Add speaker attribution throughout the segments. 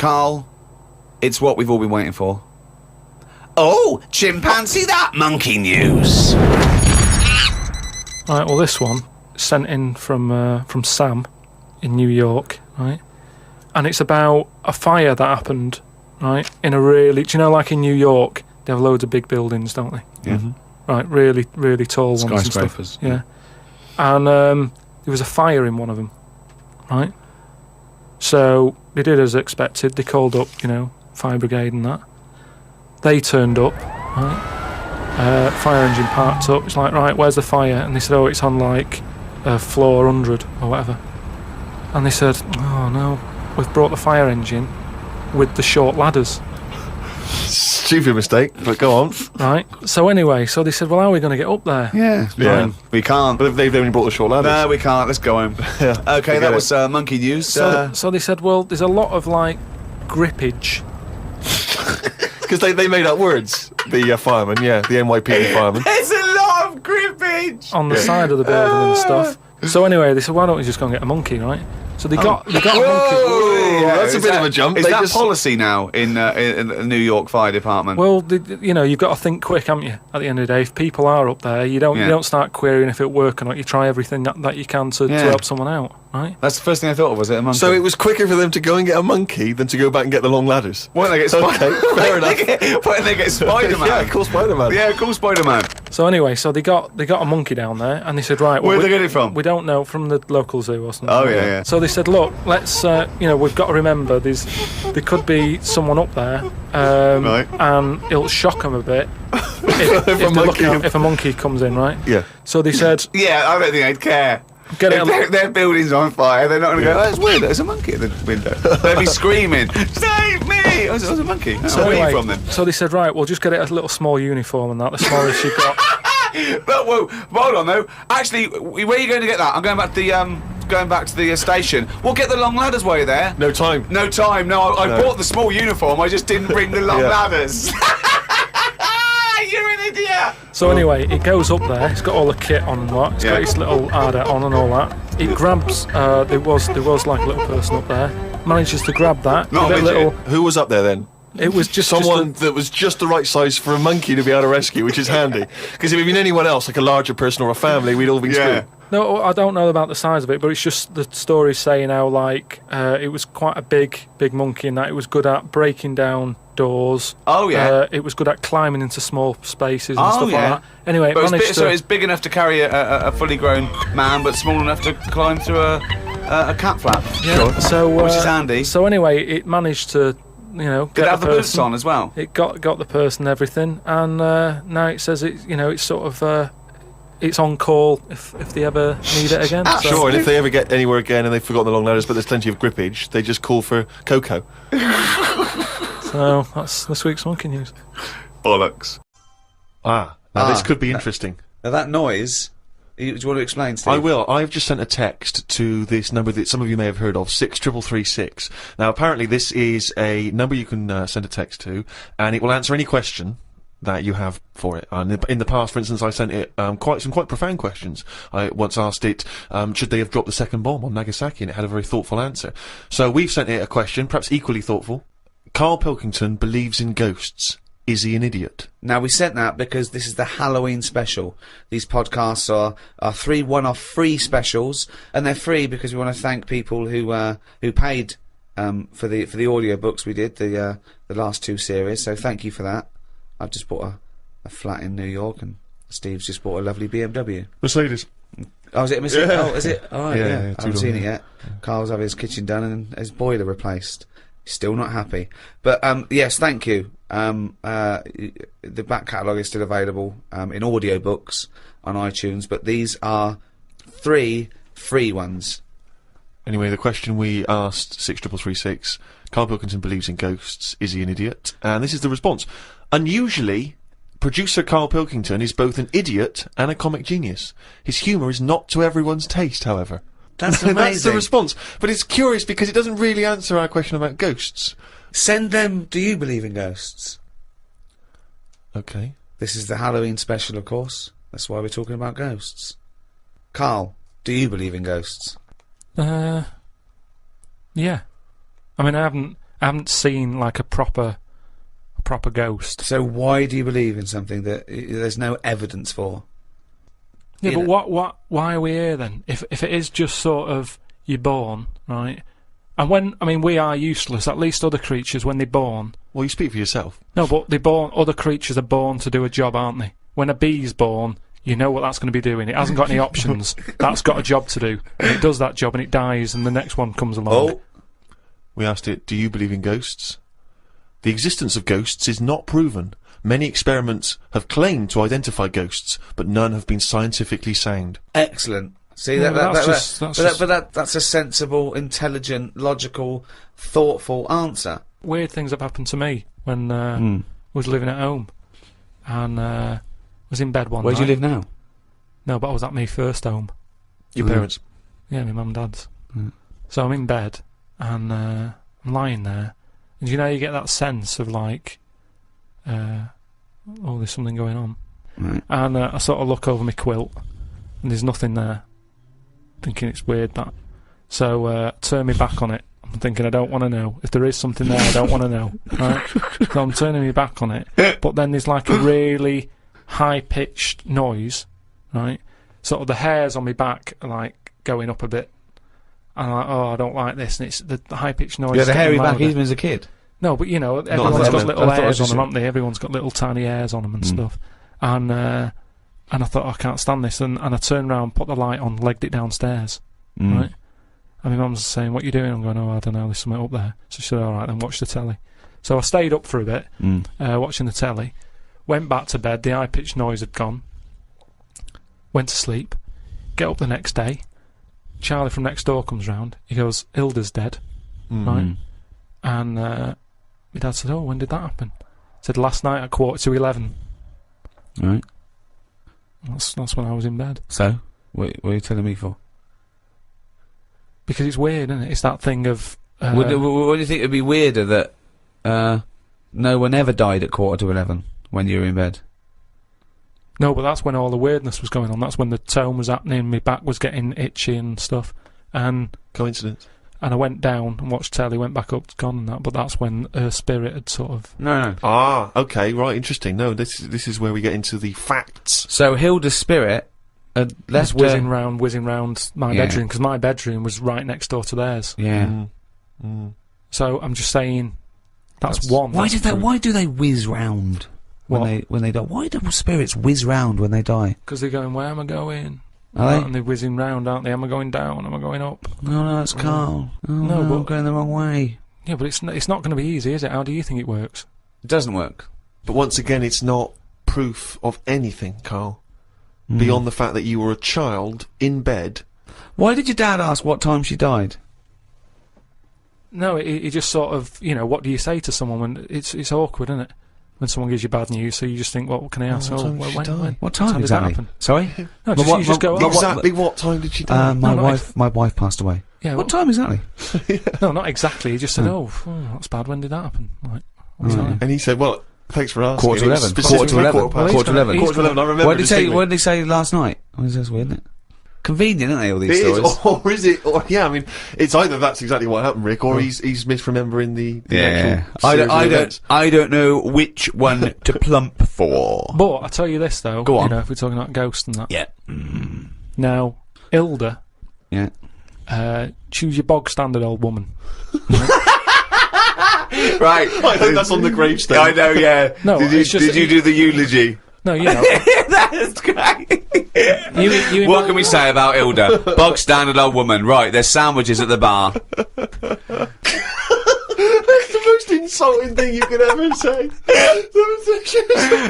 Speaker 1: Karl, it's what we've all been waiting for. Oh, chimpanzee that monkey news.
Speaker 2: Right, well, this one sent in from Sam in New York, right? And it's about a fire that happened, right, in a really... Do you know, like in New York, they have loads of big buildings, don't they?
Speaker 1: Yeah.
Speaker 2: Mm-hmm. Right, really, really tall ones and stuff.
Speaker 1: Skyscrapers.
Speaker 2: Yeah. And there was a fire in one of them, right? So they did as expected. They called up, fire brigade and that. They turned up, right? Fire engine parked up. It's like, right, where's the fire? And they said, oh, it's on like floor 100 or whatever. And they said, oh no, we've brought the fire engine with the short ladders.
Speaker 3: Stupid mistake, but go on.
Speaker 2: Right. So anyway, so they said, well, how are we going to get up there?
Speaker 1: Yeah. We can't.
Speaker 3: But they've only brought the short ladders.
Speaker 1: No, we can't. Let's go home.
Speaker 3: Yeah.
Speaker 1: Okay, that was monkey news.
Speaker 2: So they said, well, there's a lot of like grippage.
Speaker 3: Because they made up words. The firemen, the NYPD firemen.
Speaker 1: There's a lot of grippage
Speaker 2: on the side of the building and stuff. So anyway, they said, why don't we just go and get a monkey, right? So they got a monkey.
Speaker 1: Yeah,
Speaker 3: that's a bit of a jump.
Speaker 1: Is that policy now in the New York Fire Department?
Speaker 2: Well, you've got to think quick, haven't you? At the end of the day, if people are up there, you don't start querying if it works or not. You try everything that you can to help someone out, right?
Speaker 1: That's the first thing I thought of. Was it a monkey?
Speaker 3: So it was quicker for them to go and get a monkey than to go back and get the long ladders.
Speaker 1: Why don't they get
Speaker 3: Okay, fair enough.
Speaker 1: Why don't they get Spider-Man?
Speaker 3: Yeah, cool Spider-Man.
Speaker 1: Yeah, cool Spider-Man.
Speaker 2: So anyway, so they got a monkey down there, and they said, right,
Speaker 1: where did they get it from?
Speaker 2: We don't know, from the local zoo or something.
Speaker 1: Oh yeah.
Speaker 2: So they said, look, let's we've got to remember there could be someone up there,
Speaker 1: right, and
Speaker 2: it'll shock them a bit if a monkey comes in, right?
Speaker 3: Yeah.
Speaker 2: So they said,
Speaker 1: yeah, I don't think they'd care. If their building's on fire, they're not going to go, oh, it's weird, there's a monkey at the window. They'll be screaming, save me! Oh, there's a monkey. So anyway, from them.
Speaker 2: So they said, right, we'll just get it a little small uniform and that, the smallest you've got.
Speaker 1: But whoa, hold on though. Actually, where are you going to get that? I'm going back to the station. We'll get the long ladders while you're there.
Speaker 3: No time.
Speaker 1: No, I bought the small uniform. I just didn't bring the long ladders. You're an idiot.
Speaker 2: So anyway, it goes up there. It's got all the kit on and what. It's got its little Arda on and all that. It grabs. There was like a little person up there. Manages to grab that.
Speaker 1: Not a
Speaker 2: little.
Speaker 3: Who was up there then?
Speaker 2: It was just
Speaker 3: someone that was just the right size for a monkey to be able to rescue, which is handy. Because if it had been anyone else, like a larger person or a family, we'd all been screwed.
Speaker 2: No, I don't know about the size of it, but it's just the story saying how like it was quite a big monkey, and that it was good at breaking down doors.
Speaker 1: Oh yeah.
Speaker 2: It was good at climbing into small spaces and stuff like that. Anyway,
Speaker 1: so it's big enough to carry a fully grown man, but small enough to climb through a cat flap.
Speaker 2: Yeah.
Speaker 1: Sure.
Speaker 2: So
Speaker 1: which is handy.
Speaker 2: So anyway, it managed to. Did
Speaker 1: it have the boots on as well?
Speaker 2: It got the purse and everything, and now it says it's sort of it's on call if they ever need it again.
Speaker 3: Sure, and if they ever get anywhere again and they've forgotten the long ladders, but there's plenty of grippage, they just call for Coco.
Speaker 2: So that's this week's monkey news.
Speaker 1: Bollocks.
Speaker 3: Now this could be interesting.
Speaker 1: Now that noise. Do you want to explain, Steve?
Speaker 3: I will. I've just sent a text to this number that some of you may have heard of, 63336. Now, apparently this is a number you can send a text to, and it will answer any question that you have for it. And in the past, for instance, I sent it quite profound questions. I once asked it, should they have dropped the second bomb on Nagasaki, and it had a very thoughtful answer. So we've sent it a question, perhaps equally thoughtful. Karl Pilkington believes in ghosts. Is he an idiot?
Speaker 1: Now, we sent that because this is the Halloween special. These podcasts are 3 one-off free specials, and they're free because we want to thank people who paid for the audio books we did, the last 2 series. So thank you for that. I've just bought a flat in New York, and Steve's just bought a lovely BMW.
Speaker 3: Mercedes.
Speaker 1: Oh, is it a Mercedes?
Speaker 3: Yeah.
Speaker 1: Oh, is it? Oh, yeah. I haven't seen it yet.
Speaker 3: Yeah.
Speaker 1: Carl's having his kitchen done and his boiler replaced. Still not happy. But yes, thank you. The back catalogue is still available in audiobooks on iTunes, but these are 3 free ones.
Speaker 3: Anyway, the question we asked, 63336, Karl Pilkington believes in ghosts. Is he an idiot? And this is the response. Unusually, producer Karl Pilkington is both an idiot and a comic genius. His humour is not to everyone's taste, however.
Speaker 1: That's amazing.
Speaker 3: That's the response. But it's curious because it doesn't really answer our question about ghosts.
Speaker 1: Send them, do you believe in ghosts?
Speaker 3: Okay.
Speaker 1: This is the Halloween special, of course. That's why we're talking about ghosts. Karl, do you believe in ghosts?
Speaker 2: Yeah. I mean, I I haven't seen like a proper ghost.
Speaker 1: So why do you believe in something that there's no evidence for?
Speaker 2: Yeah,
Speaker 1: You
Speaker 2: but
Speaker 1: know-
Speaker 2: why are we here then? If it is just sort of you're born, right? And we are useless. At least other creatures, when they're born.
Speaker 3: Well, you speak for yourself.
Speaker 2: No, but they're born. Other creatures are born to do a job, aren't they? When a bee's born, you know what that's going to be doing. It hasn't got any options. That's got a job to do, and it does that job, and it dies, and the next one comes along.
Speaker 1: Oh,
Speaker 3: We asked it, do you believe in ghosts? The existence of ghosts is not proven. Many experiments have claimed to identify ghosts, but none have been scientifically sound.
Speaker 1: excellent. See,
Speaker 2: Yeah,
Speaker 1: that's
Speaker 2: that's
Speaker 1: a sensible, intelligent, logical, thoughtful answer.
Speaker 2: Weird things have happened to me when I was living at home, and was in bed one
Speaker 1: Where
Speaker 2: night.
Speaker 1: do you live now?
Speaker 2: No, but I was at my first home.
Speaker 3: Your
Speaker 1: Mm.
Speaker 3: parents.
Speaker 2: Yeah, my mum and dad's.
Speaker 1: Mm.
Speaker 2: So I'm in bed, and I'm lying there, and you know you get that sense of like, oh, there's something going on.
Speaker 1: Right.
Speaker 2: And I sort of look over my quilt, and there's nothing there. Thinking it's weird that. So turn me back on it. I'm thinking I don't want to know. If there is something there, I don't want to know. Right? So I'm turning me back on it. But then there's like a really high-pitched noise, right? Sort of the hairs on my back are like going up a bit. And I'm like, oh, I don't like this. And it's the high-pitched noise.
Speaker 1: You
Speaker 2: is
Speaker 1: had a hairy
Speaker 2: getting
Speaker 1: back
Speaker 2: louder.
Speaker 1: even as a kid.
Speaker 2: No, but you know, everyone's
Speaker 3: that
Speaker 2: got
Speaker 3: level.
Speaker 2: little
Speaker 1: I thought it
Speaker 2: hairs on
Speaker 1: was
Speaker 2: them,
Speaker 1: just-
Speaker 2: haven't they? Everyone's got little tiny hairs on them and stuff. And I thought, I can't stand this. And I turned around, put the light on, legged it downstairs. Right? And my mum's saying, what are you doing? I'm going, oh, I don't know, there's something up there. So she said, alright, then watch the telly. So I stayed up for a bit, watching the telly, went back to bed, the high-pitched noise had gone, went to sleep, get up the next day, Charlie from next door comes round, he goes, Hilda's dead, right? And my dad said, oh, when did that happen? I said, last night at 11:15.
Speaker 1: Right.
Speaker 2: That's when I was in bed.
Speaker 1: So, what are you telling me for?
Speaker 2: Because it's weird, isn't it? It's that thing of...
Speaker 1: What do you think would be weirder that no one ever died at 11:15 when you were in bed?
Speaker 2: No, but that's when all the weirdness was going on. That's when the tone was happening, my back was getting itchy and stuff. And
Speaker 3: Coincidence.
Speaker 2: I went down and watched telly, went back up, gone and that, but that's when her spirit had sort of...
Speaker 1: No.
Speaker 3: Ah, okay, right, interesting. No, this is where we get into the facts.
Speaker 1: So Hilda's spirit had left
Speaker 2: was whizzing round my
Speaker 1: Yeah.
Speaker 2: bedroom, because my bedroom was right next door to theirs.
Speaker 1: Yeah.
Speaker 2: So I'm just saying, that's
Speaker 3: That's-
Speaker 2: one.
Speaker 1: Why
Speaker 2: that's
Speaker 1: did they? Why do they whiz round
Speaker 2: What?
Speaker 1: when they die? Why do spirits whiz round when they die?
Speaker 2: Because they're going, where am I going?
Speaker 1: Are they?
Speaker 2: And they're whizzing round, aren't they? Am I going down? Am I going up?
Speaker 1: No, that's Karl. Oh,
Speaker 2: No,
Speaker 1: no,
Speaker 2: but-
Speaker 1: I'm going the wrong way.
Speaker 2: Yeah, but it's not going to be easy, is it? How do you think it works?
Speaker 1: It doesn't work.
Speaker 3: But once again, it's not proof of anything, Karl. Beyond the fact that you were a child in bed.
Speaker 1: Why did your dad ask what time she died?
Speaker 2: No, it just sort of, you know, what do you say to someone when it's awkward, isn't it? When someone gives you bad news, so you just think, well, what can I ask?
Speaker 3: what time did she die?
Speaker 1: What time
Speaker 2: did
Speaker 1: exactly?
Speaker 2: that happen?
Speaker 1: Sorry.
Speaker 2: No, just, you just go,
Speaker 1: Well,
Speaker 2: oh,
Speaker 3: Exactly what time did she die?
Speaker 1: My
Speaker 2: No, not
Speaker 1: wife passed away.
Speaker 2: yeah,
Speaker 1: What time exactly?
Speaker 2: No, not exactly. He just said, oh, that's bad. When did that happen? Like, what time?
Speaker 3: And he said, well, thanks for asking.
Speaker 1: 11:15.
Speaker 3: It was specifically
Speaker 1: 11:15.
Speaker 3: past.
Speaker 1: Quarter to 11.
Speaker 2: He's
Speaker 3: Quarter to 11, I remember
Speaker 1: What did he say?
Speaker 3: distinctly.
Speaker 1: What did he say last night? Oh, that's weird, isn't it? Convenient, aren't they? All these
Speaker 3: It is,
Speaker 1: stories.
Speaker 3: or is it? Or, yeah, I mean, it's either that's exactly what happened, Rick, or he's misremembering the actual series of events.
Speaker 1: I don't know which one to plump for.
Speaker 2: But I tell you this though,
Speaker 1: Go on.
Speaker 2: you know, if we're talking about ghosts and that.
Speaker 1: Yeah.
Speaker 2: Now, Hilda,
Speaker 1: Yeah.
Speaker 2: choose your bog standard old woman.
Speaker 1: Right.
Speaker 3: I hope that's on the gravestone.
Speaker 1: I know. Yeah.
Speaker 2: No, it's just-
Speaker 1: did you do the eulogy?
Speaker 2: No, you know,
Speaker 1: That's great.
Speaker 2: you
Speaker 1: What can we say about Hilda? Bog standard old woman. Right. There's sandwiches at the bar.
Speaker 3: That's the most insulting thing you could ever say.
Speaker 2: No,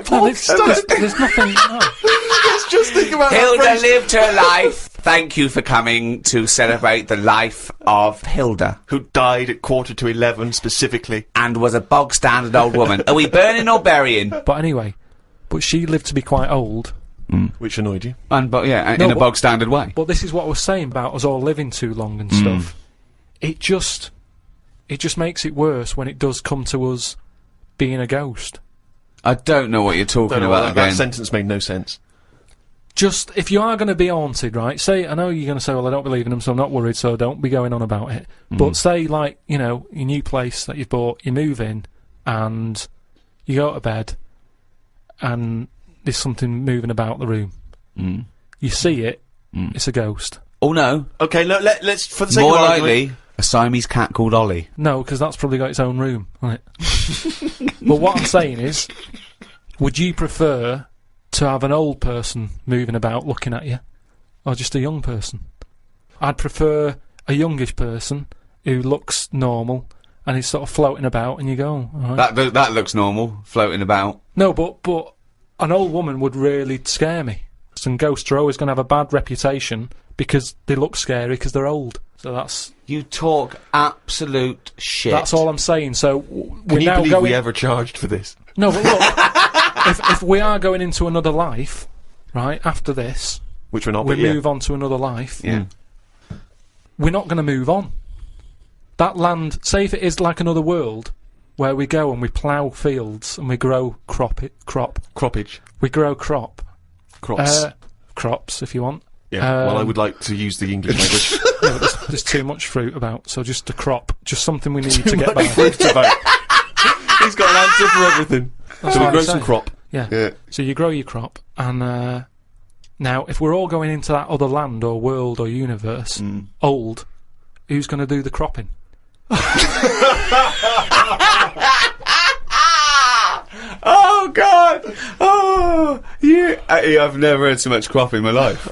Speaker 2: there's nothing. No.
Speaker 3: Let's just think about that
Speaker 1: Hilda
Speaker 3: phrase.
Speaker 1: lived her life. Thank you for coming to celebrate the life of Hilda.
Speaker 3: Who died at 11:15 specifically.
Speaker 1: And was a bog standard old woman. Are we burning or burying?
Speaker 2: But anyway, but she lived to be quite old.
Speaker 3: Which annoyed you.
Speaker 1: And but yeah,
Speaker 2: No,
Speaker 1: in a
Speaker 2: but-
Speaker 1: bog standard way.
Speaker 2: But this is what I was saying about us all living too long and stuff. It just makes it worse when it does come to us being a ghost.
Speaker 1: I don't know what you're talking
Speaker 3: Don't know
Speaker 1: about
Speaker 3: why that
Speaker 1: again.
Speaker 3: sentence made no sense.
Speaker 2: just, if you are going to be haunted, right, say, I know you're going to say, well, I don't believe in them, so I'm not worried, so don't be going on about it. But say, like, you know, your new place that you've bought, you move in, and you go to bed, and there's something moving about the room. You see it, it's a ghost.
Speaker 1: Oh, no.
Speaker 3: Okay, let's, for the sake
Speaker 1: More
Speaker 3: of argument...
Speaker 1: likely, a Siamese cat called Ollie.
Speaker 2: No, because that's probably got its own room, right? But what I'm saying is, would you prefer to have an old person moving about looking at you, or just a young person? I'd prefer a youngish person who looks normal and is sort of floating about, and you go, oh, all right.
Speaker 1: That looks normal, floating about.
Speaker 2: No, but an old woman would really scare me. And ghosts are always going to have a bad reputation because they look scary because they're old. So that's...
Speaker 1: You talk absolute shit.
Speaker 2: That's all I'm saying. So
Speaker 3: Can you believe we ever charged for this?
Speaker 2: No, but look, if we are going into another life, right, after this...
Speaker 3: Which we're not,
Speaker 2: we move on to another life.
Speaker 1: Yeah.
Speaker 2: We're not going to move on. That land, say if it is like another world, where we go and we plough fields and we grow
Speaker 3: Croppage.
Speaker 2: We grow crop.
Speaker 3: Crops.
Speaker 2: Crops, if you want.
Speaker 3: Yeah, well, I would like to use the English language.
Speaker 2: Yeah, but there's too much fruit about, so just a crop. Just something we need to get by.
Speaker 3: Fruit about. He's got an answer for everything.
Speaker 2: That's
Speaker 3: So we
Speaker 2: what
Speaker 3: grow
Speaker 2: I'm
Speaker 3: some
Speaker 2: saying.
Speaker 3: crop.
Speaker 2: Yeah. So you grow your crop, and now, if we're all going into that other land or world or universe, old, who's going to do the cropping?
Speaker 1: Oh, God! Oh, I've never had so much crop in my life.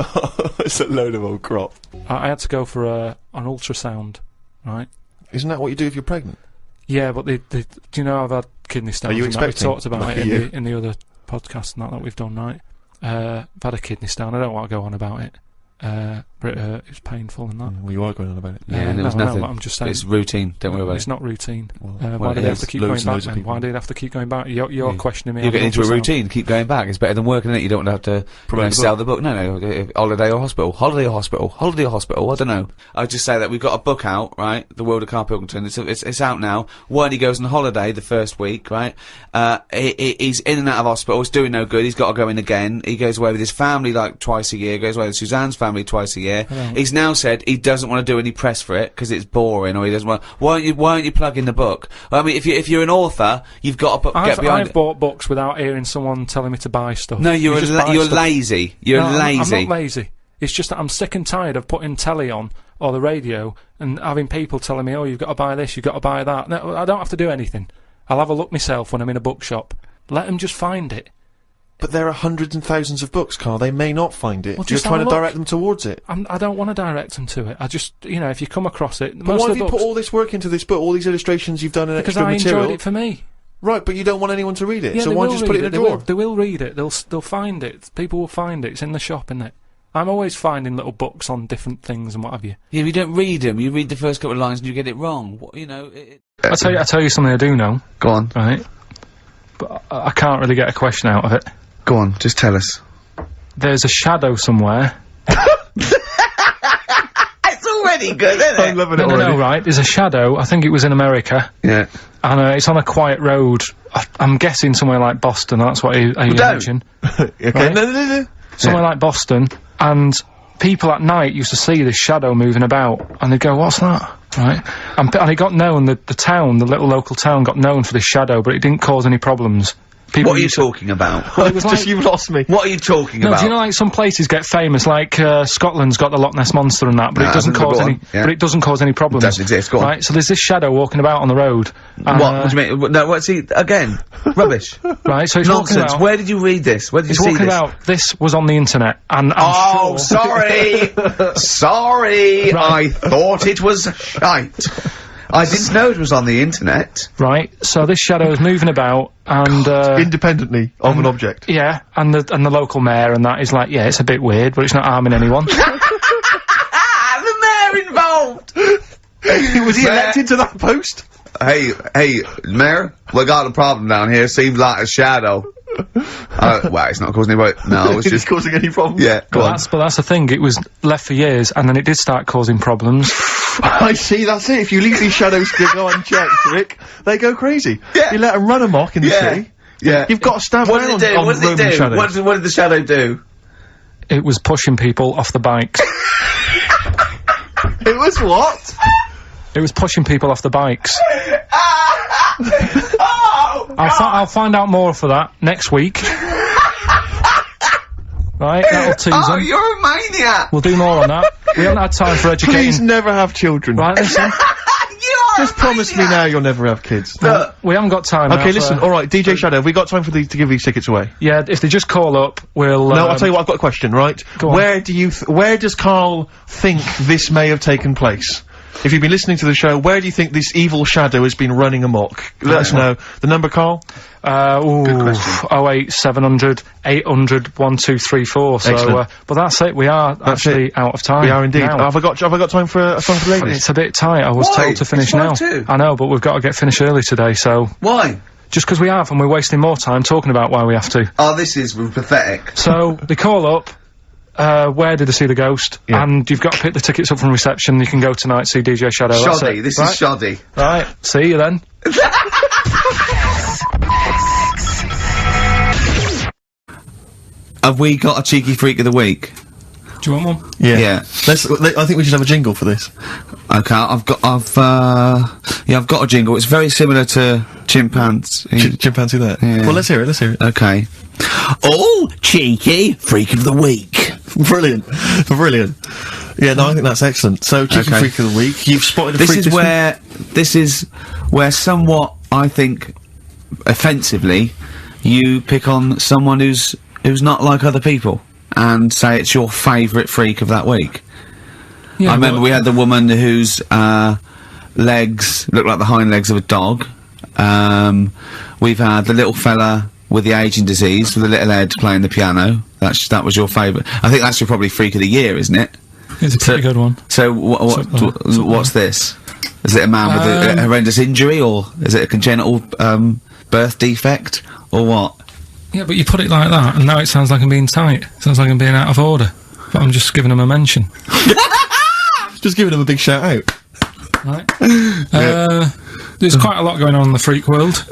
Speaker 3: It's a load of old crop.
Speaker 2: I had to go for an ultrasound, right?
Speaker 3: Isn't that what you do if you're pregnant?
Speaker 2: Yeah, but do you know I've had kidney stones?
Speaker 3: Are you
Speaker 2: and that?
Speaker 3: expecting?
Speaker 2: We talked about
Speaker 3: Like
Speaker 2: it in the other podcast and that we've done, right? I've had a kidney stone. I don't want to go on about it. But it was painful and that.
Speaker 3: Well, you are going on about it.
Speaker 1: Yeah, and there was
Speaker 2: no,
Speaker 1: nothing.
Speaker 2: but I'm just saying.
Speaker 1: It's routine. Don't worry about
Speaker 2: It's
Speaker 1: it.
Speaker 2: not routine.
Speaker 3: Well,
Speaker 2: Why
Speaker 1: it
Speaker 2: do they have
Speaker 1: is.
Speaker 2: to keep
Speaker 3: Loads
Speaker 2: going
Speaker 3: and loads
Speaker 2: back
Speaker 3: of
Speaker 2: then?
Speaker 3: people.
Speaker 2: Why do they have to keep going back? You're questioning me.
Speaker 1: You're
Speaker 2: on
Speaker 1: getting into a
Speaker 2: ultrasound.
Speaker 1: routine. Keep going back. It's better than working in it. You don't have to
Speaker 3: Promote the
Speaker 1: sell the book. No. Holiday or hospital. Holiday or hospital. Holiday or hospital. I don't know. I just say that we've got a book out, right? The World of Karl Pilkington. It's out now. When he goes on holiday the first week, right? He's in and out of hospital. It's doing no good. He's got to go in again. He goes away with his family like twice a year. Goes away with Suzanne's family twice a year. He's now said he doesn't want to do any press for it because it's boring, or he doesn't want. Why don't you plug in the book? I mean, if you're an author, you've got to get behind
Speaker 2: I've
Speaker 1: it.
Speaker 2: bought books without hearing someone telling me to buy stuff.
Speaker 1: No, you're
Speaker 2: You just buy
Speaker 1: you're
Speaker 2: stuff.
Speaker 1: lazy. You're
Speaker 2: No,
Speaker 1: lazy.
Speaker 2: I'm not lazy. It's just that I'm sick and tired of putting telly on or the radio and having people telling me, oh, you've got to buy this, you've got to buy that. No, I don't have to do anything. I'll have a look myself when I'm in a bookshop. Let them just find it.
Speaker 3: But there are hundreds and thousands of books, Karl. They may not find it.
Speaker 2: Well,
Speaker 3: You're
Speaker 2: just have
Speaker 3: trying
Speaker 2: a
Speaker 3: to
Speaker 2: look.
Speaker 3: direct them towards it.
Speaker 2: I don't want to direct them to it. I just, if you come across it,
Speaker 3: But
Speaker 2: most
Speaker 3: why
Speaker 2: of
Speaker 3: have
Speaker 2: the
Speaker 3: you
Speaker 2: books,
Speaker 3: put all this work into this book, all these illustrations you've done and
Speaker 2: because
Speaker 3: extra
Speaker 2: I
Speaker 3: material?
Speaker 2: enjoyed it for me.
Speaker 3: Right, but you don't want anyone to read it,
Speaker 2: Yeah,
Speaker 3: so
Speaker 2: they
Speaker 3: why
Speaker 2: will
Speaker 3: just put
Speaker 2: read
Speaker 3: it in a
Speaker 2: They will-
Speaker 3: drawer?
Speaker 2: They will read it. They'll find it. People will find it. It's in the shop, isn't it? I'm always finding little books on different things and what have you.
Speaker 1: Yeah, you don't read them. You read the first couple of lines and you get it wrong. What,
Speaker 2: I tell you something I do know,
Speaker 1: Go on.
Speaker 2: right? But I can't really get a question out of it.
Speaker 1: Go on. Just tell us.
Speaker 2: There's a shadow somewhere.
Speaker 1: It's already good, isn't
Speaker 3: I'm loving it
Speaker 2: No,
Speaker 3: already.
Speaker 2: right? There's a shadow. I think it was in America,
Speaker 1: Yeah.
Speaker 2: and it's on a quiet road. I'm guessing somewhere like Boston. That's what you
Speaker 1: don't.
Speaker 2: mentioned.
Speaker 3: Okay,
Speaker 2: Right.
Speaker 3: no.
Speaker 2: Somewhere like Boston, and people at night used to see this shadow moving about, and they'd go, "What's that?" Right? And it got known. The town, the little local town, got known for this shadow, but it didn't cause any problems. People
Speaker 1: What are you
Speaker 2: used to-
Speaker 1: talking about?
Speaker 2: Well, it was
Speaker 3: Just
Speaker 2: like,
Speaker 3: you've lost me.
Speaker 1: What are you talking
Speaker 2: no,
Speaker 1: about?
Speaker 2: do you know like some places get famous, like Scotland's got the Loch Ness monster and that, but
Speaker 1: No,
Speaker 2: it doesn't
Speaker 1: go
Speaker 2: cause
Speaker 1: on,
Speaker 2: any.
Speaker 1: yeah.
Speaker 2: But it doesn't cause any problems.
Speaker 1: Doesn't exist, go on.
Speaker 2: Right. So there's this shadow walking about on the road. And,
Speaker 1: What do you mean? No, what's he again? Rubbish.
Speaker 2: Right. So it's walking
Speaker 1: Nonsense.
Speaker 2: about.
Speaker 1: Where did you read this? Where did you
Speaker 2: It's
Speaker 1: see
Speaker 2: walking
Speaker 1: this?
Speaker 2: about. This was on the internet, and I'm
Speaker 1: Oh,
Speaker 2: sure.
Speaker 1: sorry. Sorry.
Speaker 2: Right.
Speaker 1: I thought it was shite. I didn't know it was on the internet.
Speaker 2: Right. So this shadow is moving about, and
Speaker 3: Independently of an object.
Speaker 2: yeah, and the local mayor and that is like, yeah, it's a bit weird, but it's not harming anyone.
Speaker 1: The mayor involved.
Speaker 3: Was he elected to that post?
Speaker 1: Hey, mayor, we got a problem down here. Seems like a shadow. Well, it's not causing any. No, it's
Speaker 3: Is
Speaker 1: just.
Speaker 3: it causing any problems?
Speaker 1: Yeah, go on.
Speaker 2: But that's the thing. It was left for years, and then it did start causing problems.
Speaker 3: I see, that's it. If you leave these shadows to go unchecked, Rick, they go crazy.
Speaker 1: Yeah.
Speaker 3: You let them run amok in the
Speaker 1: Yeah.
Speaker 3: city.
Speaker 1: Yeah.
Speaker 3: You've got to stand
Speaker 1: What
Speaker 3: down
Speaker 1: did it do?
Speaker 3: on
Speaker 1: What did it
Speaker 3: Roman
Speaker 1: do?
Speaker 3: shadows.
Speaker 1: What did the shadow do?
Speaker 2: it was pushing people off the bikes.
Speaker 3: It was what?
Speaker 2: It was pushing people off the bikes.
Speaker 1: Oh,
Speaker 2: I'll find out more for that next week. Right, that'll tease
Speaker 1: oh,
Speaker 2: them.
Speaker 1: you're a maniac!
Speaker 2: We'll do more on that. We haven't had time for educating.
Speaker 3: Please never have children.
Speaker 2: Right, listen.
Speaker 3: Just promise me now you'll never have kids.
Speaker 2: We haven't got time.
Speaker 3: Okay,
Speaker 2: now
Speaker 3: listen. All right, DJ Shadow, have we got time for to give these tickets away?
Speaker 2: Yeah, if they just call up, we'll.
Speaker 3: No, I'll tell you what. I've got a question. Right?
Speaker 2: Go on.
Speaker 3: Where does Karl think this may have taken place? If you've been listening to the show, where do you think this evil shadow has been running amok? Let us know. The number, Karl?
Speaker 1: Good question.
Speaker 2: 08700 800 1234. So,
Speaker 3: Excellent.
Speaker 2: but that's it. We are actually out of time.
Speaker 3: We are indeed.
Speaker 2: now.
Speaker 3: Have I got time for a song for the ladies?
Speaker 2: It's a bit tight. I was
Speaker 1: Why?
Speaker 2: told to finish
Speaker 1: It's
Speaker 2: now.
Speaker 1: 5:02.
Speaker 2: I know, but we've got to get finished early today. So
Speaker 1: Why?
Speaker 2: just because we have, and we're wasting more time talking about why we have to.
Speaker 1: Oh, this is pathetic.
Speaker 2: So they call up. Where did they see the ghost?
Speaker 3: Yeah.
Speaker 2: And you've got to pick the tickets up from reception. You can go tonight, see DJ Shadow. That's
Speaker 1: Shoddy.
Speaker 2: it.
Speaker 1: This
Speaker 2: Right?
Speaker 1: is shoddy.
Speaker 2: Right. See you then.
Speaker 1: Have we got a cheeky freak of the week?
Speaker 2: Do you want one?
Speaker 3: Yeah. I think we should have a jingle for this.
Speaker 1: Okay, I've got a jingle. It's very similar to chimpanzee.
Speaker 3: Chimpanzee that.
Speaker 1: Yeah.
Speaker 3: Well, let's hear it.
Speaker 1: Okay. Oh, cheeky freak of the week.
Speaker 3: Brilliant. Yeah, no, I think that's excellent. So, cheeky
Speaker 1: Okay.
Speaker 3: freak of the week. You've spotted a
Speaker 1: This
Speaker 3: freak
Speaker 1: is where somewhat, I think, offensively, you pick on someone who's not like other people and say it's your favourite freak of that week.
Speaker 2: Yeah,
Speaker 1: I remember we had the woman whose legs look like the hind legs of a dog. We've had the little fella with the aging disease with the little head playing the piano. That was your favourite. I think that's your probably freak of the year, isn't it?
Speaker 2: It's a pretty good one.
Speaker 1: So what's this? Is it a man with a horrendous injury, or is it a congenital birth defect, or what?
Speaker 2: Yeah, but you put it like that, and now it sounds like I'm being tight. It sounds like I'm being out of order. But I'm just giving him a mention.
Speaker 3: Just giving him a big shout out.
Speaker 2: Right. There's quite a lot going on in the freak world.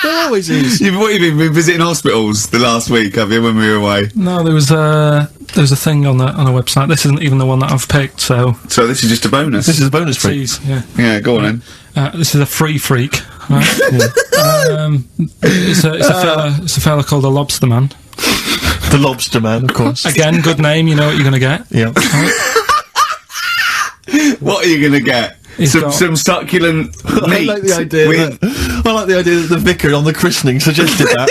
Speaker 3: There always is.
Speaker 1: You've been visiting hospitals the last week, have you, when we were away?
Speaker 2: No, there was a thing on a website. This isn't even the one that I've picked, so...
Speaker 1: So this is just a bonus?
Speaker 3: This is a bonus freak.
Speaker 2: Tease, yeah.
Speaker 1: Yeah, go on then.
Speaker 2: This is a free freak, right? It's a fella called the Lobster Man.
Speaker 3: The Lobster Man, of course.
Speaker 2: Again, good name, you know what you're going to get.
Speaker 3: Yeah.
Speaker 1: What are you gonna get?
Speaker 2: He's got-
Speaker 1: Some succulent meat.
Speaker 3: I like the idea that the vicar on the christening suggested that.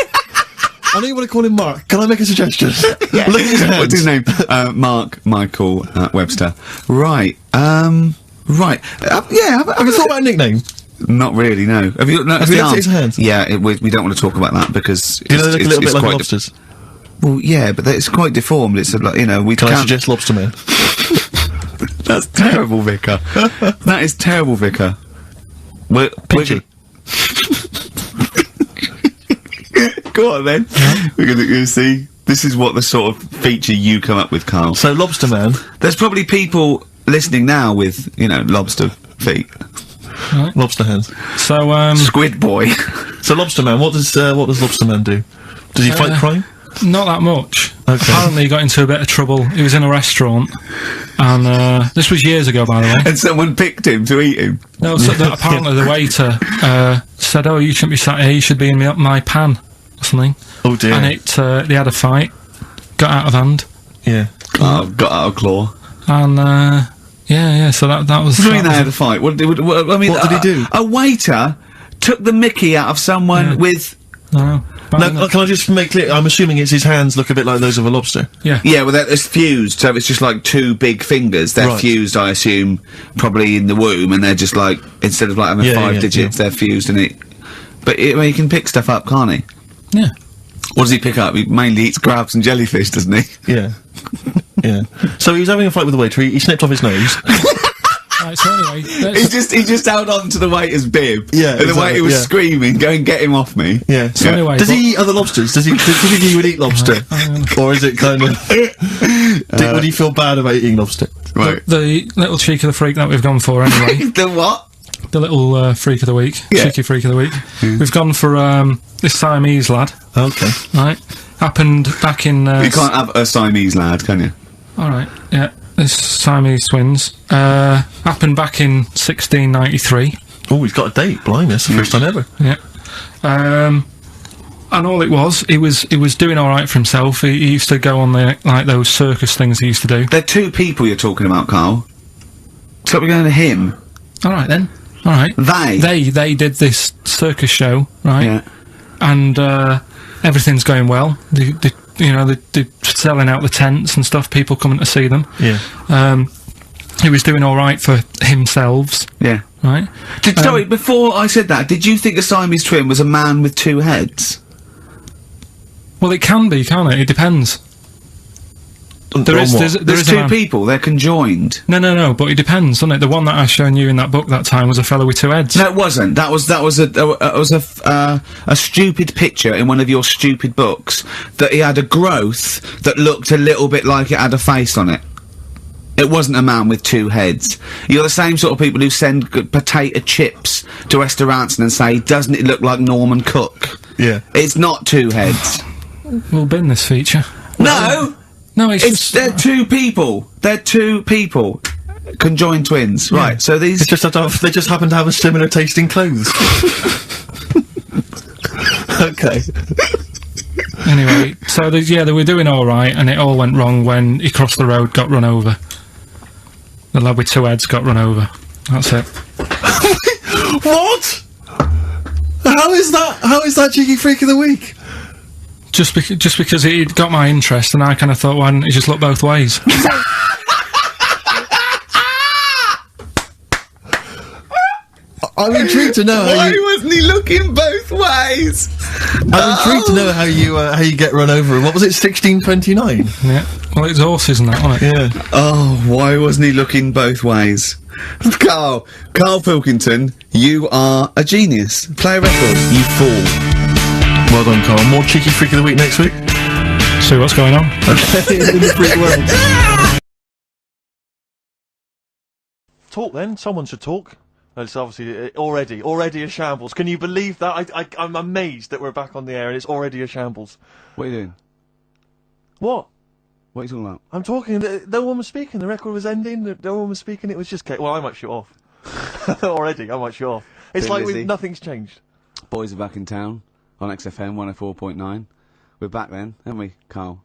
Speaker 3: I know you want to call him Mark. Can I make a suggestion?
Speaker 1: Yeah.
Speaker 3: Look at his hands.
Speaker 1: What's his name? Mark Michael Webster. Right. Right. Yeah.
Speaker 3: Have you thought about a nickname?
Speaker 1: Not really. No. Have you? No,
Speaker 3: Has he looked at his hands?
Speaker 1: Yeah. We don't want to talk about that because
Speaker 3: You know, they look a little bit like
Speaker 1: quite
Speaker 3: lobsters.
Speaker 1: well, yeah, but it's quite deformed. It's like, you know, we
Speaker 3: Can I
Speaker 1: can't.
Speaker 3: suggest Lobster Man?
Speaker 1: That's terrible, Vicar. That is terrible, Vicar. We're
Speaker 3: Pinchy.
Speaker 1: Go on then. We're gonna see. This is what the sort of feature you come up with, Karl.
Speaker 3: So, Lobster Man.
Speaker 1: There's probably people listening now with, you know, lobster feet.
Speaker 3: Lobster hands.
Speaker 2: So,
Speaker 1: Squid boy.
Speaker 3: So, Lobster Man, what does Lobster Man do? Does he fight crime?
Speaker 2: not that much.
Speaker 3: Okay.
Speaker 2: Apparently he got into a bit of trouble. He was in a restaurant, and this was years ago, by the way.
Speaker 1: And someone picked him to eat him.
Speaker 2: No, so apparently the waiter said, "Oh, you shouldn't be sat here. You should be in my pan or something."
Speaker 3: Oh dear.
Speaker 2: And they had a fight, got out of hand,
Speaker 3: Yeah.
Speaker 1: Oh, got out of claw.
Speaker 2: and yeah. So that was.
Speaker 1: What do you mean
Speaker 2: that
Speaker 1: they had
Speaker 2: was
Speaker 1: a fight? What did he
Speaker 3: do?
Speaker 1: A waiter took the mickey out of someone with...
Speaker 2: no.
Speaker 3: Now, can I just make clear? I'm assuming his hands look a bit like those of a lobster.
Speaker 2: Yeah.
Speaker 1: Yeah, well, it's fused, so it's just like two big fingers. They're
Speaker 3: Right.
Speaker 1: fused, I assume, probably in the womb, and they're just like, instead of like having
Speaker 3: Yeah,
Speaker 1: five
Speaker 3: yeah,
Speaker 1: digits, they're fused, and it... But he can pick stuff up, can't he?
Speaker 2: Yeah.
Speaker 1: What does he pick up? He mainly eats crabs and jellyfish, doesn't he?
Speaker 3: Yeah. Yeah. So he was having a fight with the waiter. He snipped off his nose.
Speaker 2: Right, so anyway,
Speaker 1: He just held on to the waiter's bib.
Speaker 3: Yeah,
Speaker 1: And the
Speaker 3: exactly,
Speaker 1: waiter was
Speaker 3: yeah.
Speaker 1: screaming, go and get him off me.
Speaker 3: Yeah.
Speaker 2: So anyway,
Speaker 3: Does he eat other lobsters? Does he think he would eat lobster? Or is it kind of... would he feel bad about eating lobster?
Speaker 1: Right.
Speaker 2: the little cheek of the freak that we've gone for anyway.
Speaker 1: The what?
Speaker 2: The little freak of the week,
Speaker 1: Yeah.
Speaker 2: cheeky freak of the week. We've gone for this Siamese lad,
Speaker 3: Okay.
Speaker 2: right? happened back in.
Speaker 1: You can't have a Siamese lad, can you?
Speaker 2: All right, yeah, this Siamese twins happened back in 1693.
Speaker 3: Oh, he's got a date. Blimey, that's the first time ever.
Speaker 2: Yeah, and all it was, he was doing all right for himself. He used to go on those circus things he used to do.
Speaker 1: They're two people you're talking about, Karl. So we're going to him.
Speaker 2: All right then. All right. They did this circus show, right?
Speaker 1: Yeah.
Speaker 2: And everything's going well. They're selling out the tents and stuff. People coming to see them.
Speaker 3: Yeah.
Speaker 2: He was doing all right for himself.
Speaker 1: Yeah.
Speaker 2: Right.
Speaker 1: Sorry, before I said that, did you think a Siamese twin was a man with two heads?
Speaker 2: Well, it can be, can't it? It depends.
Speaker 1: There's two people. They're conjoined.
Speaker 2: No. But it depends, doesn't it? The one that I shown you in that book that time was a fellow with two heads.
Speaker 1: No, it wasn't. That was a stupid picture in one of your stupid books that he had a growth that looked a little bit like it had a face on it. It wasn't a man with two heads. You're the same sort of people who send potato chips to restaurants and say, "Doesn't it look like Norman Cook?"
Speaker 3: Yeah.
Speaker 1: It's not two heads.
Speaker 2: We'll bin this feature.
Speaker 1: No.
Speaker 2: No,
Speaker 1: they're two people. They're two people. Conjoined twins. Yeah. Right, so these...
Speaker 3: They just happen to have a similar taste in clothes. Okay.
Speaker 2: Anyway, so they were doing alright, and it all went wrong when he crossed the road, got run over. The lad with two heads got run over. That's it.
Speaker 3: What? How is that Cheeky Freak of the Week?
Speaker 2: Just because it got my interest, and I kind of thought, why didn't he just look both ways?
Speaker 3: I'm intrigued to know
Speaker 1: Why wasn't he looking both ways?
Speaker 3: I'm intrigued to know how you get run over. What was it, 1629?
Speaker 2: Yeah. Well, it's horses and that, wasn't it?
Speaker 3: Yeah.
Speaker 1: Oh, why wasn't he looking both ways? Karl Pilkington, you are a genius. Play a record, you fool.
Speaker 3: Well done, Karl. More Cheeky Freak of the Week next week.
Speaker 2: See what's going on.
Speaker 3: In the freak world. Talk then. Someone should talk. It's obviously already a shambles. Can you believe that? I'm amazed that we're back on the air and it's already a shambles.
Speaker 1: What are you doing?
Speaker 3: What?
Speaker 1: What are you talking about?
Speaker 3: I'm talking. No one was speaking. The record was ending. No one was speaking. It was just. Well, I might shoot off. Already, I might shoot off. It's
Speaker 1: Been
Speaker 3: like
Speaker 1: busy.
Speaker 3: nothing's changed.
Speaker 1: Boys are back in town on XFM 104.9. We're back then, haven't we, Karl?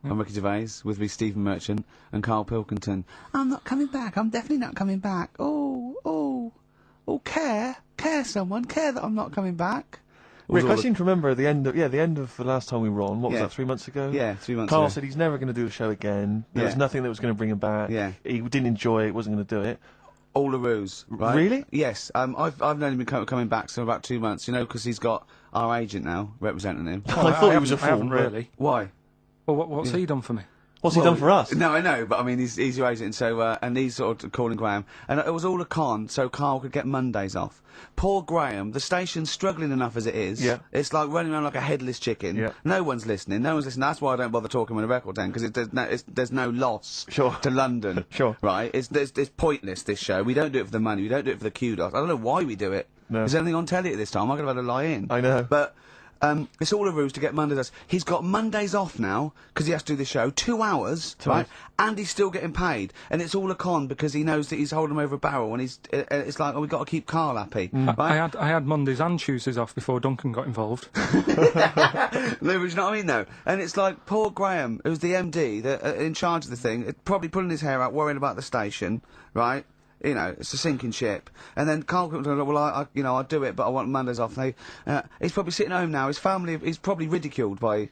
Speaker 1: I'm Ricky Gervais, with me Stephen Merchant and Karl Pilkington. I'm not coming back. I'm definitely not coming back. Oh, care someone, care that I'm not coming back.
Speaker 3: Rick, I seem to remember the end of the last time we were on. What was that, 3 months ago?
Speaker 1: Yeah, 3 months
Speaker 3: Karl
Speaker 1: ago.
Speaker 3: said he's never going to do the show again. There was nothing that was going to bring him back.
Speaker 1: Yeah.
Speaker 3: He didn't enjoy it, wasn't going to do it.
Speaker 1: All a ruse, right?
Speaker 3: Really?
Speaker 1: Yes. I've known him coming back for about 2 months, because he's got our agent now representing him.
Speaker 3: Well, I thought he was a
Speaker 2: I
Speaker 3: fool.
Speaker 2: haven't really.
Speaker 1: Why?
Speaker 2: Well, what's he done for me?
Speaker 3: What's he done for us?
Speaker 1: No, I know, but I mean, he's your agent, and so, and he's sort of calling Graham. And it was all a con, so Karl could get Mondays off. Poor Graham, the station's struggling enough as it is.
Speaker 3: Yeah.
Speaker 1: It's like running around like a headless chicken.
Speaker 3: Yeah.
Speaker 1: No one's listening. That's why I don't bother talking on a record then, because there's no loss to London.
Speaker 3: Sure.
Speaker 1: Right? It's pointless, this show. We don't do it for the money. We don't do it for the kudos. I don't know why we do it.
Speaker 3: No.
Speaker 1: There's anything on telly at this time. I could have had a lie in.
Speaker 3: I know.
Speaker 1: But... it's all a ruse to get Mondays. He's got Mondays off now because he has to do the show 2 hours, right? And he's still getting paid, and it's all a con because he knows that he's holding him over a barrel, and it's like, we've got to keep Karl happy. Right?
Speaker 2: I had Mondays and Tuesdays off before Duncan got involved.
Speaker 1: No, but you know what I mean, though. And it's like poor Graham, who's the MD, in charge of the thing, probably pulling his hair out, worrying about the station, right? It's a sinking ship. And then Karl comes along, well, I'll do it, but I want Mondays off. He's probably sitting home now. His family, he's probably ridiculed by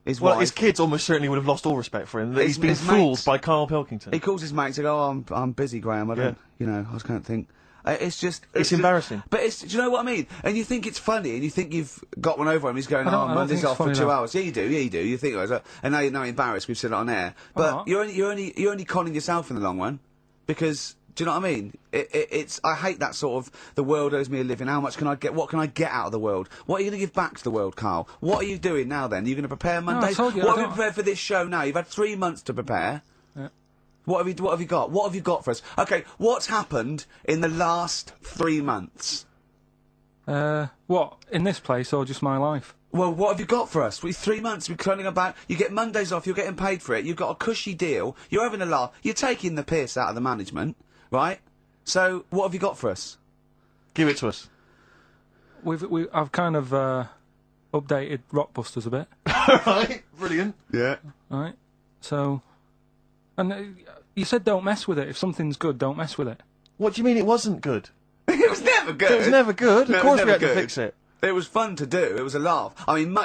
Speaker 1: his wife.
Speaker 3: His kids almost certainly would have lost all respect for him. That he's been fooled by Karl Pilkington.
Speaker 1: He calls his mates and go, "Oh, I'm busy, Graham. I don't, I just can't think." It's just...
Speaker 3: It's embarrassing.
Speaker 1: But do you know what I mean? And you think it's funny, and you think you've got one over him. He's going, Monday's off for 2 hours. Yeah, you do. You think, and now you're embarrassed. We've said it on air. But you're only conning yourself in the long run, because... Do you know what I mean? I hate that sort of, the world owes me a living, what can I get out of the world? What are you going to give back to the world, Karl? What are you doing now then? Are you going to prepare Mondays?
Speaker 2: What
Speaker 1: have you prepared for this show now? You've had 3 months to prepare.
Speaker 2: Yeah.
Speaker 1: What have you got? What have you got for us? Okay, what's happened in the last 3 months?
Speaker 2: What, in this place or just my life?
Speaker 1: Well, what have you got for us? 3 months, we're cloning about. You get Mondays off, you're getting paid for it, you've got a cushy deal, you're having a laugh, you're taking the piss out of the management, right? So, what have you got for us?
Speaker 3: Give it to us.
Speaker 2: I've kind of, updated Rockbusters a bit.
Speaker 3: Alright, brilliant.
Speaker 1: Yeah.
Speaker 2: Right? So, and you said don't mess with it. If something's good, don't mess with it.
Speaker 3: What do you mean it wasn't good?
Speaker 1: It was never good.
Speaker 3: It was never good.
Speaker 1: No,
Speaker 3: Of
Speaker 1: it was
Speaker 3: course we
Speaker 1: never
Speaker 3: had to
Speaker 1: good.
Speaker 3: fix it.
Speaker 1: It was fun to do. It was a laugh. I mean,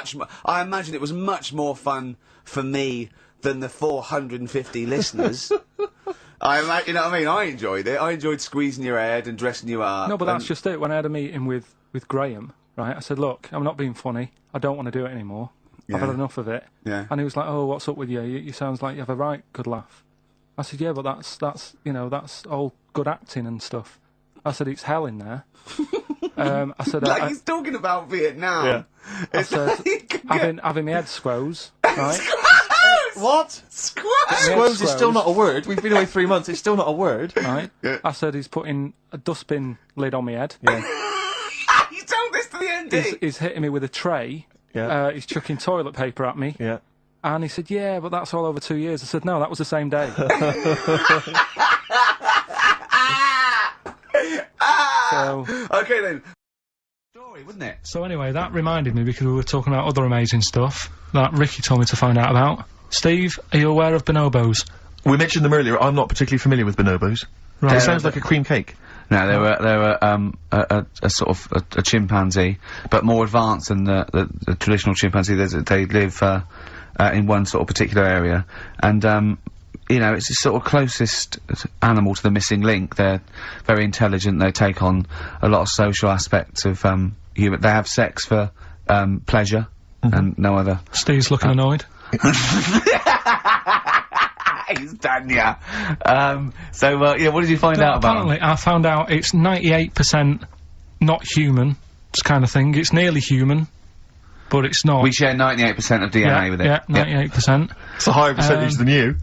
Speaker 1: I imagine it was much more fun for me than the 450 listeners. You know what I mean? I enjoyed it. I enjoyed squeezing your head and dressing you up.
Speaker 2: No, but that's just it. When I had a meeting with Graham, right, I said, look, I'm not being funny. I don't want to do it anymore.
Speaker 1: Yeah.
Speaker 2: I've had enough of it.
Speaker 1: Yeah.
Speaker 2: And he was like, oh, what's up with you? You sounds like you have a right good laugh. I said, yeah, but that's that's all good acting and stuff. I said, it's hell in there. I said,
Speaker 1: Like he's talking about Vietnam.
Speaker 3: Yeah.
Speaker 2: I said, having my head squoze, right?
Speaker 3: What?
Speaker 1: Squash!
Speaker 3: Squoze is still not a word. We've been away 3 months. It's still not a word.
Speaker 2: Right?
Speaker 1: Yeah.
Speaker 2: I said, he's putting a dustbin lid on my head.
Speaker 3: Yeah.
Speaker 1: You told this to the ND.
Speaker 2: He's hitting me with a tray.
Speaker 3: Yeah.
Speaker 2: He's chucking toilet paper at me.
Speaker 3: Yeah.
Speaker 2: And he said, yeah, but that's all over 2 years. I said, no, that was the same day. So,
Speaker 1: Okay then. Story, wouldn't it?
Speaker 2: so anyway, that reminded me, because we were talking about other amazing stuff that Ricky told me to find out about. Steve, are you aware of bonobos?
Speaker 3: We mentioned them earlier. I'm not particularly familiar with bonobos.
Speaker 2: Right.
Speaker 3: It sounds like a cream cake.
Speaker 1: No, they were a sort of a chimpanzee, but more advanced than the traditional chimpanzee. They live in one sort of particular area, and it's the sort of closest animal to the missing link. They're very intelligent. They take on a lot of social aspects of human. They have sex for pleasure and no other.
Speaker 2: Steve's looking annoyed.
Speaker 1: He's done ya. What did you find out about
Speaker 2: Apparently, I found out it's 98% not human, this kind of thing. It's nearly human, but it's not.
Speaker 1: We share 98% of DNA with it.
Speaker 2: Yeah, 98%.
Speaker 3: It's a higher percentage than you.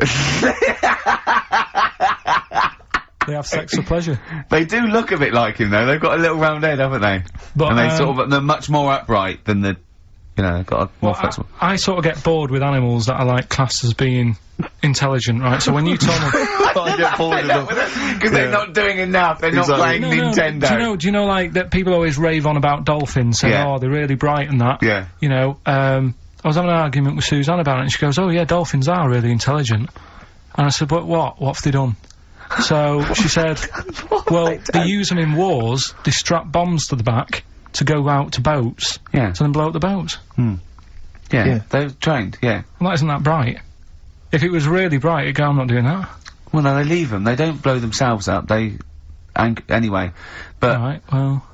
Speaker 2: They have sex for pleasure.
Speaker 1: They do look a bit like him, though. They've got a little round head, haven't they?
Speaker 2: But,
Speaker 1: And they're much more upright than they've got a more flexible.
Speaker 2: I sort of get bored with animals that are like classed as being intelligent, right? So when you told me,
Speaker 3: I get bored of them.
Speaker 1: Because they're not doing enough. They're not playing Nintendo.
Speaker 2: Do you know like that people always rave on about dolphins, saying, oh, they're really bright and that.
Speaker 1: Yeah.
Speaker 2: I was having an argument with Suzanne about it, and she goes, oh yeah, dolphins are really intelligent. And I said, but what have they done? So she said, well, they use them in wars. They strap bombs to the back to go out to boats.
Speaker 1: Yeah.
Speaker 2: To then blow up the boats.
Speaker 1: Yeah. They're trained. Yeah.
Speaker 2: Well, that isn't that bright. If it was really bright, it'd go, I'm not doing that.
Speaker 1: Well, no, they leave them. They don't blow themselves up. Anyway. But
Speaker 2: Right, well.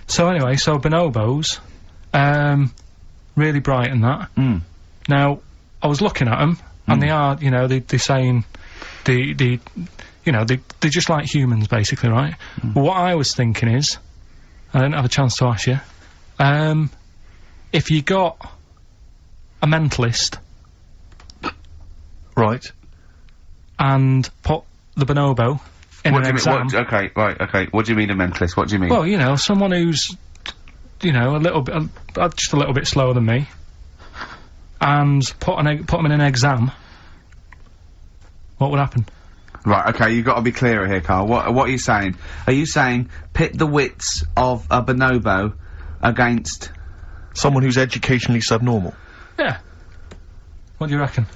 Speaker 2: So anyway, so bonobos, really bright and that. Now, I was looking at them, and they are, they're saying, they're just like humans, basically, right? But what I was thinking is, I didn't have a chance to ask you, if you got a mentalist,
Speaker 3: Right.
Speaker 2: and put the bonobo in an exam.
Speaker 1: Okay. What do you mean a mentalist? What do you mean?
Speaker 2: Well, someone who's, a little bit, just a little bit slower than me, and put them in an exam, what would happen?
Speaker 1: Right, okay, you've got to be clearer here, Karl. What are you saying? Are you saying pit the wits of a bonobo against
Speaker 3: Someone who's educationally subnormal.
Speaker 2: Yeah. What do you reckon?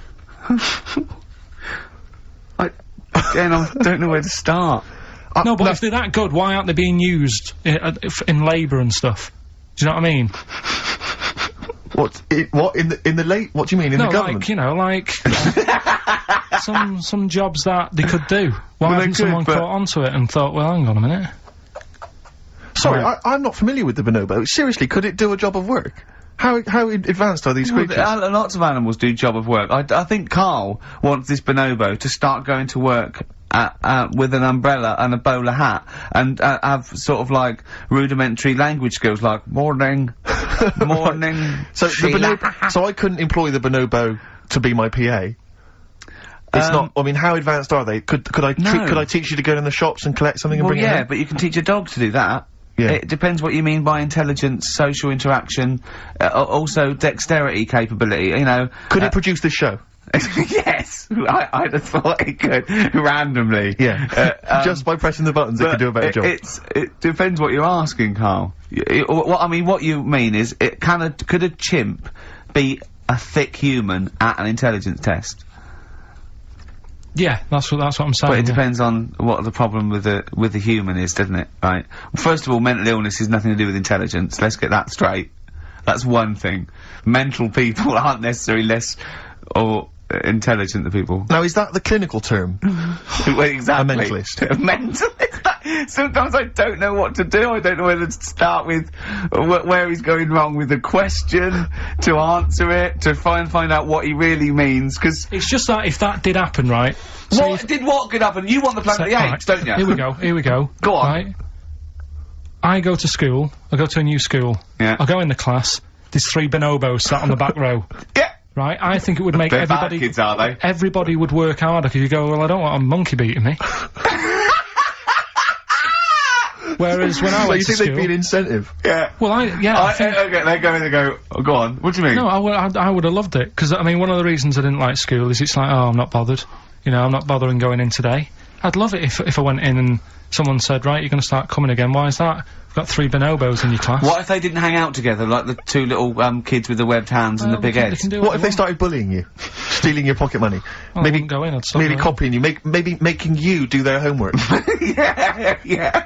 Speaker 1: I don't know where to start.
Speaker 2: No, but if they're that good, why aren't they being used in labour and stuff? Do you know what I mean?
Speaker 3: What in the what do you mean in the government?
Speaker 2: Like some jobs that they could do. Why hasn't someone caught onto it and thought, well, hang on a minute?
Speaker 3: Sorry, I'm not familiar with the bonobo. Seriously, could it do a job of work? How advanced are these creatures?
Speaker 1: Lots of animals do job of work. I think Karl wants this bonobo to start going to work with an umbrella and a bowler hat and have sort of like rudimentary language skills like morning.
Speaker 3: So the bonobo, so I couldn't employ the bonobo to be my PA. It's not. I mean, how advanced are they? Could I teach you to go in the shops and collect something and bring it home?
Speaker 1: But you can teach a dog to do that.
Speaker 3: Yeah.
Speaker 1: It depends what you mean by intelligence, social interaction, also dexterity capability, you know.
Speaker 3: Could it produce this show?
Speaker 1: Yes! I'd have thought it could, randomly.
Speaker 3: Yeah. Just by pressing the buttons, it could do a better job.
Speaker 1: It depends what you're asking, Karl. What you mean is, could a chimp be a thick human at an intelligence test?
Speaker 2: Yeah, that's what I'm saying.
Speaker 1: But it depends on what the problem with the human is, doesn't it? Right. First of all, mental illness has nothing to do with intelligence. Let's get that straight. That's one thing. Mental people aren't necessarily less or intelligent than people.
Speaker 3: Now, is that the clinical term?
Speaker 1: Well, exactly.
Speaker 3: A mentalist.
Speaker 1: A mentalist. Sometimes I don't know what to do. I don't know whether to start with where he's going wrong with the question, to answer it, to find out what he really means, because...
Speaker 2: It's just that if that did happen, right? So
Speaker 1: What could happen? You want the Planet of the Apes, don't you?
Speaker 2: Here we go.
Speaker 1: Go on.
Speaker 2: Right? I go to school. I go to a new school.
Speaker 1: Yeah.
Speaker 2: I go in the class. There's 3 bonobos sat on the back row.
Speaker 1: Yeah.
Speaker 2: Right? I think it would make
Speaker 1: They're
Speaker 2: everybody...
Speaker 1: bad kids, are they?
Speaker 2: Everybody would work harder, because you go, well, I don't want a monkey beating me. Whereas when I went to school...
Speaker 3: So you think they'd be an incentive?
Speaker 1: Yeah.
Speaker 2: Well, I think...
Speaker 1: Okay, they go in and go, oh, go on, what do you mean?
Speaker 2: No, I would have loved it, because, I mean, one of the reasons I didn't like school is it's like, oh, I'm not bothered. You know, I'm not bothering going in today. I'd love it if I went in and someone said, right, you're going to start coming again. Why is that? We've got 3 bonobos in your class.
Speaker 1: What if they didn't hang out together, like the 2 little, kids with the webbed hands and the big heads?
Speaker 3: What if they started bullying you? Stealing your pocket money?
Speaker 2: Well,
Speaker 3: maybe
Speaker 2: I wouldn't go in, I'd stop
Speaker 3: maybe
Speaker 2: going.
Speaker 3: copying you, maybe making you do their homework.
Speaker 1: Yeah.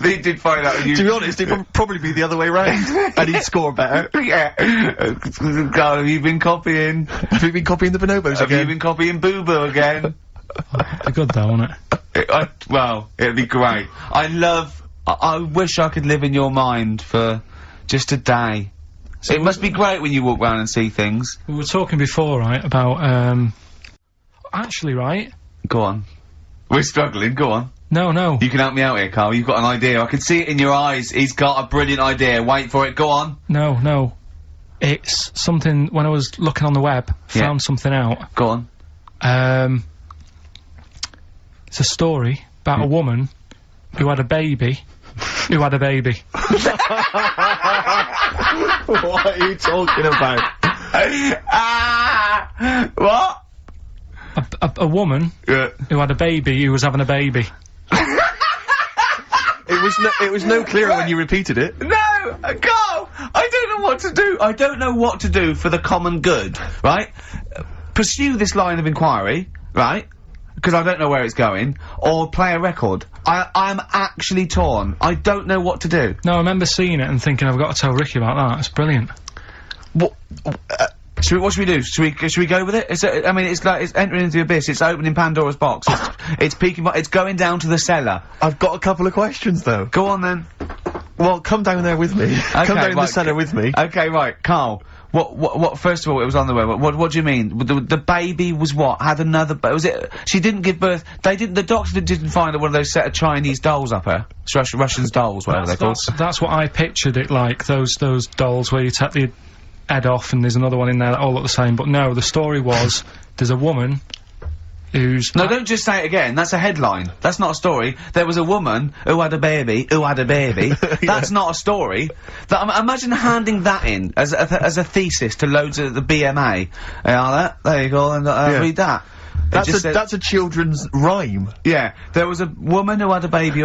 Speaker 1: They did find out you...
Speaker 3: To be honest, it would probably be the other way round. And he'd score better.
Speaker 1: Yeah. God, have you been copying?
Speaker 3: Have you been copying the bonobos
Speaker 1: Have
Speaker 3: again?
Speaker 1: you been copying Boo Boo again?
Speaker 2: It'd be good though, wouldn't it?
Speaker 1: Well, it'd be great. I wish I could live in your mind for just a day. So it must be great when you walk around and see things.
Speaker 2: We were talking before, right, about, actually, right?
Speaker 1: Go on. We're struggling, go on.
Speaker 2: No.
Speaker 1: You can help me out here, Karl. You've got an idea. I can see it in your eyes. He's got a brilliant idea. Wait for it, go on.
Speaker 2: No. It's something, when I was looking on the web, found something out.
Speaker 1: Go on.
Speaker 2: It's a story about a woman who had a baby.
Speaker 3: What are you talking about?
Speaker 1: What?
Speaker 2: A woman who had a baby who was having a baby.
Speaker 3: It was no clearer when you repeated it.
Speaker 1: No! Karl! I don't know what to do. I don't know what to do for the common good, right? Pursue this line of inquiry, right? Because I don't know where it's going, or play a record. I'm actually torn. I don't know what to do.
Speaker 2: No, I remember seeing it and thinking, I've got to tell Ricky about that. It's brilliant.
Speaker 1: What should we do? Should we go with it? I mean, it's like, it's entering into the abyss, it's opening Pandora's box, it's peeking, it's going down to the cellar.
Speaker 3: I've got a couple of questions, though.
Speaker 1: Go on, then.
Speaker 3: Well, come down there with me.
Speaker 1: Okay,
Speaker 3: come down in the cellar with me.
Speaker 1: Okay, right, Karl. What, first of all, it was on the web. What do you mean? The baby was what? Had another, was it, she didn't give birth, the doctor didn't find one of those set of Chinese dolls up her? Russian dolls, whatever they're called.
Speaker 2: That's what I pictured it like, those dolls where you take the head off and there's another one in there that all look the same, but no, the story was, there's a woman who's...
Speaker 1: No, don't just say it again, that's a headline. That's not a story. There was a woman who had a baby, That's not a story. Imagine handing that in as a thesis to loads of the BMA. There you go, and read that.
Speaker 3: That's a children's rhyme.
Speaker 1: Yeah, there was a woman who had a baby,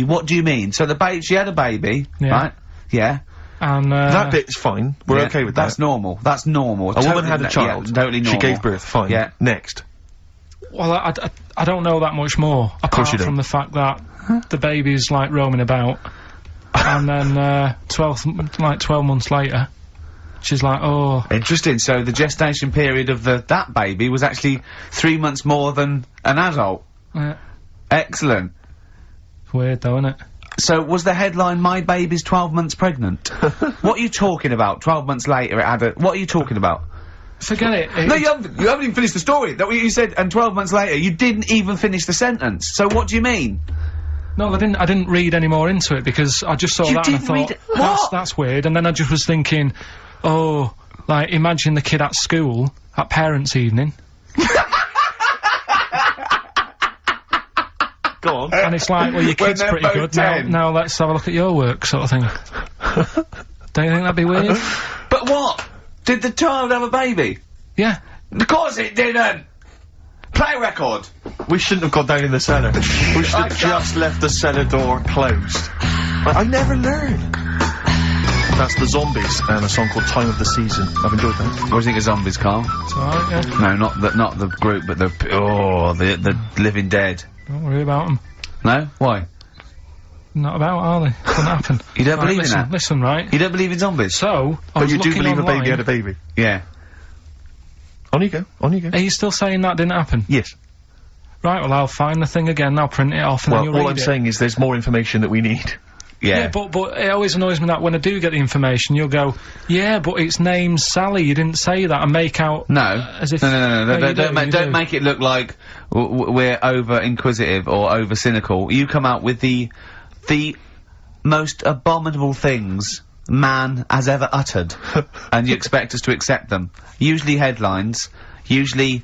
Speaker 1: What do you mean? So she had a baby, right? Yeah.
Speaker 2: And,
Speaker 3: that bit's fine. We're okay with that.
Speaker 1: That's normal. That's normal.
Speaker 3: A woman had a child.
Speaker 1: Yeah, totally normal.
Speaker 3: She gave birth. Fine.
Speaker 1: Yeah.
Speaker 3: Next.
Speaker 2: Well, I don't know that much more, apart from the fact that the baby's, like, roaming about, and then, 12 months later, she's like, oh...
Speaker 1: Interesting, so the gestation period of that baby was actually 3 months more than an adult.
Speaker 2: Yeah.
Speaker 1: Excellent.
Speaker 2: It's weird, though, isn't it?
Speaker 1: So, was the headline, my baby's 12 months pregnant? What are you talking about? 12 months later it had a... What are you talking about?
Speaker 2: Forget it.
Speaker 1: No, you haven't even finished the story. That what you said, and 12 months later, you didn't even finish the sentence. So what do you mean?
Speaker 2: No, I didn't read any more into it, because I just saw that and I thought, that's weird, and then I just was thinking, oh, like, imagine the kid at school, at parents' evening.
Speaker 3: Go on.
Speaker 2: And it's like, well, your
Speaker 1: When
Speaker 2: kid's
Speaker 1: they're
Speaker 2: pretty
Speaker 1: both
Speaker 2: good.
Speaker 1: 10.
Speaker 2: Now let's have a look at your work, sort of thing. Don't you think that'd be weird?
Speaker 1: But what? Did the child have a baby?
Speaker 2: Yeah.
Speaker 1: Of course it didn't! Play record!
Speaker 3: We shouldn't have gone down in the cellar. We should
Speaker 1: I
Speaker 3: have
Speaker 1: can't-
Speaker 3: just left the cellar door closed. I never learn. That's the Zombies and a song called Time of the Season. I've enjoyed that.
Speaker 1: What do you think of Zombies, Carl?
Speaker 2: It's alright, yeah.
Speaker 1: No, not the group, but the Living Dead.
Speaker 2: Don't worry about them.
Speaker 1: No? Why?
Speaker 2: Not about, are they? Couldn't happen.
Speaker 1: You don't believe in
Speaker 2: listen,
Speaker 1: that?
Speaker 2: Listen, right?
Speaker 1: You don't believe in zombies?
Speaker 2: So, I
Speaker 3: But
Speaker 2: was
Speaker 3: you do
Speaker 2: looking
Speaker 3: believe
Speaker 2: online.
Speaker 3: a baby had a baby?
Speaker 1: Yeah.
Speaker 3: On you go. On you go.
Speaker 2: Are you still saying that didn't happen?
Speaker 3: Yes.
Speaker 2: Right, well, I'll find the thing again, I'll print it off, and
Speaker 3: Well,
Speaker 2: then you'll
Speaker 3: all
Speaker 2: read
Speaker 3: I'm
Speaker 2: it.
Speaker 3: saying is there's more information that we need.
Speaker 1: Yeah.
Speaker 2: But it always annoys me that when I do get the information, you'll go, yeah, but it's named Sally, you didn't say that, and make out...
Speaker 1: No.
Speaker 2: As if...
Speaker 1: No,
Speaker 2: you
Speaker 1: don't
Speaker 2: do.
Speaker 1: make it look like we're over inquisitive or over cynical. You come out with the most abominable things man has ever uttered, and you expect us to accept them. Usually headlines, usually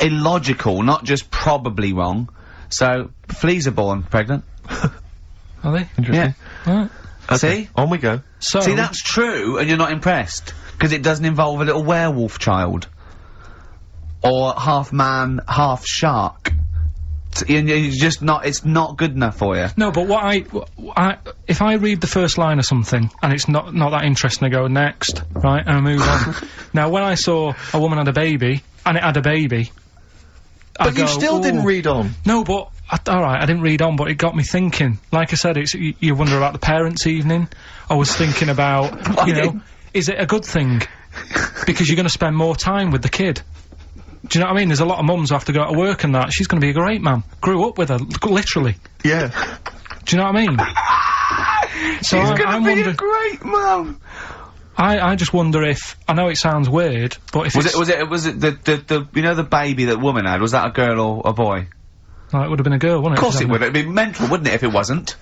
Speaker 1: illogical, not just probably wrong. So, fleas are born pregnant.
Speaker 2: Are they?
Speaker 3: Interesting.
Speaker 1: Yeah.
Speaker 2: Right.
Speaker 3: Okay.
Speaker 1: See?
Speaker 3: On we go.
Speaker 2: So...
Speaker 1: See, that's true, and you're not impressed. Because it doesn't involve a little werewolf child. Or half man, half shark. You're just not, it's not good enough for you.
Speaker 2: No, but if I read the first line of something, and it's not that interesting, I go, next, right, and I move on. Now, when I saw a woman had a baby, and it had a baby,
Speaker 3: But you still didn't read on.
Speaker 2: No, but, alright, I didn't read on, but it got me thinking. Like I said, you wonder about the parents' evening. I was thinking about, you know, is it a good thing? Because you're gonna spend more time with the kid. Do you know what I mean? There's a lot of mums who have to go to work and that. She's gonna be a great mum. Grew up with her, literally.
Speaker 3: Yeah.
Speaker 2: Do you know what I mean? So
Speaker 1: She's
Speaker 2: I'm
Speaker 1: gonna be
Speaker 2: wondering,
Speaker 1: a great mum!
Speaker 2: I just wonder if, I know it sounds weird, but if
Speaker 1: Was it the you know the baby that woman had, was that a girl or a boy?
Speaker 2: Oh, it would have been a girl, wouldn't it?
Speaker 1: Of course it would, it'd be mental, wouldn't it, if it wasn't?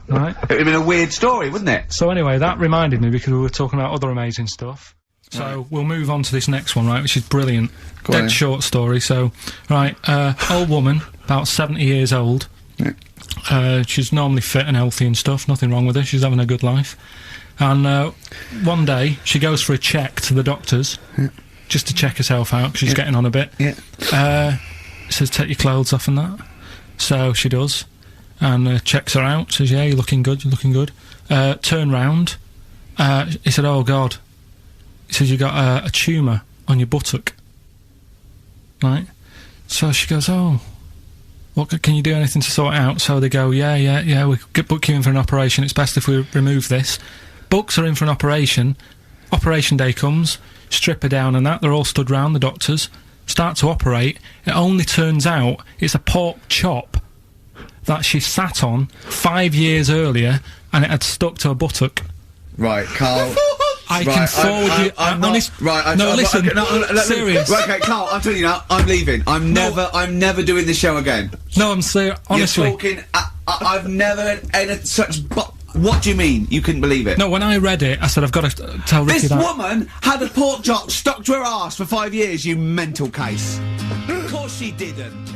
Speaker 2: Right.
Speaker 1: It'd have been a weird story, wouldn't it?
Speaker 2: So anyway, that reminded me because we were talking about other amazing stuff. So we'll move on to this next one, right, which is brilliant.
Speaker 1: on then.
Speaker 2: Dead short story, so, right, old woman, about 70 years old.
Speaker 1: Yeah.
Speaker 2: She's normally fit and healthy and stuff, nothing wrong with her, she's having a good life. And, one day, she goes for a check to the doctors, just to check herself out, 'cause she's getting on a bit.
Speaker 1: Yeah.
Speaker 2: Says, take your clothes off and that. So she does, and checks her out, says, yeah, you're looking good, you're looking good. Turn round, he said, oh God. He says, you got a tumour on your buttock. Right? So she goes, oh, can you do anything to sort it out? So they go, yeah, we could book you in for an operation, it's best if we remove this. Books are in for an operation, operation day comes, strip her down and that, they're all stood round, the doctors, start to operate, it only turns out it's a pork chop that she sat on 5 years earlier, and it had stuck to her buttock.
Speaker 1: Right, Carl.
Speaker 2: I can forward you.
Speaker 1: I'm not,
Speaker 2: honest.
Speaker 1: right,
Speaker 2: No, listen.
Speaker 1: let me-
Speaker 2: Serious.
Speaker 1: Right, okay, Carl, I'm telling you now, I'm leaving. I'm never doing this show again.
Speaker 2: No, I'm serious. Honestly.
Speaker 1: You're talking, I've never had such, what do you mean? You couldn't believe it?
Speaker 2: No, when I read it, I said I've got to tell Ricky
Speaker 1: This
Speaker 2: that.
Speaker 1: woman had a pork chop stuck to her arse for 5 years, you mental case. Of course she didn't.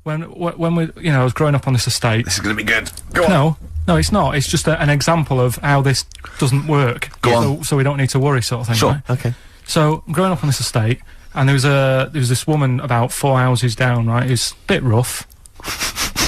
Speaker 2: When we, you know, I was growing up on this estate.
Speaker 1: This is gonna be good. Go on.
Speaker 2: No, it's not. It's just an example of how this doesn't work.
Speaker 1: Go on.
Speaker 2: So we don't need to worry, sort of thing.
Speaker 1: Sure.
Speaker 2: Right?
Speaker 3: Okay.
Speaker 2: So growing up on this estate, and there was this woman about 4 houses down. Right, who's a bit rough.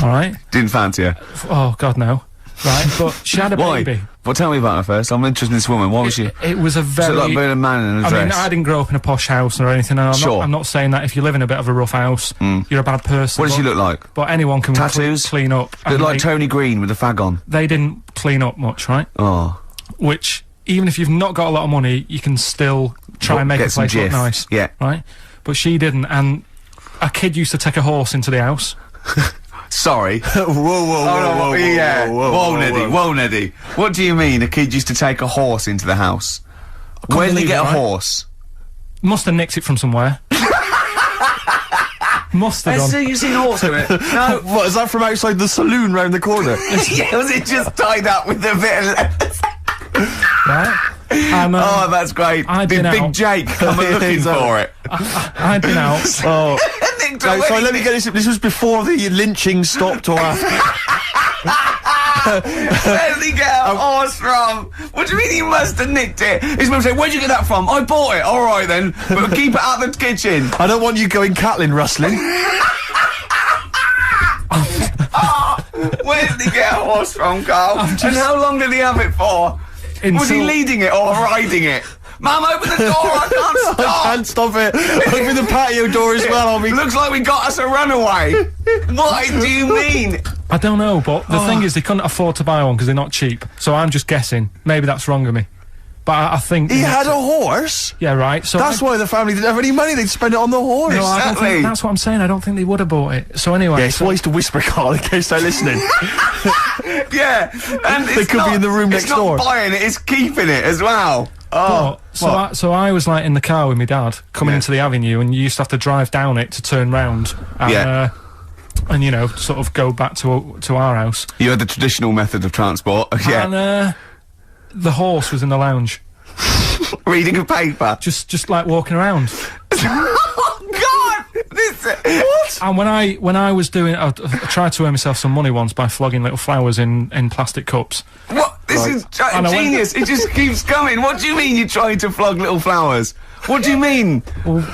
Speaker 2: All right.
Speaker 1: Didn't fancy her.
Speaker 2: Oh God, no. Right, but she had a
Speaker 1: Why?
Speaker 2: baby.
Speaker 1: Well, tell me about her first. I'm interested in this woman. What was she?
Speaker 2: It was a
Speaker 1: Was
Speaker 2: very.
Speaker 1: it like being a man in a
Speaker 2: I
Speaker 1: dress?
Speaker 2: mean, I didn't grow up in a posh house or anything. And
Speaker 1: Sure.
Speaker 2: I'm not saying that if you live in a bit of a rough house, you're a bad person.
Speaker 1: What does she look like?
Speaker 2: But anyone can
Speaker 1: Tattoos?
Speaker 2: clean up.
Speaker 1: Look
Speaker 2: and
Speaker 1: like Tony Green with a fag on.
Speaker 2: they didn't clean up much, right?
Speaker 1: Oh.
Speaker 2: Which, even if you've not got a lot of money, you can still try and make
Speaker 1: Get
Speaker 2: the
Speaker 1: some
Speaker 2: place look
Speaker 1: jiff.
Speaker 2: nice.
Speaker 1: Yeah.
Speaker 2: Right? But she didn't, and a kid used to take a horse into the house.
Speaker 1: Sorry. Whoa, yeah. Whoa, Neddy. What do you mean? A kid used to take a horse into the house? Where did he
Speaker 2: believe
Speaker 1: get
Speaker 2: it,
Speaker 1: a
Speaker 2: right?
Speaker 1: horse?
Speaker 2: Must have nicked it from somewhere. Must have done.
Speaker 1: You seen a horse doing it? No.
Speaker 3: What, is that from outside the saloon round the corner?
Speaker 1: Yeah, was it just tied up with a bit of...
Speaker 2: Right? And,
Speaker 1: Oh, that's great.
Speaker 2: I'd
Speaker 1: Did
Speaker 2: been
Speaker 1: Big
Speaker 2: out.
Speaker 1: Jake come looking for it?
Speaker 2: I'd been out.
Speaker 3: Oh.
Speaker 1: nicked
Speaker 3: Right,
Speaker 1: it.
Speaker 3: so let me get this. This was before the lynching stopped or after.
Speaker 1: Where did he get a horse from? What do you mean he must have nicked it? His mum said, where'd you get that from? I bought it. All right then, but keep it out of the kitchen.
Speaker 3: I don't want you going Catlin rustling.
Speaker 1: Where did he get a horse from, Karl? And how long did he have it for? Was he leading it or riding it? Mum, open the door, I can't stop!
Speaker 3: I can't stop it. Open the patio door as well, I'll be...
Speaker 1: Looks like we got us a runaway. What do you mean?
Speaker 2: I don't know, but the thing is, they couldn't afford to buy one because they're not cheap. So I'm just guessing. Maybe that's wrong of me. But I think...
Speaker 3: He had a horse?
Speaker 2: Yeah, right. So
Speaker 3: That's why the family didn't have any money, they'd spend it on the horse.
Speaker 2: No, I don't
Speaker 1: Exactly.
Speaker 2: think, that's what I'm saying. I don't think they would have bought it. So anyway...
Speaker 3: Yeah, it's wise to whisper, Karl, in case they're listening.
Speaker 1: Yeah, and
Speaker 3: They could be in the room next door.
Speaker 1: It's not buying it, it's keeping it as well. Oh,
Speaker 2: so I was like in the car with my dad coming into the avenue, and you used to have to drive down it to turn round and and you know, sort of go back to our house.
Speaker 1: You had the traditional method of transport. Yeah.
Speaker 2: And the horse was in the lounge,
Speaker 1: Reading a paper.
Speaker 2: just like walking around.
Speaker 1: Oh God! What?
Speaker 2: And when I was doing, I tried to earn myself some money once by flogging little flowers in plastic cups.
Speaker 1: What? This is
Speaker 2: And I went-
Speaker 1: genius. It just keeps coming. What do you mean you're trying to flog little flowers? What do you mean?
Speaker 3: Wait.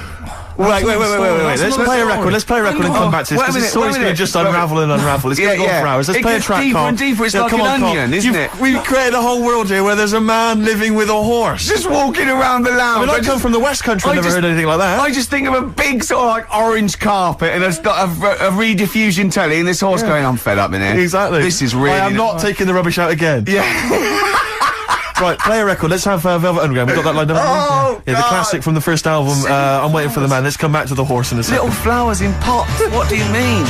Speaker 2: That's
Speaker 3: Let's
Speaker 2: another
Speaker 3: play a
Speaker 2: story.
Speaker 3: record. Let's play a record and come back to this,
Speaker 1: Wait a
Speaker 3: because the
Speaker 1: minute,
Speaker 3: story's
Speaker 1: wait a
Speaker 3: going to
Speaker 1: minute.
Speaker 3: just
Speaker 1: Wait a minute.
Speaker 3: unravel and unravel. It's going to go on for hours. Let's
Speaker 1: It
Speaker 3: play a
Speaker 1: gets
Speaker 3: track,
Speaker 1: deeper
Speaker 3: Karl.
Speaker 1: and deeper. It's like
Speaker 3: come
Speaker 1: an
Speaker 3: on, Karl.
Speaker 1: onion, isn't it?
Speaker 3: We've created a whole world here where there's a man living with a horse.
Speaker 1: Just walking around the lounge.
Speaker 3: I mean, I come from the West Country, I've never heard anything like that.
Speaker 1: I just think of a big sort of like orange carpet and it's got a rediffusion telly and this horse going, I'm fed up in here.
Speaker 3: Exactly.
Speaker 1: This is really...
Speaker 3: I am not taking the rubbish out again.
Speaker 1: Yeah.
Speaker 3: Right, play a record. Let's have Velvet Underground. We've got that lined up.
Speaker 1: Oh,
Speaker 3: yeah, the
Speaker 1: God.
Speaker 3: classic from the first album. I'm waiting for the man. Let's come back to the horse in a second.
Speaker 1: Little flowers in pots. What do you mean?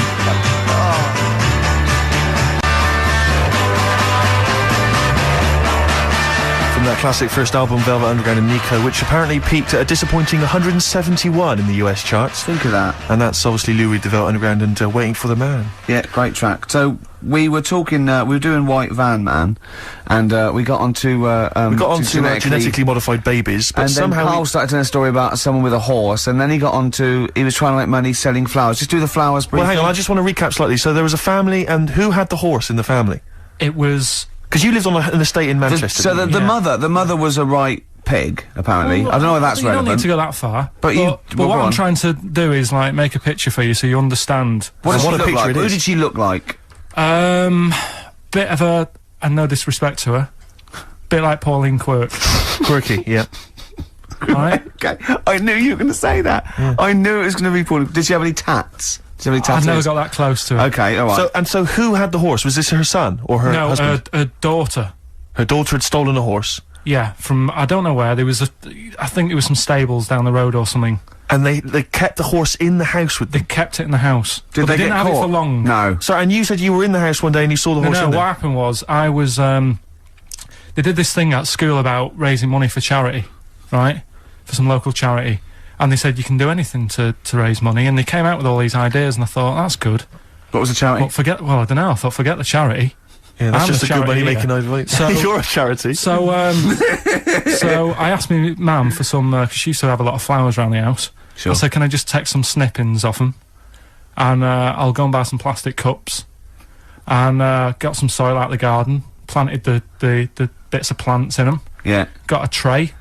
Speaker 3: From that classic first album, Velvet Underground and Nico, which apparently peaked at a disappointing 171 in the US charts.
Speaker 1: Think of that.
Speaker 3: And that's obviously Lou Reed, the Velvet Underground, and Waiting for the Man.
Speaker 1: Yeah, great track. So we were talking, we were doing White Van Man, and we got onto
Speaker 3: We got on to genetically modified babies, but
Speaker 1: and then
Speaker 3: somehow
Speaker 1: Karl started telling a story about someone with a horse, and then he got onto, he was trying to make money selling flowers. Just do the flowers briefly.
Speaker 3: Well, hang on, I just want to recap slightly. So there was a family, and who had the horse in the family?
Speaker 2: It was...
Speaker 3: Because you lived on an estate in Manchester.
Speaker 1: So
Speaker 3: didn't you?
Speaker 1: the mother was a right pig, apparently. I don't know if that's
Speaker 2: you don't
Speaker 1: relevant.
Speaker 2: need to go that far.
Speaker 1: But
Speaker 2: But
Speaker 1: well,
Speaker 2: what
Speaker 1: go
Speaker 2: I'm
Speaker 1: on.
Speaker 2: trying to do is like make a picture for you so you understand.
Speaker 1: What does
Speaker 3: What
Speaker 1: she
Speaker 3: a
Speaker 1: look
Speaker 3: picture
Speaker 1: like?
Speaker 3: it
Speaker 1: Who
Speaker 3: is.
Speaker 1: did she look like?
Speaker 2: Bit of a, and no disrespect to her, bit like Pauline Quirk,
Speaker 3: Quirky, yeah.
Speaker 2: right?
Speaker 1: Okay, I knew you were going to say that. I knew it was going to be Paul. Did she have any tats? Did she have any
Speaker 2: I've
Speaker 1: tattoos?
Speaker 2: never got that close to her.
Speaker 1: Okay, all right.
Speaker 3: So who had the horse? Was this her son or her
Speaker 2: No,
Speaker 3: husband?
Speaker 2: her daughter.
Speaker 3: Her daughter had stolen a horse,
Speaker 2: Yeah, from I don't know where. There was I think it was some stables down the road or something.
Speaker 3: and they kept the horse in the house with
Speaker 2: They
Speaker 3: them.
Speaker 2: kept it in the house.
Speaker 1: Did
Speaker 2: but
Speaker 1: they
Speaker 2: they didn't
Speaker 1: get
Speaker 2: have
Speaker 1: caught?
Speaker 2: it for long.
Speaker 1: No.
Speaker 3: Sorry, and you said you were in the house one day and you saw the horse
Speaker 2: No,
Speaker 3: in
Speaker 2: what
Speaker 3: there.
Speaker 2: happened was I was they did this thing at school about raising money for charity, right? For some local charity. And they said you can do anything to raise money, and they came out with all these ideas, and I thought that's good.
Speaker 1: What was the charity?
Speaker 2: But I don't know. I thought forget the charity.
Speaker 3: Yeah, that's
Speaker 2: I'm
Speaker 3: just
Speaker 2: a
Speaker 3: a good money
Speaker 2: charity
Speaker 3: making idea.
Speaker 2: So-
Speaker 3: You're a charity.
Speaker 2: So so I asked my mum for some because she used to have a lot of flowers around the house.
Speaker 1: Sure.
Speaker 2: I said, can I just take some snippings off them, and I'll go and buy some plastic cups, and got some soil out of the garden, planted the bits of plants in them,
Speaker 1: Yeah.
Speaker 2: got a tray,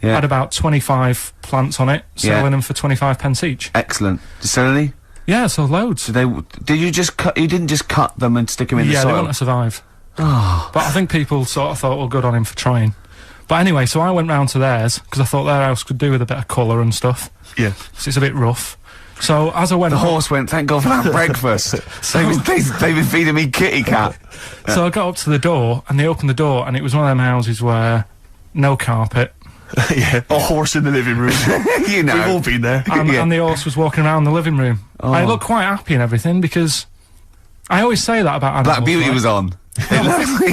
Speaker 1: Yeah.
Speaker 2: had about 25 plants on it, selling them for 25 pence each.
Speaker 1: Excellent. Did you sell any?
Speaker 2: Yeah, so loads.
Speaker 1: Did you just cut? You didn't just cut them and stick them in
Speaker 2: Yeah,
Speaker 1: the
Speaker 2: they
Speaker 1: soil.
Speaker 2: want to survive.
Speaker 1: Oh.
Speaker 2: But I think people sort of thought, well, good on him for trying. But anyway, so I went round to theirs, because I thought their house could do with a bit of colour and stuff.
Speaker 3: Yeah.
Speaker 2: So it's a bit rough. So as I went
Speaker 1: The
Speaker 2: home-
Speaker 1: horse went, thank God for that breakfast. They've been feeding me kitty cat.
Speaker 2: So I got up to the door, and they opened the door, and it was one of them houses where no carpet,
Speaker 3: Yeah. A horse in the living room.
Speaker 1: You know.
Speaker 3: We've all been there.
Speaker 2: and,
Speaker 1: Yeah.
Speaker 2: and the horse was walking around the living room.
Speaker 1: Oh.
Speaker 2: I looked quite happy and everything, because I always say that about animals.
Speaker 1: Black Beauty
Speaker 2: right?
Speaker 1: was on.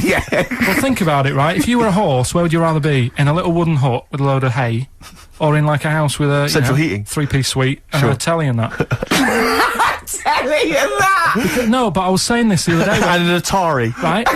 Speaker 1: Yeah.
Speaker 2: Well, think about it, right? If you were a horse, where would you rather be? In a little wooden hut with a load of hay, or in like a house with a
Speaker 3: Central heating.
Speaker 2: 3-piece suite and
Speaker 3: Sure.
Speaker 2: a telly and that?
Speaker 1: Telling you that.
Speaker 2: No, but I was saying this the other day,
Speaker 3: And an Atari.
Speaker 2: right?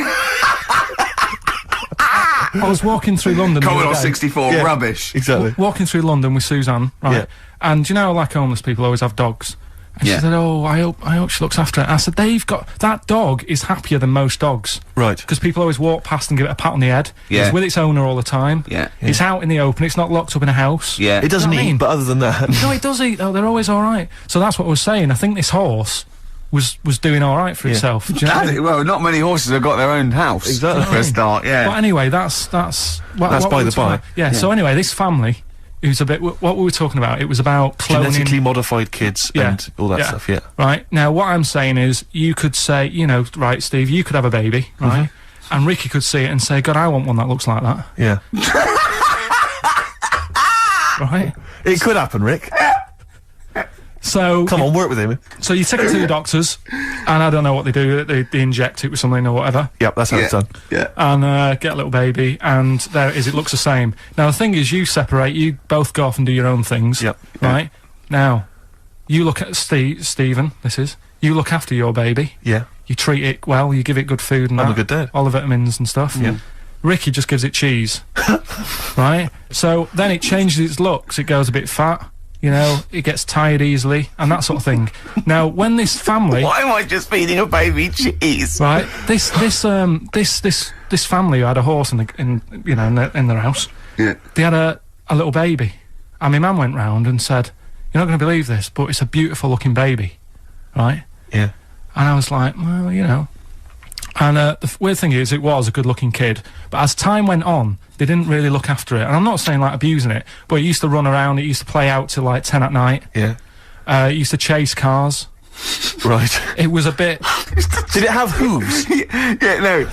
Speaker 2: I was walking through London the
Speaker 1: Commodore
Speaker 2: other day.
Speaker 1: 64,
Speaker 3: Yeah.
Speaker 1: rubbish.
Speaker 3: Exactly.
Speaker 2: Walking through London with Suzanne, right?
Speaker 3: Yeah.
Speaker 2: And you know, like homeless people always have dogs. And she said, "Oh, I hope she looks after it." I said, that dog is happier than most dogs.
Speaker 3: Right.
Speaker 2: Because people always walk past and give it a pat on the head.
Speaker 1: Yeah.
Speaker 2: It's with its owner all the time.
Speaker 1: Yeah.
Speaker 2: It's out in the open. It's not locked up in a house.
Speaker 1: Yeah.
Speaker 3: It doesn't
Speaker 2: You know what I
Speaker 3: eat,
Speaker 2: mean?
Speaker 3: but other than that...
Speaker 2: No, it does eat though. They're always all right. So that's what I was saying. I think this horse was doing all right for itself. Do you know what I mean?
Speaker 1: Well, not many horses have got their own house.
Speaker 3: Exactly.
Speaker 1: For a start, yeah.
Speaker 2: But anyway, that's
Speaker 3: That's
Speaker 2: what
Speaker 3: by
Speaker 2: we
Speaker 3: the
Speaker 2: were talking
Speaker 3: by.
Speaker 2: about. Yeah. So anyway, this family, who's a bit what we were talking about. It was about cloning.
Speaker 3: Genetically modified kids
Speaker 2: Yeah.
Speaker 3: and all that
Speaker 2: Yeah.
Speaker 3: stuff, yeah.
Speaker 2: Right now, what I'm saying is, you could say, you know, right, Steve, you could have a baby, right, and Ricky could see it and say, "God, I want one that looks like that."
Speaker 3: Yeah.
Speaker 2: Right.
Speaker 3: It could happen, Rick.
Speaker 2: So
Speaker 3: Come on, work with him.
Speaker 2: So you take it to the doctors, and I don't know what they do. They inject it with something or whatever,
Speaker 3: Yep, that's how it's done.
Speaker 1: Yeah.
Speaker 2: and get a little baby, and there it is. It looks the same. Now the thing is, you separate. You both go off and do your own things.
Speaker 3: Yep.
Speaker 2: Right. Now, you look at Stephen. You look after your baby.
Speaker 3: Yeah.
Speaker 2: You treat it well. You give it good food and
Speaker 3: I'm
Speaker 2: that,
Speaker 3: a good dad.
Speaker 2: all the vitamins and stuff.
Speaker 3: Yeah.
Speaker 2: Ricky just gives it cheese. Right. So then it changes its looks. It goes a bit fat. You know, it gets tired easily and that sort of thing. Now, when this family,
Speaker 1: Why am I just feeding a baby cheese?
Speaker 2: right, this family who had a horse in their house,
Speaker 1: Yeah.
Speaker 2: they had a little baby, and my man went round and said, "You're not going to believe this, but it's a beautiful looking baby," right?
Speaker 3: Yeah.
Speaker 2: And I was like, well, you know. And the weird thing is, it was a good-looking kid, but as time went on, they didn't really look after it. And I'm not saying, like, abusing it, but it used to run around, it used to play out till, like, 10 at night.
Speaker 3: Yeah.
Speaker 2: It used to chase cars.
Speaker 3: Right.
Speaker 2: It was a bit...
Speaker 3: Did it have hooves?
Speaker 1: No.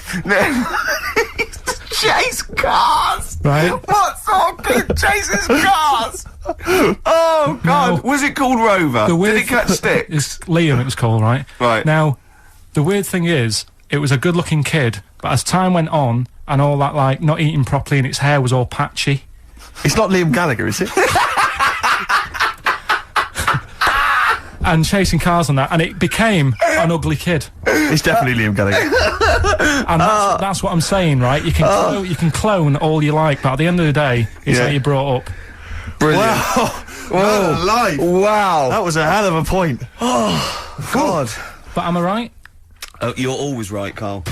Speaker 1: Chase cars!
Speaker 2: Right?
Speaker 1: What sort of kid chases cars? Oh, God.
Speaker 2: No.
Speaker 1: Was it called Rover?
Speaker 2: The weird
Speaker 1: Did it catch stick?
Speaker 2: It's Liam, it was called, right?
Speaker 1: Right.
Speaker 2: Now, the weird thing is, it was a good-looking kid, but as time went on, and all that, like, not eating properly and its hair was all patchy...
Speaker 3: It's not Liam Gallagher, is it?
Speaker 2: and chasing cars and that, and it became an ugly kid.
Speaker 3: It's definitely Liam Gallagher.
Speaker 2: And that's what I'm saying, right? You can clone all you like, but at the end of the day, it's how you brought up.
Speaker 1: Brilliant.
Speaker 3: Wow.
Speaker 1: Whoa.
Speaker 3: Life.
Speaker 1: Wow.
Speaker 3: That was a hell of a point.
Speaker 1: Oh, God.
Speaker 2: But am I right?
Speaker 1: Oh, you're always right, Karl.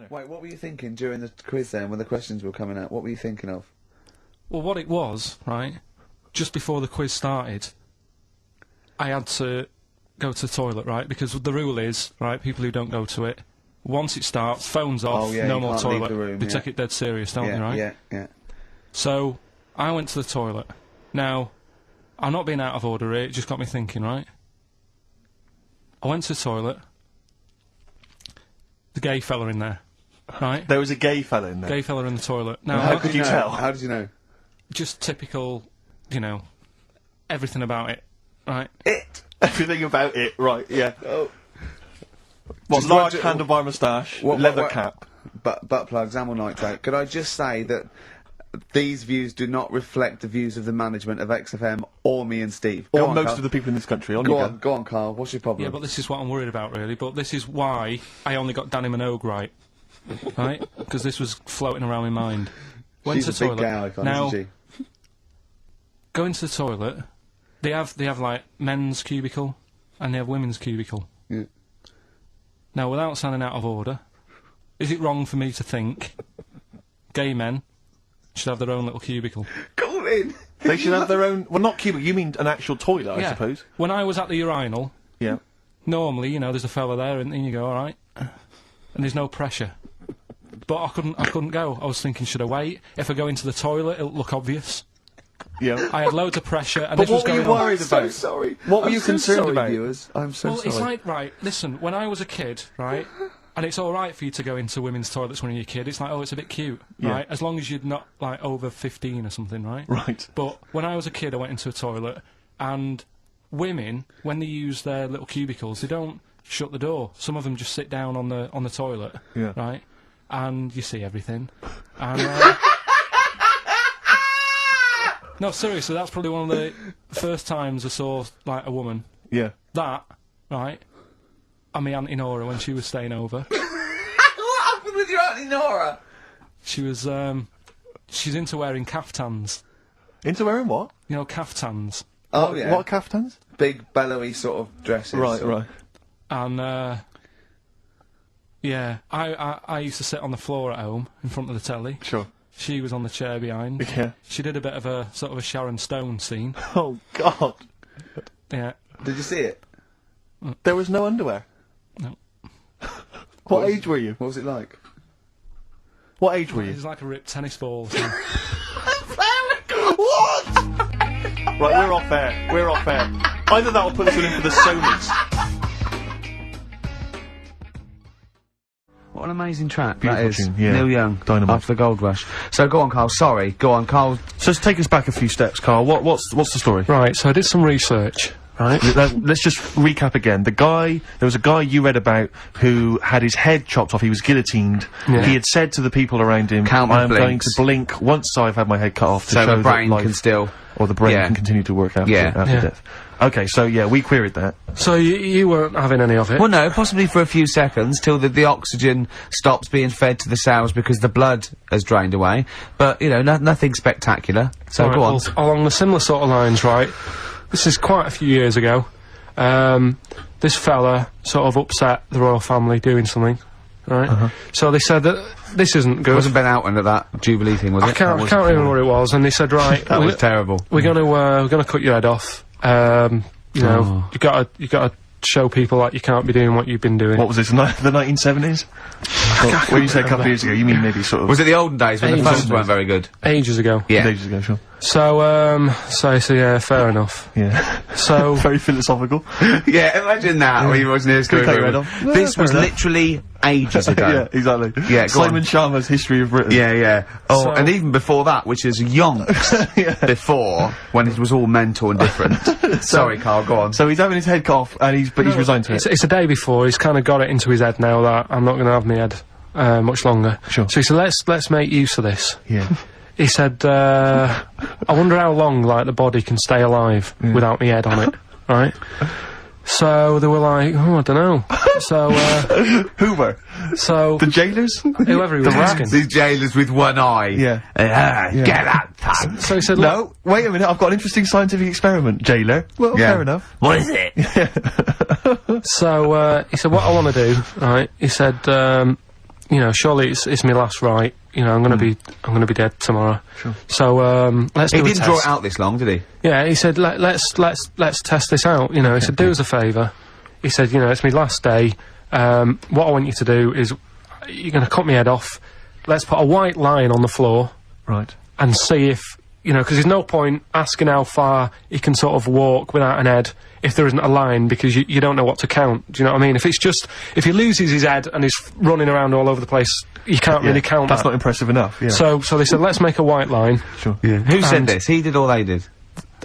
Speaker 1: Wait, what were you thinking during the quiz then, when the questions were coming out? What were you thinking of?
Speaker 2: Well, what it was, right, just before the quiz started, I had to go to the toilet, right, because the rule is, right, people who don't go to it, once it starts, phones off, no
Speaker 1: you
Speaker 2: more
Speaker 1: can't leave
Speaker 2: toilet.
Speaker 1: the room,
Speaker 2: They take it dead serious, don't they, right?
Speaker 1: Yeah.
Speaker 2: So, I went to the toilet. Now, I'm not being out of order here, it just got me thinking, right? I went to the toilet, the gay fella in there, right?
Speaker 3: There was a gay fella in there.
Speaker 2: Gay fella in the toilet. Now,
Speaker 3: How could you tell?
Speaker 1: How did you know?
Speaker 2: just typical, you know, everything about it, right?
Speaker 3: Everything about it, right, yeah.
Speaker 1: Oh.
Speaker 3: What,
Speaker 1: Just
Speaker 3: large
Speaker 1: like-
Speaker 3: handlebar moustache,
Speaker 1: What-
Speaker 3: leather
Speaker 1: what-
Speaker 3: cap.
Speaker 1: Butt plugs, ammo nitrate. Could I just say that these views do not reflect the views of the management of XFM or me and Steve.
Speaker 3: Or
Speaker 1: Go on,
Speaker 3: most
Speaker 1: Karl.
Speaker 3: of the people in this country.
Speaker 1: Go on, Karl. What's your problem?
Speaker 2: Yeah, but this is what I'm worried about, really. But this is why I only got Danny Minogue right, right? Because this was floating around my mind. Went
Speaker 1: She's
Speaker 2: to
Speaker 1: a
Speaker 2: the
Speaker 1: big
Speaker 2: toilet.
Speaker 1: gay icon,
Speaker 2: Now,
Speaker 1: isn't she?
Speaker 2: going to the toilet, they have like men's cubicle and they have women's cubicle.
Speaker 1: Yeah.
Speaker 2: Now, without sounding out of order, is it wrong for me to think gay men should have their own little cubicle?
Speaker 1: Call in.
Speaker 3: They should have their own... Well, not cubicle, you mean an actual toilet, I
Speaker 2: Yeah.
Speaker 3: suppose.
Speaker 2: When I was at the urinal,
Speaker 3: Yeah.
Speaker 2: normally, you know, there's a fella there and you go, all right, and there's no pressure. But I couldn't go. I was thinking, should I wait? If I go into the toilet, it'll look obvious.
Speaker 3: Yeah.
Speaker 2: I had loads of pressure, and
Speaker 3: But
Speaker 2: this was
Speaker 3: what were you
Speaker 2: going on.
Speaker 3: worried
Speaker 1: I'm so
Speaker 3: about?
Speaker 1: sorry.
Speaker 3: What were
Speaker 1: I'm
Speaker 3: you
Speaker 1: so
Speaker 3: concerned
Speaker 1: sorry,
Speaker 3: about?
Speaker 1: Viewers. I'm so
Speaker 2: Well,
Speaker 1: sorry.
Speaker 2: it's like, right, listen, when I was a kid, right, and it's all right for you to go into women's toilets when you're a kid, it's like, oh, it's a bit cute,
Speaker 3: Yeah.
Speaker 2: right, as long as you're not, like, over 15 or something, right?
Speaker 3: Right.
Speaker 2: But when I was a kid, I went into a toilet, and women, when they use their little cubicles, they don't shut the door. Some of them just sit down on the toilet,
Speaker 3: Yeah.
Speaker 2: right, and you see everything, and... no, seriously, that's probably one of the first times I saw, like, a woman.
Speaker 3: Yeah.
Speaker 2: That, right, and my Auntie Nora when she was staying over.
Speaker 1: What happened with your Auntie Nora?
Speaker 2: She was, she's into wearing kaftans.
Speaker 3: Into wearing what?
Speaker 2: You know, caftans.
Speaker 1: Oh, yeah.
Speaker 3: What caftans?
Speaker 1: Big, bellowy sort of dresses.
Speaker 3: Right.
Speaker 2: And, yeah, I used to sit on the floor at home in front of the telly.
Speaker 3: Sure.
Speaker 2: She was on the chair behind.
Speaker 3: Yeah.
Speaker 2: She did a bit of a sort of a Sharon Stone scene.
Speaker 3: Oh, God.
Speaker 2: Yeah.
Speaker 1: Did you see it?
Speaker 3: There was no underwear?
Speaker 2: No.
Speaker 3: What age were you?
Speaker 1: What was it like?
Speaker 3: What age were
Speaker 2: It
Speaker 3: you?
Speaker 2: was like a ripped tennis ball. So.
Speaker 3: What? Right, we're off air. We're off air. Either that or put this one in for the Sonys.
Speaker 1: What an amazing track
Speaker 3: Beautiful
Speaker 1: that is.
Speaker 3: tune, yeah.
Speaker 1: Neil Young,
Speaker 3: Dynamite.
Speaker 1: after the Gold Rush. So go on, Carl. Sorry. Go on, Carl.
Speaker 3: So just take us back a few steps, Carl. What's the story?
Speaker 2: Right, so I did some research, right?
Speaker 3: Let's just recap again. There was a guy you read about who had his head chopped off. He was guillotined.
Speaker 2: Yeah.
Speaker 3: He had said to the people around him,
Speaker 1: Count my
Speaker 3: "I am going
Speaker 1: blinks.
Speaker 3: to blink once I've had my head cut off to
Speaker 1: So
Speaker 3: show
Speaker 1: the brain
Speaker 3: that life
Speaker 1: can still...
Speaker 3: or the brain
Speaker 1: Yeah.
Speaker 3: can continue to work after,
Speaker 1: Yeah.
Speaker 2: Yeah.
Speaker 3: death." Okay, so yeah, we queried that.
Speaker 2: So you weren't having any of it?
Speaker 1: Well, no, possibly for a few seconds, till the oxygen stops being fed to the cells because the blood has drained away. But, you know, nothing spectacular. So
Speaker 2: Right,
Speaker 1: go on.
Speaker 2: well, along the similar sort of lines, right? This is quite a few years ago. This fella sort of upset the royal family doing something, right? So they said that this isn't good.
Speaker 1: Wasn't Ben Outman at that Jubilee thing, was it?
Speaker 2: I can't remember what it was, and they said, right,
Speaker 1: That was terrible.
Speaker 2: we're gonna cut your head off. You know, you gotta show people that you can't be doing what you've been doing.
Speaker 3: What was this? The 1970s? When you say a couple of years ago, you mean maybe sort of
Speaker 1: Was it the olden days when the
Speaker 2: Ages
Speaker 1: phones
Speaker 2: ago.
Speaker 1: weren't very good?
Speaker 2: Ages ago.
Speaker 1: Yeah.
Speaker 3: ages ago? Sure.
Speaker 2: So yeah, fair enough.
Speaker 3: Yeah.
Speaker 2: So
Speaker 3: Very philosophical.
Speaker 1: Yeah, imagine that when you was near
Speaker 3: Couldn't cut your head off.
Speaker 1: This
Speaker 3: Yeah,
Speaker 1: was
Speaker 3: fair enough.
Speaker 1: literally ages ago.
Speaker 3: Yeah, exactly.
Speaker 1: Yeah, go
Speaker 3: Simon
Speaker 1: on.
Speaker 3: Sharma's History of Britain.
Speaker 1: Yeah. Oh,
Speaker 2: So-
Speaker 1: and even before that, which is yonks before, when it was all mental and different. Sorry, Carl, go on.
Speaker 3: So he's having his head cut off, and he's resigned to it.
Speaker 2: it's a day before. He's kind of got it into his head now that I'm not going to have my head much longer.
Speaker 3: Sure.
Speaker 2: So he said, let's make use of this.
Speaker 3: Yeah.
Speaker 2: He said, I wonder how long, like, the body can stay alive without my head on it, right? So they were like, oh, I don't know. So,
Speaker 3: Hoover.
Speaker 2: so
Speaker 3: The jailers.
Speaker 2: whoever he was asking.
Speaker 1: These jailers with one eye.
Speaker 3: Yeah.
Speaker 1: Get that thing.
Speaker 2: So he said, look,
Speaker 3: No, wait a minute. I've got an interesting scientific experiment. Jailer. Well,
Speaker 1: Yeah.
Speaker 3: fair enough.
Speaker 1: What is it?
Speaker 2: so, he said, what I want to do, right? He said, you know, surely it's my last right. You know, I'm gonna be dead tomorrow.
Speaker 3: Sure.
Speaker 2: So, let's
Speaker 1: He
Speaker 2: do a
Speaker 1: didn't draw it
Speaker 2: test.
Speaker 1: out this long, did he?
Speaker 2: Yeah, he said, let's test this out. You know, he said, do us a favour. He said, you know, it's my last day. What I want you to do is, you're going to cut my head off. Let's put a white line on the floor
Speaker 3: Right.
Speaker 2: and see if, you know, because there's no point asking how far he can sort of walk without an head if there isn't a line, because you don't know what to count. Do you know what I mean? If it's just, if he loses his head and he's running around all over the place, you can't really count
Speaker 3: That's
Speaker 2: that.
Speaker 3: not impressive enough. Yeah.
Speaker 2: So they said, let's make a white line.
Speaker 3: Sure.
Speaker 1: Yeah. Who said
Speaker 2: And-
Speaker 1: this? He did or they did?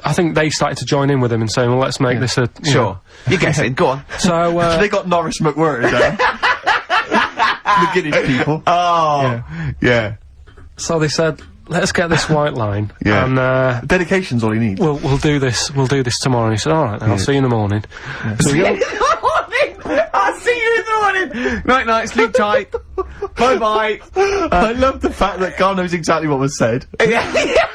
Speaker 2: I think they started to join in with him and saying, well, let's make this a... you know.
Speaker 1: You're guessing. Go on.
Speaker 2: So,
Speaker 3: They got Norris McWhirter there. The Guinness people.
Speaker 1: Oh. Yeah.
Speaker 2: so they said, let's get this white line.
Speaker 1: Yeah.
Speaker 2: And,
Speaker 3: Dedication's all he needs.
Speaker 2: we'll do this tomorrow. And he said, all right, then, I'll see you in the morning. So we go-
Speaker 1: I'll see you in the morning. Night, sleep tight. Bye.
Speaker 3: I love the fact that Carl knows exactly what was said.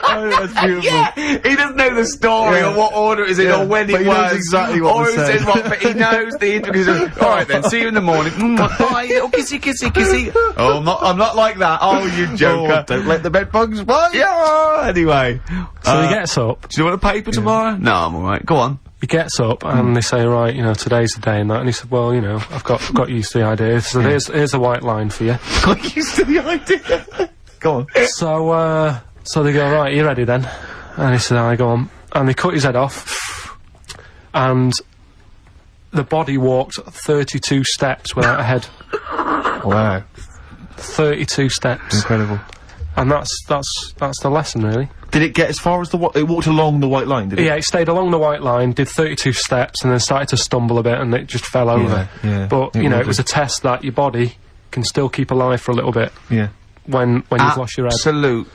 Speaker 3: Oh, that's beautiful.
Speaker 1: Yeah, he doesn't know the story
Speaker 3: Yeah.
Speaker 1: or what order it is in
Speaker 3: Yeah,
Speaker 1: or when
Speaker 3: but
Speaker 1: it
Speaker 3: he
Speaker 1: was.
Speaker 3: knows exactly what
Speaker 1: or
Speaker 3: was
Speaker 1: who said
Speaker 3: said.
Speaker 1: what, but he knows the because all right then, see you in the morning. Bye, little kissy. Oh, I'm not like that. Oh, you joker.
Speaker 3: Oh, don't let the bed bugs bite.
Speaker 1: Yeah, anyway.
Speaker 2: so he gets up.
Speaker 1: Do you want a paper tomorrow? No, I'm alright. Go on.
Speaker 2: He gets up and they say, right, you know, today's the day and that. And he said, well, you know, I've got used to the idea. So here's a white line for you.
Speaker 1: Got used to the idea.
Speaker 3: Go on.
Speaker 2: So they go, right, you ready then? And he said, I go on. And they cut his head off. And the body walked 32 steps without a head.
Speaker 3: Wow.
Speaker 2: 32 steps.
Speaker 3: Incredible.
Speaker 2: And that's the lesson, really.
Speaker 3: Did it get as far as it walked along the white line, did it?
Speaker 2: Yeah, it stayed along the white line, did 32 steps, and then started to stumble a bit, and it just fell over.
Speaker 3: yeah.
Speaker 2: But,
Speaker 3: It
Speaker 2: you know,
Speaker 3: will
Speaker 2: it was
Speaker 3: do.
Speaker 2: a test that your body can still keep alive for a little bit
Speaker 3: Yeah.
Speaker 2: when you've lost your head.
Speaker 1: Absolute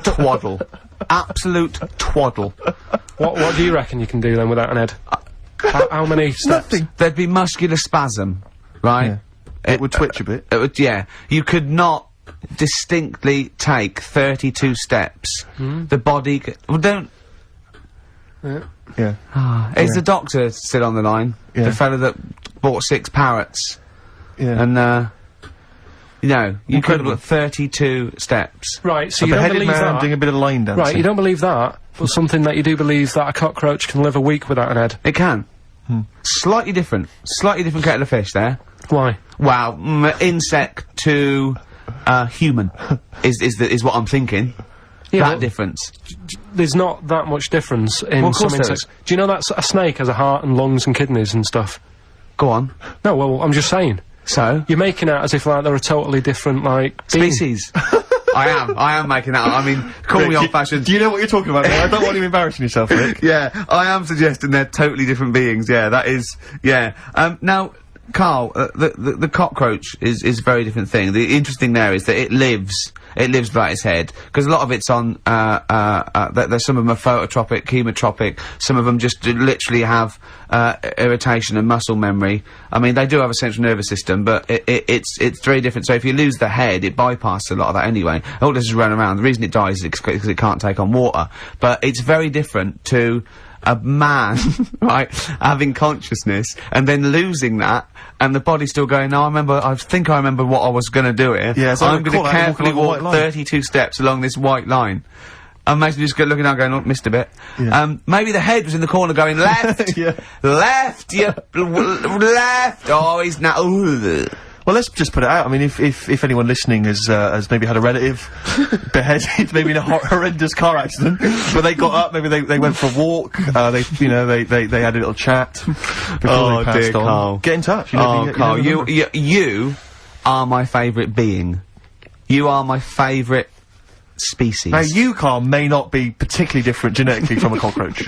Speaker 1: twaddle. Absolute twaddle.
Speaker 2: What do you reckon you can do then without an head? How many steps?
Speaker 3: Nothing.
Speaker 1: There'd be muscular spasm, right?
Speaker 3: Yeah. It would twitch a bit.
Speaker 1: It would, yeah. You could not distinctly take 32 steps. The body... Well, don't...
Speaker 3: Yeah.
Speaker 1: Is the doctor still on the line?
Speaker 3: Yeah.
Speaker 1: The fella that bought 6 parrots.
Speaker 3: Yeah.
Speaker 1: And, you know, you could have
Speaker 3: Incredible.
Speaker 1: got 32 steps.
Speaker 2: Right, so
Speaker 3: A
Speaker 2: you don't
Speaker 3: beheaded
Speaker 2: believe
Speaker 3: man
Speaker 2: that.
Speaker 3: doing a bit of line dancing.
Speaker 2: Right, you don't believe that, but something that you do believe that a cockroach can live a week without an head.
Speaker 1: It can. Slightly different kettle of fish there.
Speaker 2: Why?
Speaker 1: Wow, insect to, human is what I'm thinking.
Speaker 2: Yeah,
Speaker 1: that
Speaker 2: but
Speaker 1: difference.
Speaker 2: there's not that much difference in
Speaker 1: Well, of course
Speaker 2: some
Speaker 1: there
Speaker 2: insects. Do you know that a snake has a heart and lungs and kidneys and stuff?
Speaker 1: Go on.
Speaker 2: No, well, I'm just saying.
Speaker 1: So?
Speaker 2: You're making out as if, like, they're a totally different, like, being.
Speaker 1: Species. I am making that up. I mean, call me
Speaker 3: Rick,
Speaker 1: old-fashioned.
Speaker 3: Do you know what you're talking about, mate? I don't want you embarrassing yourself, Rick.
Speaker 1: Yeah, I am suggesting they're totally different beings. Yeah, that is. Yeah. Now, Karl, the cockroach is a very different thing. The interesting there is that it lives without its head, because a lot of it's on. There's some of them are phototropic, chemotropic. Some of them just literally have irritation and muscle memory. I mean, they do have a central nervous system, but it's very different. So if you lose the head, it bypasses a lot of that anyway. All it does is run around. The reason it dies is because it can't take on water. But it's very different to a man, right, having consciousness and then losing that, and the body's still going, no, I think I remember what I was gonna do here.
Speaker 3: Yeah, so
Speaker 1: I'm gonna
Speaker 3: call that
Speaker 1: carefully
Speaker 3: walking along
Speaker 1: walk
Speaker 3: the white line.
Speaker 1: 32 steps along this white line. And makes me just go looking down going, oh, missed a bit.
Speaker 3: Yeah.
Speaker 1: Maybe the head was in the corner going, left!
Speaker 3: Yeah.
Speaker 1: Left! Left! Oh, he's now,
Speaker 3: Well, let's just put it out. I mean, if anyone listening has maybe had a relative beheaded, maybe in a horrendous car accident, but they got up, maybe they went for a walk, they had a little chat before they passed on.
Speaker 1: Karl.
Speaker 3: Get in touch.
Speaker 1: Karl, you are my favourite being. You are my favourite species.
Speaker 3: Now, you, Karl, may not be particularly different genetically from a cockroach.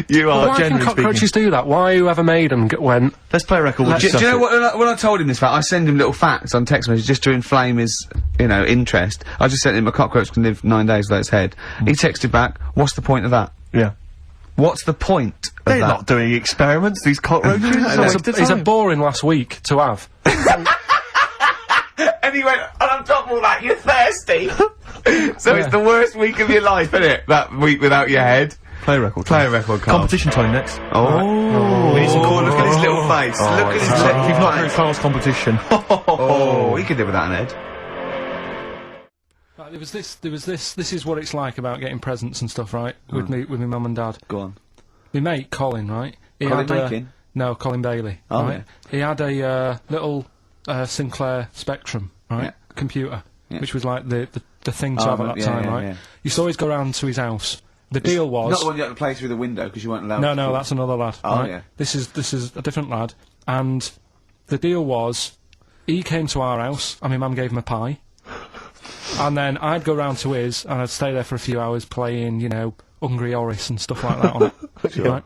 Speaker 1: You are
Speaker 2: Why can
Speaker 3: generally
Speaker 2: cockroaches do that? Why whoever made them went...
Speaker 3: Let's play a record. We'll
Speaker 1: Do you
Speaker 3: discuss
Speaker 1: know
Speaker 3: it.
Speaker 1: when I told him this fact, I send him little facts on text messages just to inflame his, interest. I just sent him a cockroach can live 9 days without its head. He texted back, what's the point of that?
Speaker 3: Yeah.
Speaker 1: What's the point of
Speaker 3: They're
Speaker 1: that?
Speaker 3: not doing experiments, these cockroaches.
Speaker 2: It's a boring last week to have.
Speaker 1: And he went, and on top of all that, you're thirsty. So it's the worst week of your life, isn't it? That week without your head.
Speaker 3: Play a record.
Speaker 1: Play a record, Karl.
Speaker 3: Competition time next.
Speaker 1: Oh, we need some call. Look at his little face. Look at his
Speaker 3: If
Speaker 1: little
Speaker 3: you've not heard
Speaker 1: face.
Speaker 3: Karl's competition.
Speaker 1: Oh, he could live without an head.
Speaker 2: Right, there was this. This is what it's like about getting presents and stuff, right? With my mum and dad.
Speaker 1: Go on.
Speaker 2: My mate Colin, right? He
Speaker 1: Colin
Speaker 2: had,
Speaker 1: Makin?
Speaker 2: No, Colin Bailey.
Speaker 1: Oh,
Speaker 2: right? He had a little Sinclair Spectrum, right?
Speaker 1: Yeah.
Speaker 2: Computer,
Speaker 1: Yeah.
Speaker 2: which was like the thing to have at that
Speaker 1: yeah,
Speaker 2: time,
Speaker 1: yeah,
Speaker 2: right?
Speaker 1: yeah.
Speaker 2: Used to always go round to his house. The deal was
Speaker 1: Not the one you had to play through the window because you weren't allowed.
Speaker 2: no, that's another lad.
Speaker 1: Oh,
Speaker 2: right?
Speaker 1: yeah.
Speaker 2: This is a different lad, and the deal was he came to our house, and my mum gave him a pie, and then I'd go round to his, and I'd stay there for a few hours playing, Hungry Horace and stuff like that on it.
Speaker 3: Sure.
Speaker 2: Right?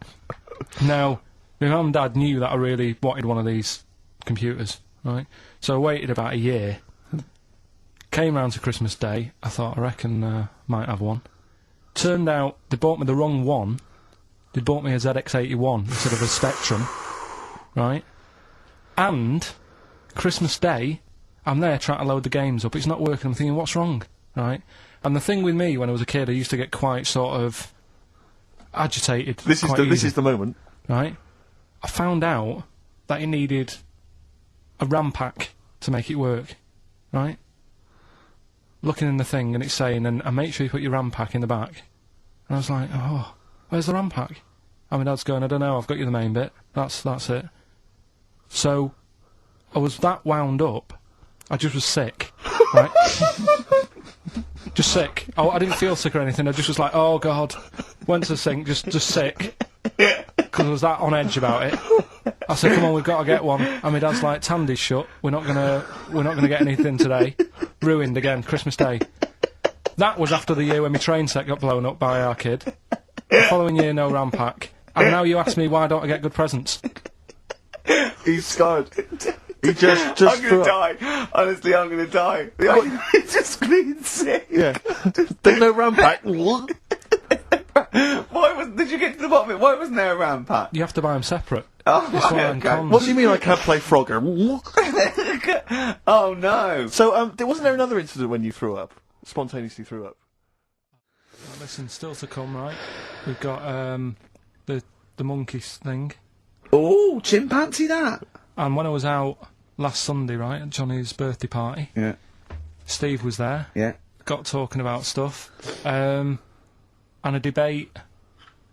Speaker 2: Now, my mum and dad knew that I really wanted one of these computers, right? So I waited about a year. Came round to Christmas Day. I thought, I reckon might have one. Turned out they bought me the wrong one. They bought me a ZX81 instead of a Spectrum, right? And Christmas Day, I'm there trying to load the games up. It's not working. I'm thinking, what's wrong, right? And the thing with me, when I was a kid, I used to get quite sort of agitated.
Speaker 3: This is the moment.
Speaker 2: Right? I found out that it needed a RAM pack to make it work, right? Looking in the thing and it's saying, and make sure you put your RAM pack in the back. And I was like, oh, where's the RAM pack? And my dad's going, I don't know, I've got you the main bit. That's it. So, I was that wound up, I just was sick, right? Just sick. I didn't feel sick or anything, I just was like, oh god. Went to the sink, just sick. Because I was that on edge about it. I said, come on, we've got to get one. And my dad's like, Tandy's shut, we're not gonna get anything today. Ruined again, Christmas Day. That was after the year when my train set got blown up by our kid. The following year, no RAM pack. And now you ask me why don't I get good presents?
Speaker 3: He's scarred. He just
Speaker 1: I'm gonna die. Honestly, I'm gonna die. It's just clean sick.
Speaker 3: Yeah. There's no RAM pack.
Speaker 1: Did you get to the bottom of it? Why wasn't there a RAM pack?
Speaker 2: You have to buy them separate.
Speaker 1: Oh,
Speaker 2: It's one
Speaker 1: right,
Speaker 2: of them
Speaker 1: okay.
Speaker 2: cons.
Speaker 3: What do you mean I can't play Frogger?
Speaker 1: Oh no.
Speaker 3: So, wasn't there another incident when you threw up? Spontaneously threw up?
Speaker 2: Listen, still to come, right? We've got the monkeys thing.
Speaker 1: Oh, chimpanzee that.
Speaker 2: And when I was out last Sunday, right, at Johnny's birthday party,
Speaker 1: Yeah.
Speaker 2: Steve was there.
Speaker 1: Yeah.
Speaker 2: Got talking about stuff. And a debate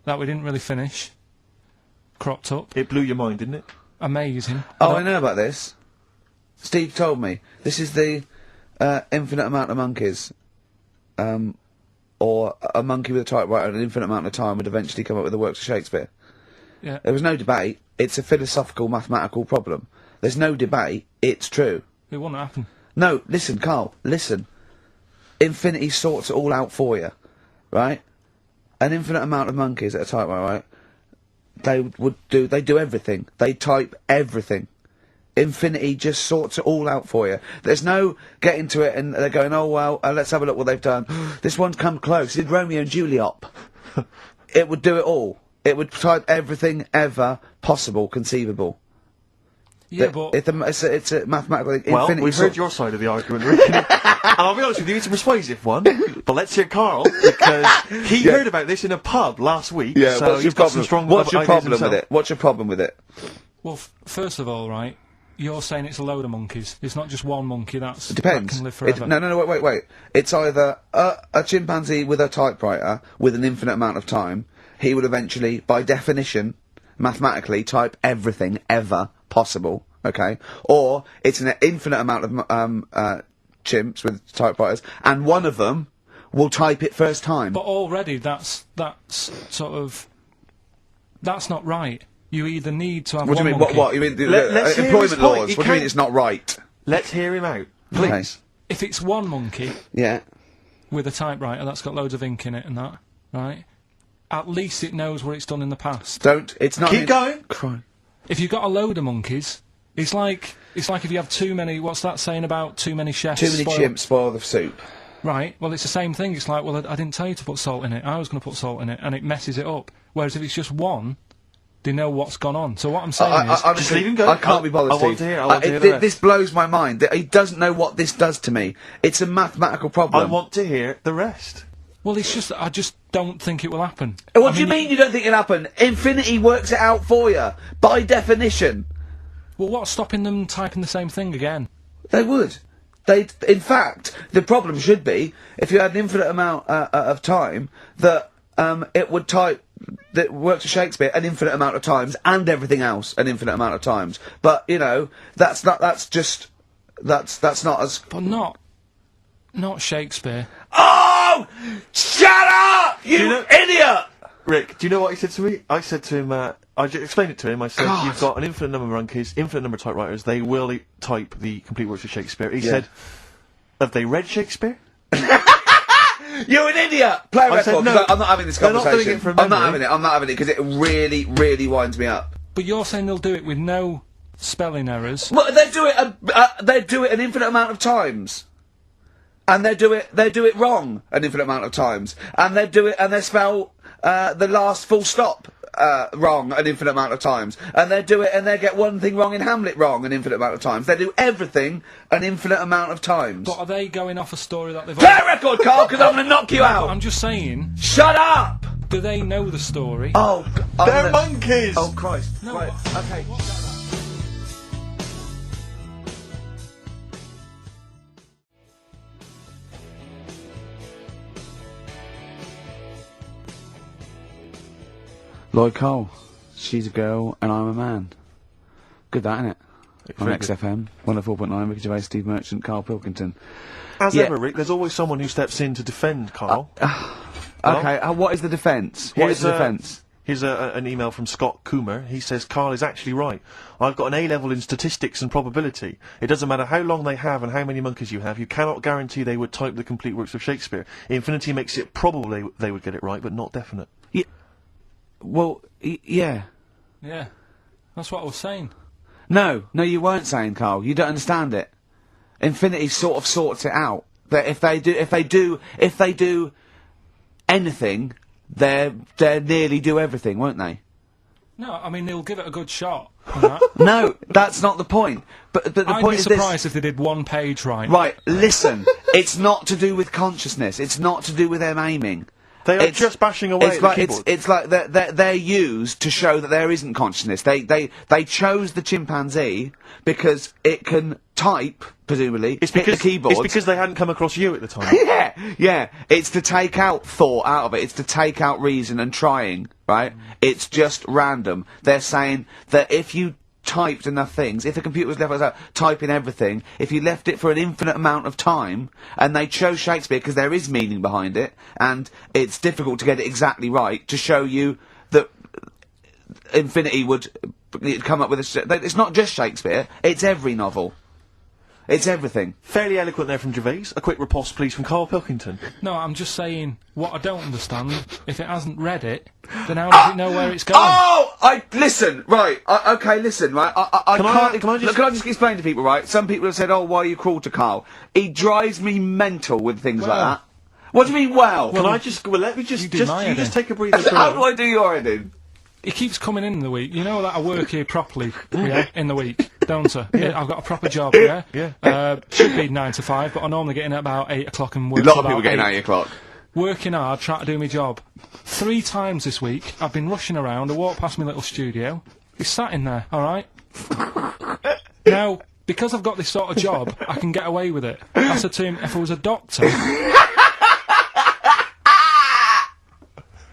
Speaker 2: that we didn't really finish cropped up.
Speaker 3: It blew your mind, didn't it?
Speaker 2: Amazing.
Speaker 1: Oh, I know about this. Steve told me. This is the infinite amount of monkeys. Or a monkey with a typewriter and an infinite amount of time would eventually come up with the works of Shakespeare.
Speaker 2: Yeah.
Speaker 1: There was no debate. It's a philosophical, mathematical problem. There's no debate. It's true.
Speaker 2: It wouldn't happen.
Speaker 1: No, listen, Karl, listen. Infinity sorts it all out for you, right? An infinite amount of monkeys at a typewriter, right? They do everything. They type everything. Infinity just sorts it all out for you. There's no getting to it and they're going, oh well, let's have a look what they've done. This one's come close. It did Romeo and Juliet. It would do it all. It would type everything ever possible, conceivable.
Speaker 2: Yeah, but
Speaker 1: it's a mathematical thing.
Speaker 3: Well,
Speaker 1: Infinity
Speaker 3: we've heard your side of the argument, Rick. And I'll be honest with you, it's a persuasive one. But let's hear Karl, because he heard about this in a pub last week.
Speaker 1: Yeah,
Speaker 3: so
Speaker 1: what's
Speaker 3: he's
Speaker 1: your
Speaker 3: got some
Speaker 1: problem?
Speaker 3: strong
Speaker 1: What's your
Speaker 3: ideas
Speaker 1: problem with
Speaker 3: himself.
Speaker 1: it? What's your problem with it?
Speaker 2: well, first of all, right, you're saying it's a load of monkeys. It's not just one monkey.
Speaker 1: It
Speaker 2: That
Speaker 1: depends.
Speaker 2: can live forever.
Speaker 1: No, wait. It's either a chimpanzee with a typewriter with an infinite amount of time. He would eventually, by definition, mathematically, type everything ever possible. Okay, or it's an infinite amount of chimps with typewriters, and one of them will type it first time.
Speaker 2: But already, that's not right. You either need to have
Speaker 1: What do
Speaker 2: one
Speaker 1: you mean?
Speaker 2: monkey.
Speaker 1: What you mean?
Speaker 3: Let's hear his
Speaker 1: Employment
Speaker 3: point.
Speaker 1: laws.
Speaker 3: He
Speaker 1: What do you mean
Speaker 3: can't-
Speaker 1: it's not right?
Speaker 3: Let's hear him out, please.
Speaker 1: Okay.
Speaker 2: If it's one monkey
Speaker 1: Yeah.
Speaker 2: with a typewriter that's got loads of ink in it and that, right? At least it knows what it's done in the past.
Speaker 1: It's not.
Speaker 3: Keep going.
Speaker 1: Cry.
Speaker 2: If you've got a load of monkeys, it's like if you have too many. What's that saying about too many chefs?
Speaker 1: Too many
Speaker 2: spoil-
Speaker 1: chimps spoil the soup.
Speaker 2: Right. Well, it's the same thing. It's like, well, I didn't tell you to put salt in it. I was going to put salt in it, and it messes it up. Whereas if it's just one, they know what's gone on. So what I'm saying is,
Speaker 1: honestly,
Speaker 3: Just leave him go.
Speaker 1: I can't be bothered,
Speaker 3: I want
Speaker 1: Steve.
Speaker 3: to hear- I want to hear the rest.
Speaker 1: This blows my mind. He doesn't know what this does to me. It's a mathematical problem.
Speaker 3: I want to hear the rest.
Speaker 2: well, it's just I just don't think it will happen.
Speaker 1: What
Speaker 2: I
Speaker 1: do you mean you don't think it'll happen? Infinity works it out for you, by definition.
Speaker 2: Well, what's stopping them typing the same thing again?
Speaker 1: They would. In fact, the problem should be, if you had an infinite amount of time, that it would type that works of Shakespeare an infinite amount of times, and everything else an infinite amount of times. But, you know, that's not as...
Speaker 2: But not Shakespeare.
Speaker 1: Oh! Shut up! You idiot!
Speaker 3: Rick, do you know what he said to me? I said to him, I explained it to him. I said,
Speaker 1: God.
Speaker 3: you've got an infinite number of monkeys, infinite number of typewriters. They will type the complete works of Shakespeare. He
Speaker 1: Yeah.
Speaker 3: said, have they read Shakespeare?
Speaker 1: You're an idiot! Play a
Speaker 3: I said
Speaker 1: record, 'cause
Speaker 3: no.
Speaker 1: I'm not having this
Speaker 3: They're not
Speaker 1: conversation.
Speaker 3: doing it from
Speaker 1: I'm not
Speaker 3: memory.
Speaker 1: having it because it really, really winds me up.
Speaker 2: But you're saying they'll do it with no spelling errors.
Speaker 1: Well, they do it an infinite amount of times. And they do it wrong an infinite amount of times. And they spell the last full stop wrong an infinite amount of times. And they get one thing wrong in Hamlet wrong an infinite amount of times. They do everything an infinite amount of times.
Speaker 2: But are they going off a story that they've
Speaker 1: Play a record, Karl, because I'm going to knock you out!
Speaker 2: I'm just saying,
Speaker 1: Shut up!
Speaker 2: do they know the story?
Speaker 1: Oh,
Speaker 3: They're monkeys!
Speaker 1: Oh, Christ.
Speaker 2: No,
Speaker 1: Right,
Speaker 2: what-
Speaker 1: okay. Lloyd Cole. She's a girl and I'm a man. Good that, innit? On
Speaker 3: very good.
Speaker 1: XFM, 104.9, Ricky Gervais, Steve Merchant, Karl Pilkington.
Speaker 3: As
Speaker 1: Yeah.
Speaker 3: ever, Rick, there's always someone who steps in to defend Karl.
Speaker 1: Okay, what is the defence? What is the defence?
Speaker 3: Here's an email from Scott Coomer. He says, Karl is actually right. I've got an A-level in statistics and probability. It doesn't matter how long they have and how many monkeys you have. You cannot guarantee they would type the complete works of Shakespeare. Infinity makes it probable they would get it right, but not definite.
Speaker 1: Well, yeah.
Speaker 2: Yeah, that's what I was saying.
Speaker 1: No, you weren't saying, Karl. You don't understand it. Infinity sort of sorts it out. That if they do anything, they nearly do everything, won't they?
Speaker 2: No, I mean they'll give it a good shot. on that.
Speaker 1: No, that's not the point. But the
Speaker 2: I'd
Speaker 1: point
Speaker 2: be
Speaker 1: is this.
Speaker 2: surprised if they did one page right.
Speaker 1: Right, listen. It's not to do with consciousness. It's not to do with them aiming.
Speaker 3: They are just bashing away at the keyboard.
Speaker 1: It's like they're used to show that there isn't consciousness. They chose the chimpanzee because it can type, presumably, hit the keyboard.
Speaker 3: It's because they hadn't come across you at the time.
Speaker 1: Yeah. It's to take out thought out of it. It's to take out reason and trying, right? It's just random. They're saying that if you typed enough things, if the computer was left out typing everything, if you left it for an infinite amount of time, and they chose Shakespeare because there is meaning behind it, and it's difficult to get it exactly right, to show you that infinity would come up with it's not just Shakespeare, it's every novel. It's everything.
Speaker 3: Fairly eloquent there from Gervais. A quick riposte, please, from Karl Pilkington.
Speaker 2: No, I'm just saying, what I don't understand, if it hasn't read it, then how does it know where it's going?
Speaker 1: Listen, right, listen, right,
Speaker 3: Can I just
Speaker 1: explain to people, right, some people have said, oh, why are you cruel to Karl? He drives me mental with things like that. What do you mean, well?
Speaker 3: Let me just take a breather.
Speaker 1: How do I do your editing?
Speaker 2: He keeps coming in the week. You know that I work here properly, in the week, don't I? Yeah. I've got a proper job, should be 9 to 5, but I normally get in at about 8 o'clock and work
Speaker 1: A lot of
Speaker 2: till
Speaker 1: people
Speaker 2: about
Speaker 1: getting
Speaker 2: 8.
Speaker 1: 8 o'clock.
Speaker 2: Working hard, trying to do my job. 3 times this week, I've been rushing around. I walked past my little studio. He's sat in there, all right? Now, because I've got this sort of job, I can get away with it. I said to him, if I was a doctor,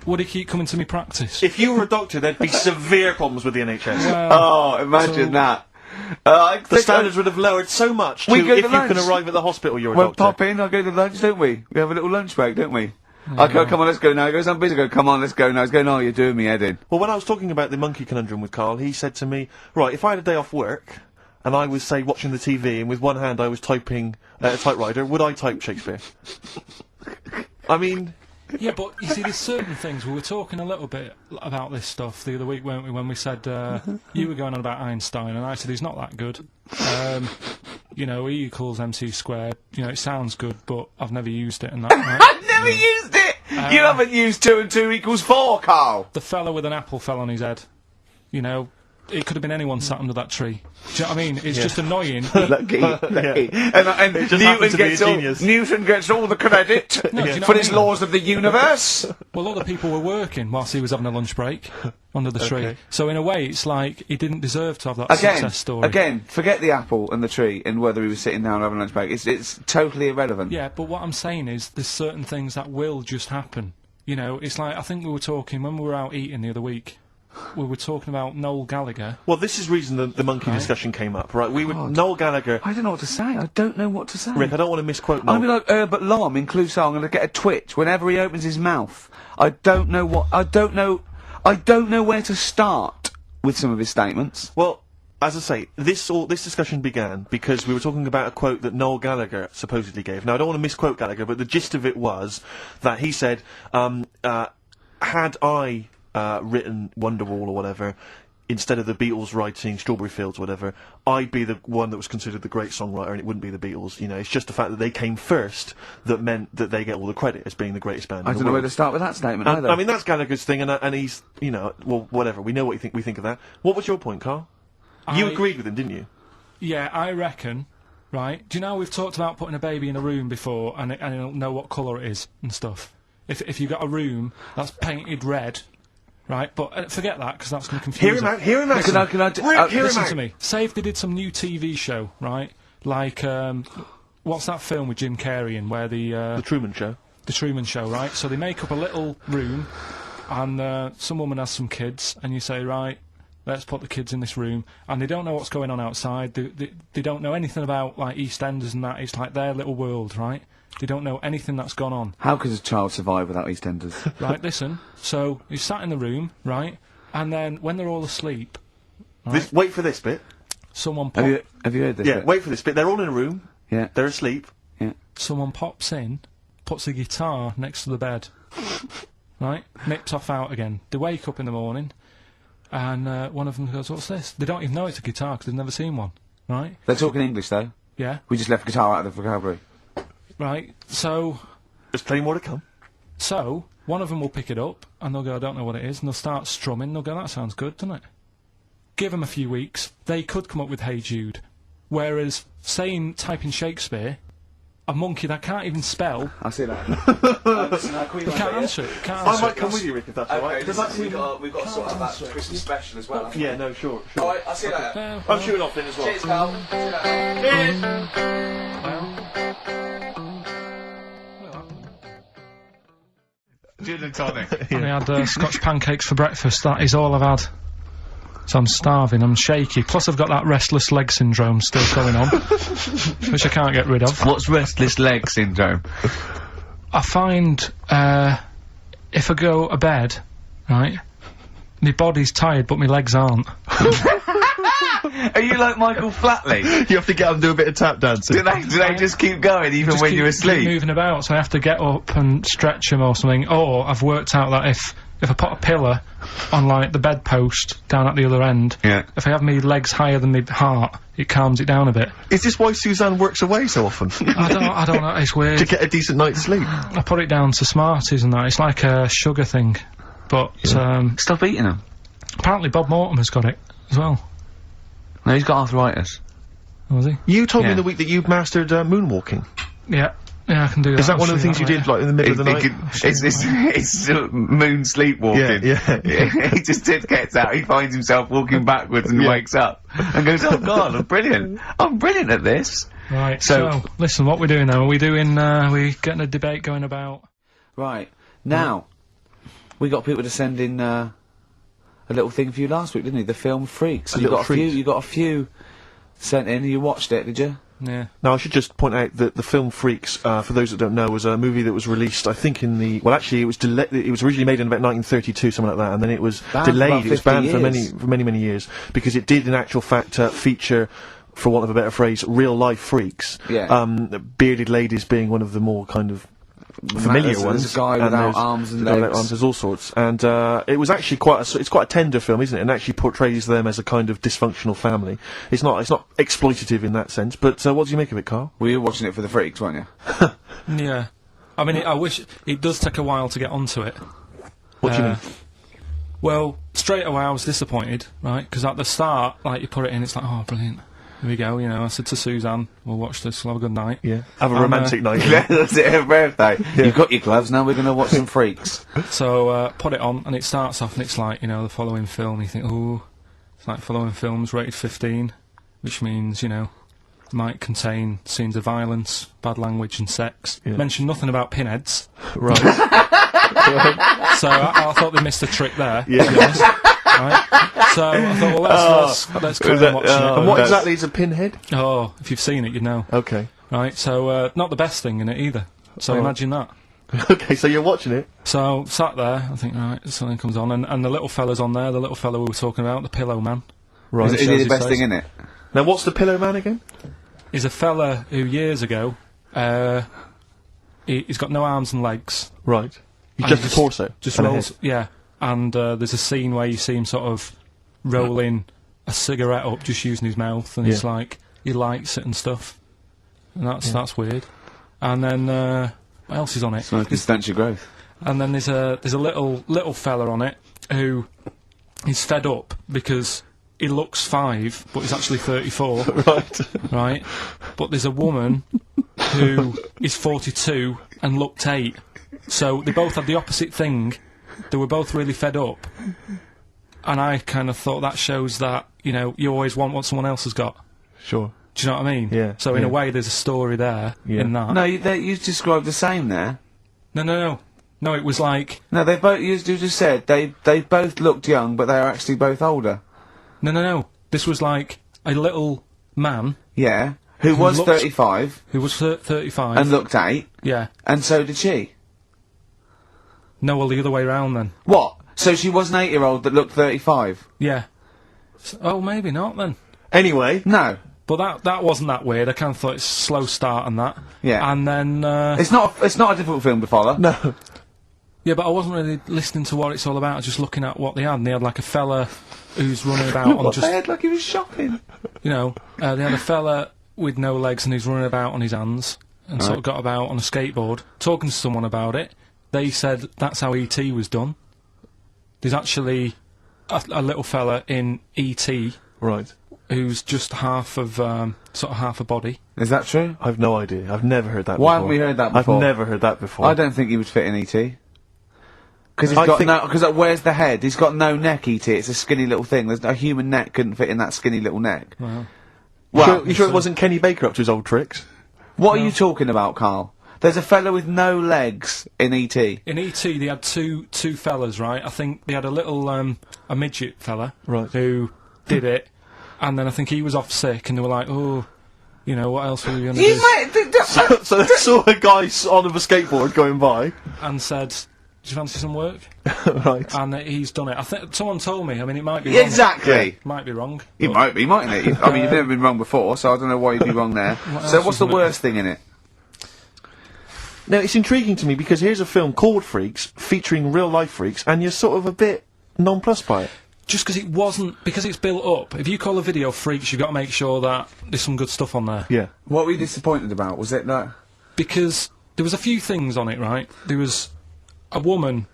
Speaker 2: would he keep coming to me practice?
Speaker 3: If you were a doctor, there'd be severe problems with the NHS.
Speaker 1: Well, imagine that.
Speaker 3: The standards would have lowered so much if you can arrive at the hospital, you're a doctor.
Speaker 1: We'll pop in, I'll go to lunch, don't we? We have a little lunch break, don't we? I go, come on, let's go now. He goes, I'm busy. I go, come on, let's go now. He's going, oh, you're doing me head in.
Speaker 3: Well, when I was talking about the monkey conundrum with Karl, he said to me, right, if I had a day off work, and I was, say, watching the TV, and with one hand I was typing a typewriter, would I type Shakespeare? I mean...
Speaker 2: Yeah, but you see, there's certain things. We were talking a little bit about this stuff the other week, weren't we? When we said you were going on about Einstein, and I said he's not that good. You know, E equals MC squared. You know, it sounds good, but I've never used it. And that. Right?
Speaker 1: I've never used it. You haven't used 2 and 2 equals 4, Karl.
Speaker 2: The fella with an apple fell on his head. You know, it could have been anyone sat under that tree. Do you know what I mean? It's just annoying.
Speaker 1: Lucky. And Newton gets all the credit for his laws of the universe.
Speaker 2: Well, other people were working whilst he was having a lunch break under the tree. So in a way, it's like he didn't deserve to have that success story.
Speaker 1: Again, forget the apple and the tree and whether he was sitting down having a lunch break. It's totally irrelevant.
Speaker 2: Yeah, but what I'm saying is there's certain things that will just happen. You know, it's like, I think we were talking when we were out eating the other week. We were talking about Noel Gallagher.
Speaker 3: Well, this is reason the monkey discussion came up, right? Noel Gallagher...
Speaker 1: I don't know what to say. I don't know what to say.
Speaker 3: Rick, I don't want to misquote Noel.
Speaker 1: I'm like Herbert Lom in Clouseau. I'm going to get a twitch whenever he opens his mouth. I don't know where to start with some of his statements.
Speaker 3: Well, as I say, this discussion began because we were talking about a quote that Noel Gallagher supposedly gave. Now, I don't want to misquote Gallagher, but the gist of it was that he said, had I... written Wonderwall or whatever, instead of the Beatles writing Strawberry Fields or whatever, I'd be the one that was considered the great songwriter and it wouldn't be the Beatles. You know, it's just the fact that they came first that meant that they get all the credit as being the greatest band in the world.
Speaker 1: I don't know where to start with that statement either.
Speaker 3: I mean, that's Gallagher's thing, and he's, you know, well, whatever. We know what we think of that. What was your point, Karl? You agreed with him, didn't you?
Speaker 2: Yeah, I reckon, right? Do you know we've talked about putting a baby in a room before and it'll know what colour it is and stuff? If you've got a room that's painted red... Right, but forget that, because that's going to confuse
Speaker 3: him. Hear him out.
Speaker 2: Listen to me. Say if they did some new TV show, right? Like, what's that film with Jim Carrey in where The
Speaker 3: Truman Show.
Speaker 2: The Truman Show, right? So they make up a little room, and some woman has some kids, and you say, right, let's put the kids in this room, and they don't know what's going on outside. They don't know anything about, like, EastEnders and that. It's like their little world, right? They don't know anything that's gone on.
Speaker 1: How could a child survive without EastEnders?
Speaker 2: Right, listen. So, he's sat in the room, right? And then, when they're all asleep... Right,
Speaker 3: wait for this bit.
Speaker 2: Someone
Speaker 1: Have you heard this bit?
Speaker 3: Wait for this bit. They're all in a room.
Speaker 1: Yeah.
Speaker 3: They're asleep.
Speaker 1: Yeah.
Speaker 2: Someone pops in, puts a guitar next to the bed. Right? Nips off out again. They wake up in the morning, and one of them goes, what's this? They don't even know it's a guitar, because they've never seen one. Right?
Speaker 1: They're talking English, though.
Speaker 2: Yeah.
Speaker 1: We just left guitar out of the vocabulary.
Speaker 2: Right, so...
Speaker 3: There's plenty more to come.
Speaker 2: So, one of them will pick it up, and they'll go, I don't know what it is, and they'll start strumming, they'll go, that sounds good, doesn't it? Give them a few weeks, they could come up with Hey Jude. Whereas, typing Shakespeare, a monkey that can't even spell.
Speaker 1: I see that. Listen,
Speaker 2: You can't answer it. Can't
Speaker 3: I
Speaker 2: answer
Speaker 3: might
Speaker 2: it.
Speaker 3: come with you, Rick, if that's alright.
Speaker 1: we've got to sort out that Christmas special as well.
Speaker 3: Yeah, no, sure.
Speaker 1: Alright, I'll see you later.
Speaker 3: I'm shooting off then as well.
Speaker 1: Cheers, Karl. See you later.
Speaker 4: Gin and tonic.
Speaker 2: And I had Scotch pancakes for breakfast. That is all I've had. So I'm starving, I'm shaky. Plus I've got that restless leg syndrome still going on, which I can't get rid of.
Speaker 4: What's restless leg syndrome?
Speaker 2: I find, if I go to bed, right, my body's tired but my legs aren't.
Speaker 4: Are you like Michael Flatley?
Speaker 3: You have to get up and do a bit of tap dancing.
Speaker 4: Do they just keep going even
Speaker 2: Just
Speaker 4: when
Speaker 2: keep
Speaker 4: you're asleep?
Speaker 2: moving about, so I have to get up and stretch them or something. Or I've worked out that if I put a pillar on, like, the bedpost down at the other end,
Speaker 4: Yeah.
Speaker 2: if I have my legs higher than my heart, it calms it down a bit.
Speaker 3: Is this why Suzanne works away so often?
Speaker 2: I don't know, it's weird.
Speaker 3: To get a decent night's sleep?
Speaker 2: I put it down to Smarties and that. It's like a sugar thing. But,
Speaker 4: Stop eating them.
Speaker 2: apparently Bob Mortimer's got it as well.
Speaker 4: No, he's got arthritis.
Speaker 2: Was he?
Speaker 3: You told me
Speaker 4: Yeah.
Speaker 3: in the week that you've mastered moonwalking.
Speaker 2: Yeah. Yeah, I can do that.
Speaker 3: Is that one of the
Speaker 2: I'll
Speaker 3: things
Speaker 2: show
Speaker 3: you
Speaker 2: that
Speaker 3: did, like, in the middle of the night?
Speaker 4: It's moon sleepwalking.
Speaker 3: Yeah.
Speaker 4: He just gets out, he finds himself walking backwards and wakes up and goes, oh God, I'm brilliant at this.
Speaker 2: Right,
Speaker 4: So-
Speaker 2: so, listen, what we're doing now, are we getting a debate going about?
Speaker 1: Right. Now, we got people to send in, a little thing for you last week, didn't we? The film Freaks.
Speaker 3: A little Freaks.
Speaker 1: You got a few sent in. You watched it, did you?
Speaker 2: Yeah.
Speaker 3: Now, I should just point out that the film Freaks, for those that don't know, was a movie that was released, I think, it was originally made in about 1932, something like that, and then it was
Speaker 1: Banned for
Speaker 3: delayed.
Speaker 1: about
Speaker 3: It was
Speaker 1: 50
Speaker 3: banned
Speaker 1: years.
Speaker 3: for many years, because it did, in actual fact, feature, for want of a better phrase, real-life freaks.
Speaker 1: Yeah.
Speaker 3: Bearded ladies being one of the more kind of familiar
Speaker 1: There's
Speaker 3: ones.
Speaker 1: a guy
Speaker 3: and
Speaker 1: without
Speaker 3: there's
Speaker 1: arms and
Speaker 3: the guy without
Speaker 1: legs.
Speaker 3: arms, there's all sorts. And it was actually it's quite a tender film, isn't it? And actually portrays them as a kind of dysfunctional family. It's not exploitative in that sense. But what do you make of it, Karl?
Speaker 1: Well, you were watching it for the Freaks, weren't you?
Speaker 2: Yeah. I mean, I wish it does take a while to get onto it.
Speaker 3: What do you mean?
Speaker 2: Well, straight away I was disappointed, right? Because at the start, like, you put it in, it's like, oh, brilliant. Here we go, you know. I said to Suzanne, we'll watch this, we'll have a good night.
Speaker 3: Yeah. Have a romantic night.
Speaker 1: That's it, her birthday. You've got your gloves, now we're going to watch some Freaks.
Speaker 2: So, put it on, and it starts off, and it's like, you know, the following film, you think, ooh, it's like following films rated 15, which means, you know, might contain scenes of violence, bad language, and sex.
Speaker 3: Yeah.
Speaker 2: Mention nothing about pinheads.
Speaker 3: Right.
Speaker 2: So I thought they missed a trick there.
Speaker 3: Yeah.
Speaker 2: To be honest. Right? So I thought, well, let's carry on watching
Speaker 3: And what exactly is a pinhead?
Speaker 2: it. Oh, if you've seen it, you'd know.
Speaker 3: Okay.
Speaker 2: Right, so not the best thing in it either. So
Speaker 3: Oh.
Speaker 2: imagine that.
Speaker 3: Okay, so you're watching it.
Speaker 2: So sat there, I think, right, something comes on, and the little fella's on there, the little fella we were talking about, the Pillow Man.
Speaker 3: Right.
Speaker 1: Is it
Speaker 2: shows
Speaker 1: the
Speaker 2: his
Speaker 1: best
Speaker 2: face.
Speaker 1: thing in it?
Speaker 3: Now, what's the Pillow Man again?
Speaker 2: He's a fella who years ago, he's got no arms and legs.
Speaker 3: Right.
Speaker 2: And
Speaker 3: Just
Speaker 2: he
Speaker 3: a torso.
Speaker 2: Just
Speaker 3: and a
Speaker 2: rolls,
Speaker 3: head.
Speaker 2: yeah. And there's a scene where you see him sort of rolling a cigarette up, just using his mouth, and it's
Speaker 3: Yeah.
Speaker 2: like he lights it and stuff. And that's weird. And then what else is on it?
Speaker 1: Smoking stench of growth.
Speaker 2: And then there's a little fella on it who is fed up because he looks 5, but he's actually 34.
Speaker 3: Right.
Speaker 2: Right? But there's a woman who is 42 and looked 8. So they both had the opposite thing. They were both really fed up. And I kind of thought that shows that, you know, you always want what someone else has got.
Speaker 3: Sure.
Speaker 2: Do you know what I mean?
Speaker 3: Yeah,
Speaker 2: So in a
Speaker 3: yeah.
Speaker 2: way, there's a story there
Speaker 3: Yeah.
Speaker 2: in that.
Speaker 1: No, you described the same there.
Speaker 2: No, it was like...
Speaker 1: No, they both, you just said, they both looked young, but they are actually both older.
Speaker 2: No. This was like a little man
Speaker 1: Yeah. Who was
Speaker 2: looked-
Speaker 1: 35
Speaker 2: who was 35.
Speaker 1: and looked 8,
Speaker 2: Yeah.
Speaker 1: and so did she.
Speaker 2: No, well, the other way round then.
Speaker 1: What? So she was an 8-year-old that looked 35?
Speaker 2: Yeah. Oh, maybe not then.
Speaker 3: Anyway.
Speaker 1: No.
Speaker 2: But that wasn't that weird. I kind of thought it's a slow start and that.
Speaker 1: Yeah.
Speaker 2: And then...
Speaker 1: It's not a difficult film to follow.
Speaker 3: No.
Speaker 2: yeah, but I wasn't really listening to what it's all about. I was just looking at what they had. And they had like a fella who's running about on
Speaker 1: What
Speaker 2: just...
Speaker 1: they had like he was shopping.
Speaker 2: You know, they had a fella with no legs and he's running about on his hands. And sort of got about on a skateboard, talking to someone about it. They said that's how E.T. was done. There's actually a little fella in E.T.
Speaker 3: Right.
Speaker 2: who's just half of sort of half a body.
Speaker 1: Is that true?
Speaker 3: I've no idea. I've never heard that
Speaker 1: Why
Speaker 3: before.
Speaker 1: haven't we heard that before?
Speaker 3: I've never heard that before.
Speaker 1: I don't think he would fit in E.T. Because
Speaker 3: I
Speaker 1: he's got
Speaker 3: think-
Speaker 1: no. Because where's the head? He's got no neck. E.T. It's a skinny little thing. There's a human neck couldn't fit in that skinny little neck.
Speaker 2: Well,
Speaker 1: Well,
Speaker 3: You sure it wasn't Kenny Baker up to his old tricks?
Speaker 1: what are you talking about, Karl? There's a fella with no legs in E.T.
Speaker 2: in E.T. they had two fellas, right? I think they had a little a midget fella
Speaker 3: Right.
Speaker 2: who did it, and then I think he was off sick, and they were like, oh, you know, what else are we gonna
Speaker 1: You
Speaker 2: do?
Speaker 1: might.
Speaker 3: So they saw a guy on a skateboard going by.
Speaker 2: And said, do you fancy some work?
Speaker 3: Right.
Speaker 2: And he's done it. I think someone told me. I mean, it might be wrong.
Speaker 1: Exactly.
Speaker 2: Might be wrong.
Speaker 1: You
Speaker 2: but-
Speaker 1: might be, mightn't it? I mean, you've never been wrong before, so I don't know why you'd be wrong there. So
Speaker 2: else
Speaker 1: what's the
Speaker 2: was it?
Speaker 1: worst thing in it?
Speaker 3: Now, it's intriguing to me because here's a film called Freaks, featuring real-life freaks, and you're sort of a bit nonplussed by it.
Speaker 2: Just because it wasn't, because it's built up. If you call a video Freaks, you've got to make sure that there's some good stuff on there.
Speaker 3: Yeah.
Speaker 1: What were you disappointed about? Was it that?
Speaker 2: Because there was a few things on it, right? There was a woman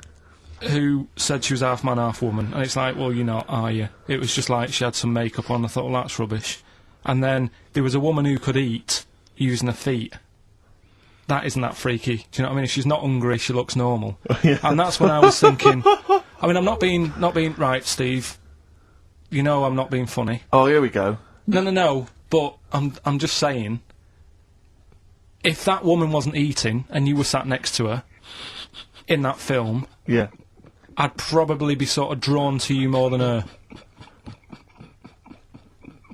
Speaker 2: who said she was half man, half woman, and it's like, well, you're not, are you? It was just like she had some makeup on. I thought, well, that's rubbish. And then there was a woman who could eat using her feet. That isn't that freaky. Do you know what I mean? If she's not hungry, she looks normal. And that's when I was thinking. I mean, I'm not being right, Steve. You know, I'm not being funny.
Speaker 3: Oh, here we go.
Speaker 2: No. But I'm just saying. If that woman wasn't eating and you were sat next to her in that film,
Speaker 3: Yeah.
Speaker 2: I'd probably be sort of drawn to you more than her.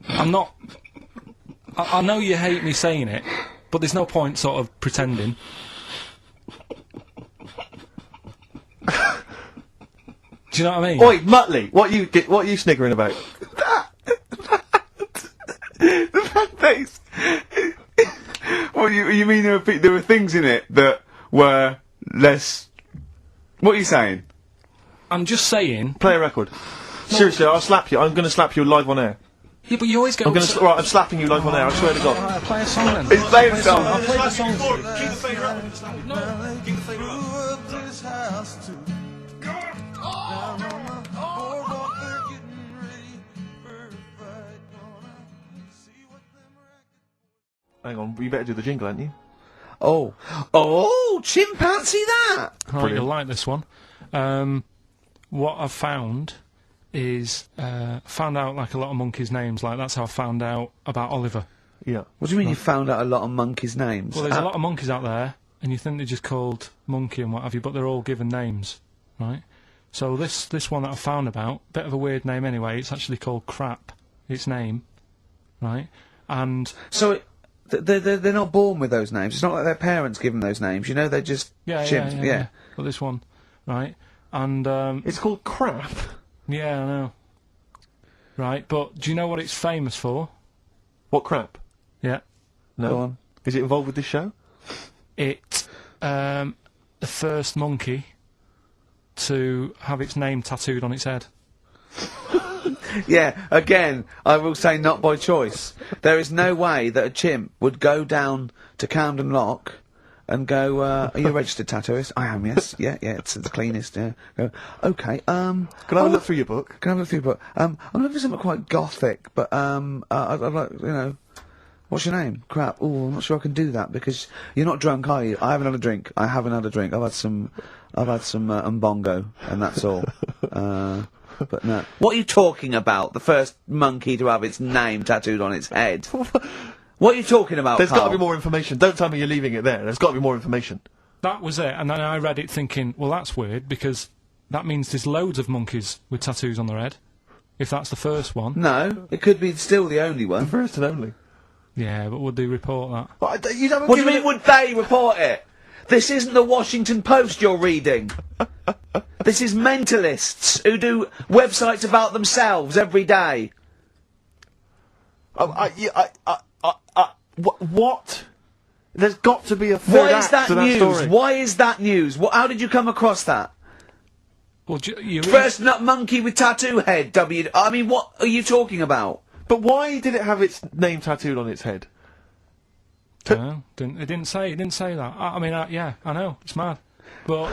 Speaker 2: I'm not. I know you hate me saying it, but there's no point sort of pretending. Do you know what I mean?
Speaker 3: Oi, Muttley, what you sniggering about?
Speaker 1: Thanks. What you mean there were things in it that were less. What are you saying?
Speaker 2: I'm just saying.
Speaker 3: Play a record. Seriously, I'll slap you. I'm going to slap you live on air.
Speaker 2: Yeah, but you always get.
Speaker 3: Right, I'm slapping you live on air. I swear to God.
Speaker 2: Alright, play a song then.
Speaker 1: He's playing a song.
Speaker 2: I'll play the song.
Speaker 3: Keep the fader up. Keep the fader up. Hang on, you better do the jingle, hadn't you?
Speaker 1: Oh, chimpanzee that!
Speaker 2: Right, you'll like this one. What I've found is found out like a lot of monkeys' names. Like that's how I found out about Oliver.
Speaker 3: Yeah.
Speaker 1: What do you mean you found out a lot of monkeys' names?
Speaker 2: Well, there's a lot of monkeys out there, and you think they're just called Monkey and what have you, but they're all given names, right? So this one that I found about, bit of a weird name anyway. It's actually called Crap. Its name, right? And
Speaker 1: So they're not born with those names. It's not like their parents give them those names. You know, they're just chimps.
Speaker 2: yeah. Well, this one, right? And
Speaker 3: It's called Crap.
Speaker 2: yeah, I know. Right, but do you know what it's famous for?
Speaker 3: What crap?
Speaker 2: Yeah,
Speaker 3: No.
Speaker 1: Go on.
Speaker 3: Is it involved with this show?
Speaker 2: it the first monkey to have its name tattooed on its head.
Speaker 1: Yeah, again, I will say not by choice. There is no way that a chimp would go down to Camden Lock and go, are you a registered tattooist? I am, yes. Yeah, it's the cleanest, yeah. Go, okay,
Speaker 3: Can I have a look through your book?
Speaker 1: Can I have a look through your book? I'm looking for something quite gothic, but, I'd like, you know, what's your name? Crap. Oh, I'm not sure I can do that because you're not drunk, are you? I haven't had a drink. I haven't had a drink. I've had some umbongo, and that's all. But no. What are you talking about? The first monkey to have its name tattooed on its head. What are you talking about,
Speaker 3: There's got
Speaker 1: Karl?
Speaker 3: to be more information. Don't tell me you're leaving it there. There's got to be more information.
Speaker 2: That was it, and then I read it thinking, well, that's weird because that means there's loads of monkeys with tattoos on their head. If that's the first one,
Speaker 1: No, it could be still the only one.
Speaker 3: First and only.
Speaker 2: yeah, but would they report that?
Speaker 3: What do you
Speaker 1: mean, would they report it? This isn't the Washington Post you're reading. This is mentalists who do websites about themselves every day.
Speaker 3: What? There's got to be a third
Speaker 1: Why is
Speaker 3: act
Speaker 1: that
Speaker 3: to that
Speaker 1: news?
Speaker 3: story.
Speaker 1: Why is that news? How did you come across that?
Speaker 2: Well, you
Speaker 1: First nut monkey with tattoo head, I mean, what are you talking about?
Speaker 3: But why did it have its name tattooed on its head?
Speaker 2: it didn't say that. I mean, yeah, I know it's mad, but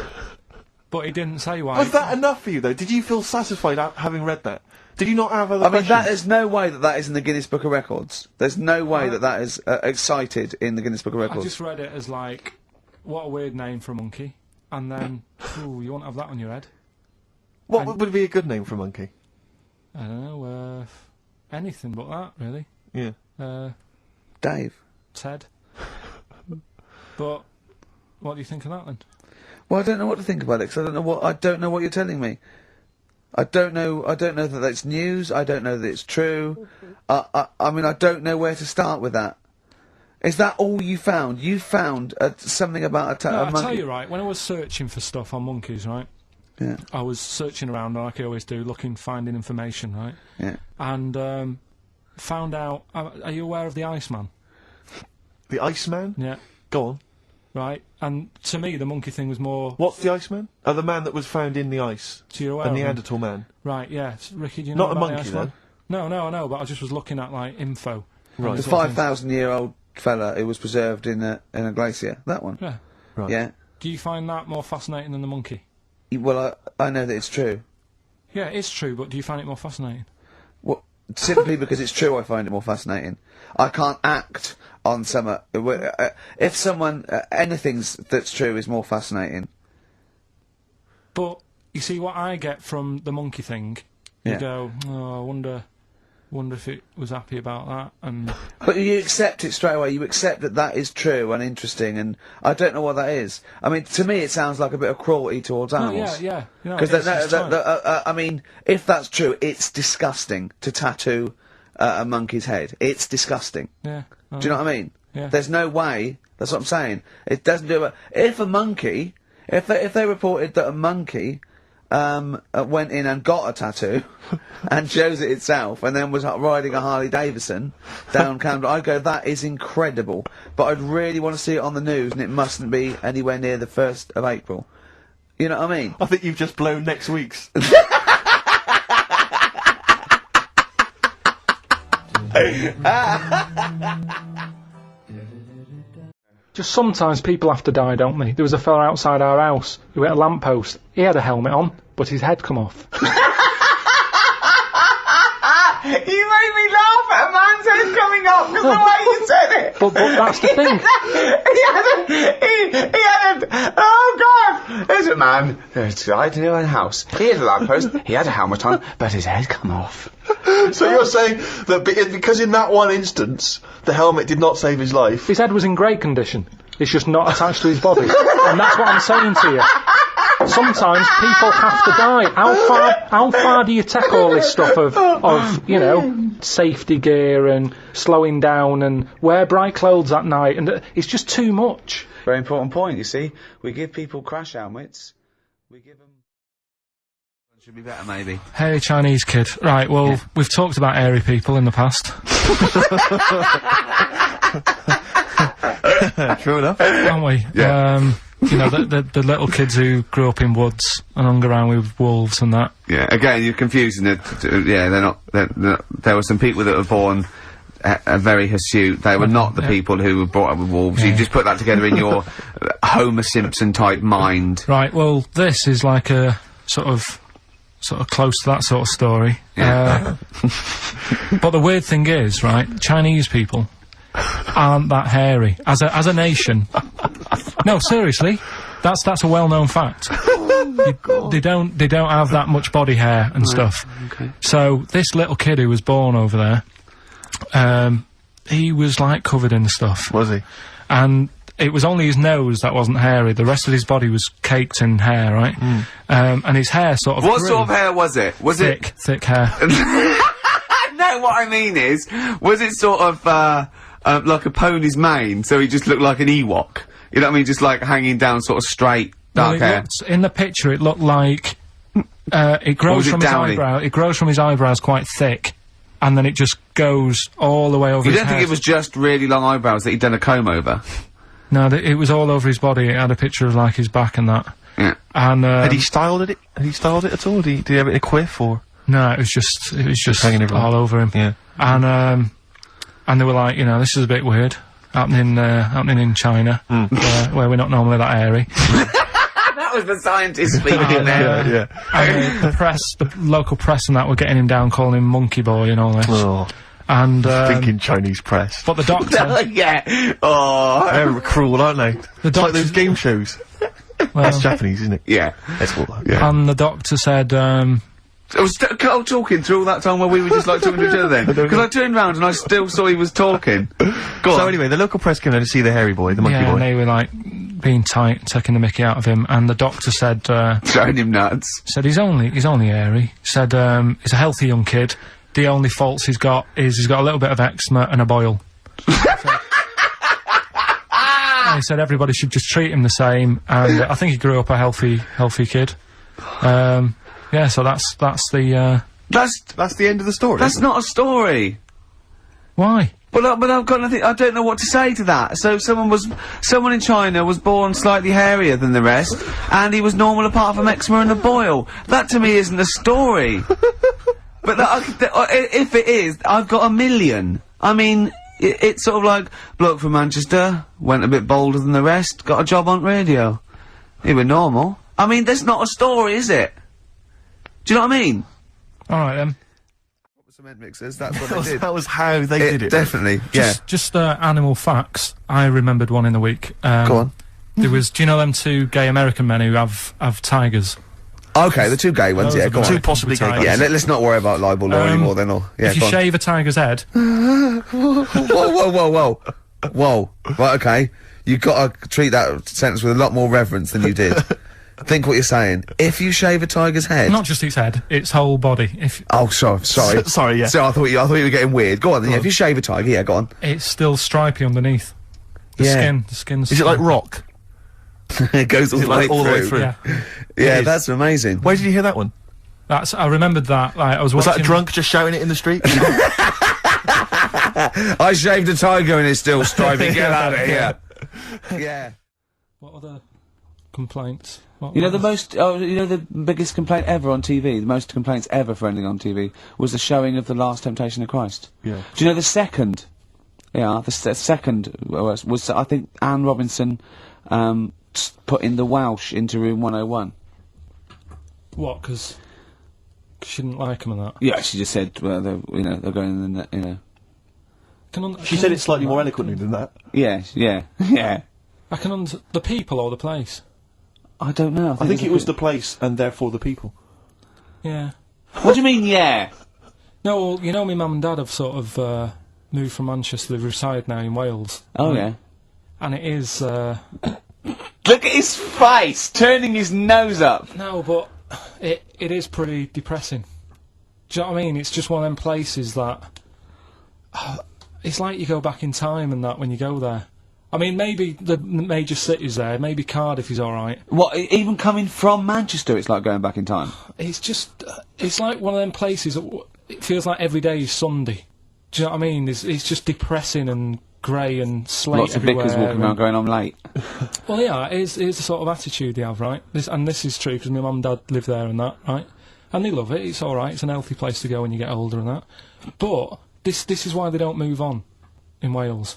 Speaker 2: it didn't say why.
Speaker 3: Was that enough for you, though? Did you feel satisfied having read that? Did you not have other
Speaker 1: I mean,
Speaker 3: questions?
Speaker 1: there's no way that is in the Guinness Book of Records. There's no way that is cited in the Guinness Book of
Speaker 2: I
Speaker 1: Records.
Speaker 2: just read it as like, what a weird name for a monkey. And then, ooh, you won't have that on your head.
Speaker 3: What would be a good name for a monkey?
Speaker 2: I don't know, anything but that, really.
Speaker 3: Yeah.
Speaker 1: Dave.
Speaker 2: Ted. But, what do you think of that then?
Speaker 1: Well, I don't know what to think about it, because I don't know what you're telling me. I don't know that that's news, I don't know that it's true. I mean, I don't know where to start with that. Is that all you found? You found something about a monkey?
Speaker 2: I'll tell you, right, when I was searching for stuff on monkeys, right?
Speaker 1: Yeah.
Speaker 2: I was searching around, like I always do, finding information, right?
Speaker 1: Yeah.
Speaker 2: And, found out, are you aware of the Iceman?
Speaker 3: The Iceman?
Speaker 2: Yeah.
Speaker 3: Go on.
Speaker 2: Right? And to me, the monkey thing was more...
Speaker 3: What's the Iceman? Oh, the man that was found in the ice.
Speaker 2: So you're aware
Speaker 3: A
Speaker 2: of him?
Speaker 3: Neanderthal man.
Speaker 2: Right, yeah. Ricky, do you know
Speaker 3: Not a
Speaker 2: about the
Speaker 3: monkey,
Speaker 2: Iceman?
Speaker 3: though.
Speaker 2: No, I know, but I just was looking at, like, info.
Speaker 3: Right.
Speaker 1: The 5,000-year-old fella who was preserved in a glacier. That one.
Speaker 2: Yeah.
Speaker 3: Right.
Speaker 1: Yeah.
Speaker 2: Do you find that more fascinating than the monkey?
Speaker 1: Well, I know that it's true.
Speaker 2: Yeah, it's true, but do you find it more fascinating?
Speaker 1: Well, simply because it's true, I find it more fascinating. I can't act on some. If someone anything that's true is more fascinating.
Speaker 2: But you see, what I get from the monkey thing, you
Speaker 1: Yeah.
Speaker 2: go, oh, I wonder if it was happy about that, and
Speaker 1: But you accept it straight away. You accept that that is true and interesting, and I don't know what that is. I mean, to me, it sounds like a bit of cruelty towards animals.
Speaker 2: yeah. You know,
Speaker 1: Because
Speaker 2: it's just right.
Speaker 1: I mean, if that's true, it's disgusting to tattoo a monkey's head. It's disgusting.
Speaker 2: Yeah.
Speaker 1: Do you know what I mean?
Speaker 2: Yeah.
Speaker 1: There's no way. That's what I'm saying. It doesn't do it. If a monkey, if they reported that a monkey went in and got a tattoo and chose it itself and then was riding a Harley Davidson down Camden, I'd go, that is incredible. But I'd really want to see it on the news, and it mustn't be anywhere near the 1st of April. You know what I mean?
Speaker 3: I think you've just blown next week's.
Speaker 2: Just sometimes people have to die, don't they? There was a fella outside our house who hit a lamppost. He had a helmet on, but his head come off.
Speaker 4: You made me laugh at a man's head coming up because the way you said it.
Speaker 2: But that's the thing.
Speaker 4: he had a, oh God, there's a man outside in a house. He had a lamppost, he had a helmet on, but his head come off.
Speaker 3: So you're saying that because in that one instance, the helmet did not save his life.
Speaker 2: His head was in great condition. It's just not attached to his body. And that's what I'm saying to you. Sometimes people have to die. How far do you take all this stuff of you know, safety gear and slowing down and wear bright clothes at night, and it's just too much.
Speaker 1: Very important point, you see. We give people crash helmets. We give them... Should be better, maybe.
Speaker 2: Hey, Chinese kid. Right, well, we've talked about airy people in the past.
Speaker 3: True enough.
Speaker 2: Haven't we?
Speaker 4: Yeah.
Speaker 2: You know, the little kids who grew up in woods and hung around with wolves and that.
Speaker 4: Yeah, again, you're confusing it. Yeah, they're not, there were some people that were born very hirsute. They were not the people who were brought up with wolves.
Speaker 2: Yeah.
Speaker 4: You just put that together in your Homer Simpson type mind.
Speaker 2: Right, well, this is like a sort of close to that sort of story.
Speaker 4: Yeah.
Speaker 2: But the weird thing is, right, Chinese people aren't that hairy as a nation. No, seriously, that's a well-known fact. They don't have that much body hair and stuff.
Speaker 4: Okay.
Speaker 2: So this little kid who was born over there, he was like covered in stuff.
Speaker 3: Was he?
Speaker 2: And it was only his nose that wasn't hairy. The rest of his body was caked in hair, right? And his hair sort of
Speaker 4: What
Speaker 2: grew.
Speaker 4: sort of hair was it? Was
Speaker 2: Thick hair.
Speaker 4: No, what I mean is, was it sort of like a pony's mane? So he just looked like an Ewok. You know what I mean? Just like hanging down, sort of straight, dark hair.
Speaker 2: In the picture, it looked like it grows
Speaker 4: was it
Speaker 2: from his
Speaker 4: downy?
Speaker 2: eyebrow. It grows from his eyebrows quite thick, and then it just goes all the way over.
Speaker 4: You
Speaker 2: his
Speaker 4: don't think
Speaker 2: head.
Speaker 4: it was just really long eyebrows that he'd done a comb over?
Speaker 2: No, it was all over his body. It had a picture of like his back and that.
Speaker 4: Yeah.
Speaker 2: And
Speaker 3: Had he styled it? Had he styled it at all? Did he have it in a quiff or?
Speaker 2: no, it was just
Speaker 3: hanging everywhere.
Speaker 2: all over him.
Speaker 3: Yeah.
Speaker 2: And they were like, you know, this is a bit weird, happening in China, where we're not normally that airy.
Speaker 4: That was the scientist speaking there.
Speaker 3: Yeah.
Speaker 2: And the press, the local press and that were getting him down, calling him Monkey Boy and all this.
Speaker 3: Oh,
Speaker 2: And,
Speaker 3: thinking Chinese press.
Speaker 2: but the doctor,
Speaker 4: Yeah. Oh.
Speaker 3: They're cruel, aren't they? It's like
Speaker 2: doctor-
Speaker 3: those game shows.
Speaker 2: well,
Speaker 3: That's Japanese, isn't it?
Speaker 4: Yeah.
Speaker 3: That's what.
Speaker 4: Yeah.
Speaker 2: and the doctor said,
Speaker 4: I was Carl talking through all that time while we were just like talking to each other then. Because I turned round and I still saw he was talking. Go on.
Speaker 3: So anyway, the local press came down to see the hairy boy, the monkey
Speaker 2: yeah,
Speaker 3: boy.
Speaker 2: and they were like being tight, taking the mickey out of him, and the doctor said,
Speaker 4: Throwing him nuts.
Speaker 2: said he's only hairy. Said he's a healthy young kid. The only faults he's got is he's got a little bit of eczema and a boil. And he said everybody should just treat him the same, and I think he grew up a healthy kid. Yeah, so that's the
Speaker 3: That's the end of the story.
Speaker 4: That's not a story.
Speaker 2: why.
Speaker 4: But I've got nothing. I don't know what to say to that. So someone in China was born slightly hairier than the rest, and he was normal apart from eczema and a boil. That to me isn't a story. But if it is, I've got a million. I mean, it's sort of like bloke from Manchester went a bit bolder than the rest, got a job on radio. He were normal. I mean, that's not a story, is it? Do you know what I mean?
Speaker 2: All right then.
Speaker 1: Cement mixers, that's what they did.
Speaker 3: That was how they did it.
Speaker 1: Definitely, yeah.
Speaker 2: Just animal facts. I remembered one in the week.
Speaker 1: Go on.
Speaker 2: There was, do you know them two gay American men who have tigers?
Speaker 1: Okay, the two gay ones,
Speaker 2: Those
Speaker 1: yeah,
Speaker 2: are
Speaker 1: go
Speaker 2: the
Speaker 1: on.
Speaker 3: Two possibly gay
Speaker 2: Tigers.
Speaker 3: guys.
Speaker 1: Yeah, let's not worry about libel law anymore then, or... Yeah,
Speaker 2: if you
Speaker 1: go on.
Speaker 2: shave a tiger's head,
Speaker 1: Whoa. Right, okay. You've got to treat that sentence with a lot more reverence than you did. Think what you're saying. If you shave a tiger's head...
Speaker 2: not just its head, its whole body. If
Speaker 1: Oh, sorry.
Speaker 3: Sorry, yeah.
Speaker 1: So I thought you were getting weird. Go on then, yeah, if you shave a tiger, yeah, go on.
Speaker 2: it's still stripy underneath. The
Speaker 1: Yeah.
Speaker 2: skin's.
Speaker 3: Is it like rock?
Speaker 1: It goes all,
Speaker 3: Is it like all the way through?
Speaker 2: Yeah,
Speaker 1: Yeah,
Speaker 3: It is.
Speaker 1: that's amazing.
Speaker 3: Where did you hear that one?
Speaker 2: I remembered that. Like, I was
Speaker 3: Was
Speaker 2: watching.
Speaker 3: that drunk just shouting it in the street?
Speaker 1: I shaved a tiger and it's still stripy. Get out of here. Yeah.
Speaker 2: What other complaints? What
Speaker 4: You know the
Speaker 2: was-
Speaker 4: the biggest complaint ever on TV, the most complaints ever for anything on TV, was the showing of The Last Temptation of Christ.
Speaker 3: Yeah.
Speaker 4: Do you know the second? Yeah, the second was I think Anne Robinson put in the Welsh into room 101.
Speaker 2: What? Because she didn't like him and that.
Speaker 4: Yeah, she just said, well, they're going in the,
Speaker 3: She said it slightly more eloquently than that.
Speaker 4: yeah.
Speaker 2: I can the people or the place.
Speaker 4: I don't know.
Speaker 3: I think it was the place and therefore the people.
Speaker 2: Yeah.
Speaker 4: What do you mean, yeah?
Speaker 2: No, well, you know, my mum and dad have sort of moved from Manchester. They reside now in Wales.
Speaker 4: Oh yeah.
Speaker 2: And it is.
Speaker 4: Look at his face, turning his nose up.
Speaker 2: No, but it is pretty depressing. Do you know what I mean? It's just one of them places that it's like you go back in time and that when you go there. I mean, maybe the major cities there, maybe Cardiff is all right.
Speaker 4: What? Even coming from Manchester, it's like going back in time.
Speaker 2: It's just it's like one of them places that it feels like every day is Sunday. Do you know what I mean? It's just depressing and grey and slate
Speaker 4: Lots of
Speaker 2: everywhere.
Speaker 4: bickers walking around going, I'm late.
Speaker 2: Well, yeah, it is the sort of attitude they have, right? This is true because my mum and dad live there and that, right? And they love it. It's all right. It's an healthy place to go when you get older and that. But this is why they don't move on in Wales.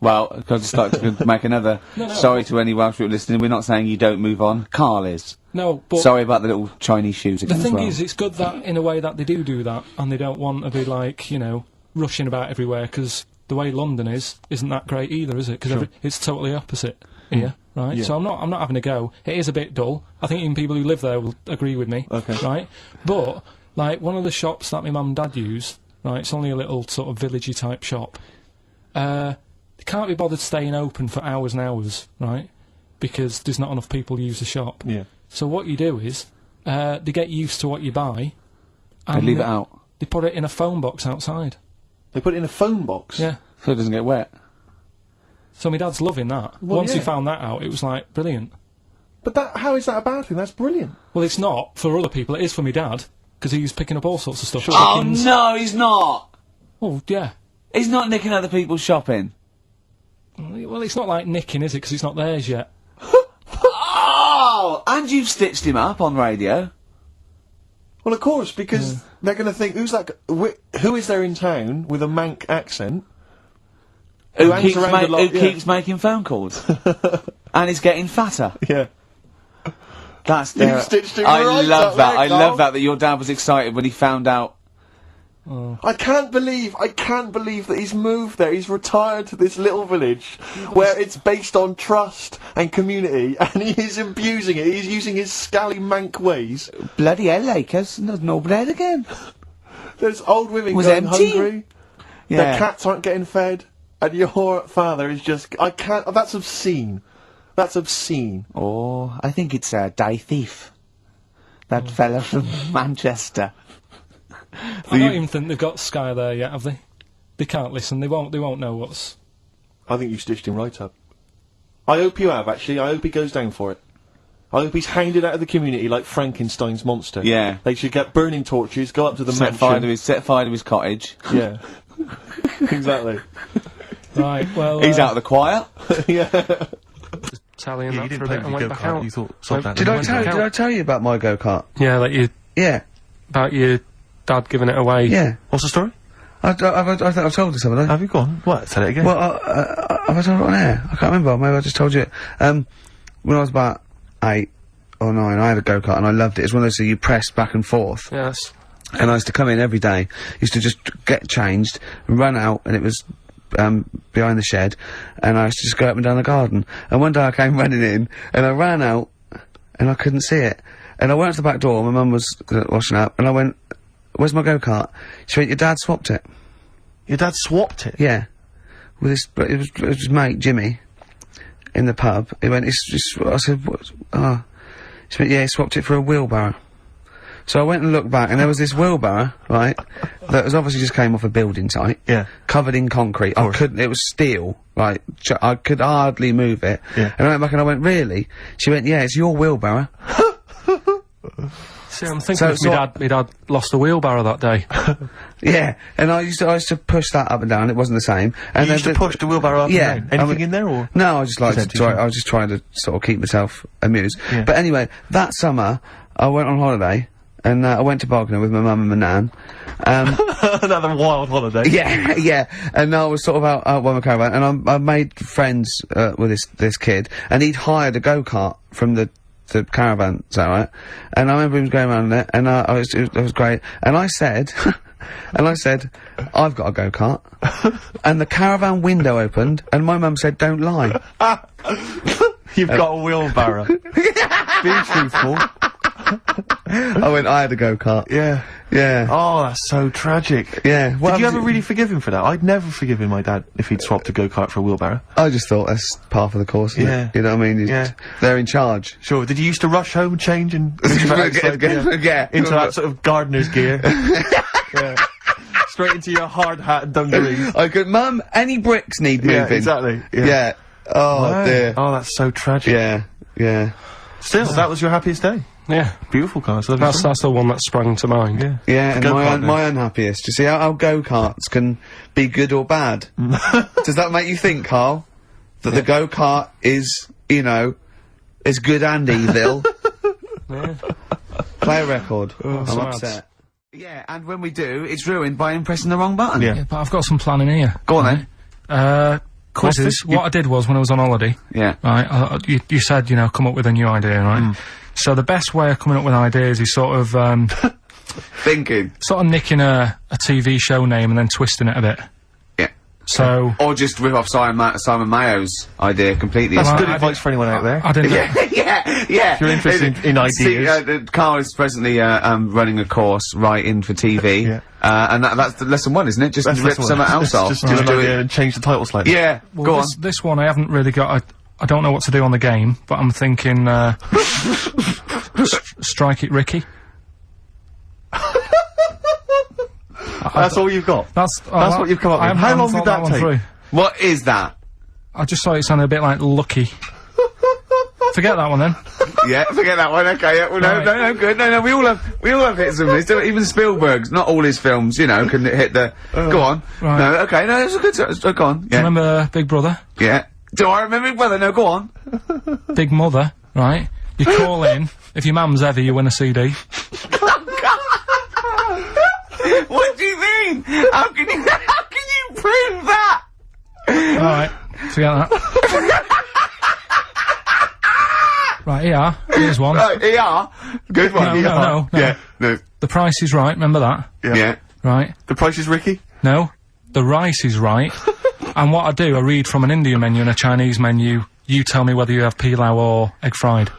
Speaker 4: Well, I'd just like to make another sorry to any Welsh people listening. We're not saying you don't move on. Karl is.
Speaker 2: No, but
Speaker 4: Sorry about the little Chinese shoes
Speaker 2: the
Speaker 4: again as
Speaker 2: thing
Speaker 4: well.
Speaker 2: is, it's good that in a way that they do that, and they don't want to be like, you know, rushing about everywhere because the way London isn't that great either, is it? Because it's totally opposite here, right?
Speaker 3: Yeah.
Speaker 2: So I'm not having a go. It is a bit dull. I think even people who live there will agree with me.
Speaker 3: Okay.
Speaker 2: Right? But like one of the shops that my mum and dad use, right? It's only a little sort of villagey type shop. They can't be bothered staying open for hours and hours, right? Because there's not enough people who use the shop.
Speaker 3: Yeah.
Speaker 2: So what you do is they get used to what you buy.
Speaker 4: They
Speaker 2: And
Speaker 4: leave it out
Speaker 2: They put it in a phone box outside.
Speaker 3: They put it in a phone box.
Speaker 2: Yeah.
Speaker 4: so it doesn't get wet.
Speaker 2: So my dad's loving that.
Speaker 3: Well,
Speaker 2: Once he
Speaker 3: yeah.
Speaker 2: found that out, it was like brilliant.
Speaker 3: But how is that a bad thing? That's brilliant.
Speaker 2: Well, it's not for other people. It is for my dad because he's picking up all sorts of stuff.
Speaker 4: Oh
Speaker 2: Chickens.
Speaker 4: no, he's not.
Speaker 2: Well, yeah.
Speaker 4: He's not nicking other people's shopping.
Speaker 2: Well, it's not like nicking, is it? Because it's not theirs yet.
Speaker 4: Oh, and you've stitched him up on radio.
Speaker 3: Well, of course, because they're going to think, who is there in town with a Manc accent?
Speaker 4: Who
Speaker 3: hangs
Speaker 4: keeps,
Speaker 3: around a lot, yeah.
Speaker 4: keeps making phone calls. And he's getting fatter.
Speaker 3: Yeah.
Speaker 4: That's
Speaker 3: You stitched it
Speaker 4: I
Speaker 3: right
Speaker 4: love
Speaker 3: up
Speaker 4: that.
Speaker 3: there,
Speaker 4: I
Speaker 3: Karl.
Speaker 4: love that your dad was excited when he found out.
Speaker 3: I can't believe that he's moved there. He's retired to this little village where it's based on trust and community, and he is abusing it. He's using his scally-mank ways.
Speaker 4: Bloody hell, Lakers. There's no bread again.
Speaker 3: There's old women
Speaker 4: Was
Speaker 3: going
Speaker 4: empty.
Speaker 3: hungry.
Speaker 4: Yeah.
Speaker 3: Their cats aren't getting fed, and your father is just... I can't... That's obscene. That's obscene.
Speaker 4: Oh, I think it's Die Thief. That fella from Manchester.
Speaker 2: I don't even think they've got Sky there yet, have they? They can't listen. They won't know what's...
Speaker 3: I think you stitched him right up. I hope you have, actually. I hope he goes down for it. I hope he's hounded out of the community like Frankenstein's monster.
Speaker 4: Yeah.
Speaker 3: They should get burning torches, go up to the
Speaker 4: Set fire to his cottage.
Speaker 3: Yeah. Exactly.
Speaker 2: Right, well...
Speaker 4: He's out of the choir.
Speaker 3: Yeah.
Speaker 2: Tallying that for a bit and went back out.
Speaker 3: You thought, sod that.
Speaker 1: Did I
Speaker 2: Went back out.
Speaker 1: tell you about my go-kart?
Speaker 2: Yeah, like you...
Speaker 1: Yeah.
Speaker 2: About your dad giving it away.
Speaker 1: Yeah.
Speaker 3: What's the story?
Speaker 1: I think I've told this, haven't I?
Speaker 3: Have you gone? What? Say it again.
Speaker 1: Well, have I told it on air? I can't remember. Maybe I just told you it. When I was about 8 or 9, I had a go-kart and I loved it. It's one of those that you press back and forth.
Speaker 2: Yes.
Speaker 1: And I used to come in every day, used to just get changed, run out, and it was behind the shed, and I used to just go up and down the garden. And one day I came running in, and I ran out, and I couldn't see it. And I went to the back door, my mum was washing up, and I went, "Where's my go-kart?" She went, "Your dad swapped it."
Speaker 3: Your dad swapped it?
Speaker 1: Yeah. With his, it was his mate, Jimmy, in the pub. He went, I said, "What?" She went, "Yeah, he swapped it for a wheelbarrow." So I went and looked back, and there was this wheelbarrow, right, that was obviously just came off a building site.
Speaker 3: Yeah.
Speaker 1: Covered in concrete. I couldn't, it was steel, right, I could hardly move it.
Speaker 3: Yeah.
Speaker 1: And I went back and I went, "Really?" She went, "Yeah, it's your wheelbarrow."
Speaker 2: See, I'm thinking if my dad lost a wheelbarrow that day.
Speaker 1: Yeah, and I used to push that up and down, it wasn't the same. And
Speaker 3: You used to push the wheelbarrow up
Speaker 1: Yeah.
Speaker 3: and down? Anything in there, or...?
Speaker 1: No, I just like to
Speaker 3: Is that
Speaker 1: try,
Speaker 3: decent?
Speaker 1: I was just trying to sort of keep myself amused.
Speaker 3: Yeah.
Speaker 1: But anyway, that summer, I went on holiday, and I went to Bognor with my mum and my nan.
Speaker 3: Another wild holiday.
Speaker 1: Yeah, yeah, and I was sort of out by my caravan, and I made friends with this kid, and he'd hired a go-kart from the caravan, is that right? And I remember him going around there, and it was great. And I said, "I've got a go-kart," and the caravan window opened, and my mum said, "Don't lie."
Speaker 3: You've got a wheelbarrow. Be truthful.
Speaker 1: I went, "I had a go-kart."
Speaker 3: Yeah.
Speaker 1: Yeah.
Speaker 3: Oh, that's so tragic.
Speaker 1: Yeah.
Speaker 3: Did you ever really forgive him for that? I'd never forgiven my dad if he'd swapped a go-kart for a wheelbarrow.
Speaker 1: I just thought that's part of the course, isn't
Speaker 3: Yeah.
Speaker 1: it? You know what I mean?
Speaker 3: Yeah.
Speaker 1: They're in charge.
Speaker 3: Sure. Did you used to rush home, change, and
Speaker 1: Yeah.
Speaker 3: into that sort of gardener's gear? Yeah. Straight into your hard hat and dungarees.
Speaker 1: I could, "Mum, any bricks need moving?"
Speaker 3: Yeah, exactly.
Speaker 1: Yeah. Oh,
Speaker 3: Wow.
Speaker 1: dear.
Speaker 3: Oh, that's so tragic.
Speaker 1: Yeah. Yeah.
Speaker 3: Still, that was your happiest day.
Speaker 2: Yeah.
Speaker 3: Beautiful car. So
Speaker 2: That's the one that sprang to mind.
Speaker 3: yeah.
Speaker 1: Yeah, and
Speaker 3: Go-kart then.
Speaker 1: my unhappiest. You see how go-karts can be good or bad? Does that make you think, Karl? That the go-kart is, you know, is good and evil?
Speaker 2: Yeah.
Speaker 1: Play a record. I'm
Speaker 2: sad.
Speaker 1: upset. Yeah, and when we do, it's ruined by him pressing the wrong button.
Speaker 3: Yeah.
Speaker 2: Yeah, but I've got some planning here.
Speaker 1: Go on then.
Speaker 2: Quizzes. What I did was, when I was on holiday,
Speaker 1: Yeah.
Speaker 2: right, you said, you know, come up with a new idea, right? So the best way of coming up with ideas is sort of
Speaker 1: Thinking.
Speaker 2: nicking a TV show name and then twisting it a bit.
Speaker 1: Yeah.
Speaker 2: So
Speaker 1: Or just rip off Simon Mayo's idea completely.
Speaker 3: That's
Speaker 2: Well,
Speaker 3: good
Speaker 2: I
Speaker 3: advice for anyone out there.
Speaker 2: I didn't.
Speaker 1: Yeah.
Speaker 3: If you're interested in
Speaker 1: See,
Speaker 3: ideas.
Speaker 1: Karl is presently running a course writing for TV.
Speaker 3: Yeah.
Speaker 1: And that's the lesson 1, isn't it? Just
Speaker 3: That's
Speaker 1: rip
Speaker 3: this one.
Speaker 1: something else off.
Speaker 3: Just
Speaker 1: do it.
Speaker 3: and change the title slightly.
Speaker 1: Yeah.
Speaker 2: Well,
Speaker 1: Go on.
Speaker 2: this one I haven't really got. I don't know what to do on the game, but I'm thinking Strike It Ricky.
Speaker 3: That's all you've got.
Speaker 2: That's
Speaker 3: what you've come up with. How long did that take?
Speaker 2: Through.
Speaker 1: What is that?
Speaker 2: I just thought it sounded a bit like Lucky. Forget that one then.
Speaker 1: Yeah, forget that one. Okay, yeah, well,
Speaker 2: Right.
Speaker 1: no, good. No, we all have hits and misses. Even Spielberg's, not all his films, you know, can hit the. Go on.
Speaker 2: Right.
Speaker 1: No, okay, no, it's a good. Go on. Yeah,
Speaker 2: Remember Big Brother,
Speaker 1: yeah. Do I remember it? Well, no, go on.
Speaker 2: Big Mother, right? You call in. If your mum's heavy, you win a CD.
Speaker 1: What do you mean? How can you prove that?
Speaker 2: All right, forget that. Right, ER. Here's one.
Speaker 4: ER? Good one,
Speaker 2: No.
Speaker 3: Yeah.
Speaker 4: No.
Speaker 2: The Price is Right. Remember that?
Speaker 4: Yeah.
Speaker 2: Right.
Speaker 3: The Price is Ricky?
Speaker 2: No. The rice is right. And what I do, I read from an Indian menu and a Chinese menu. You tell me whether you have pilau or egg fried.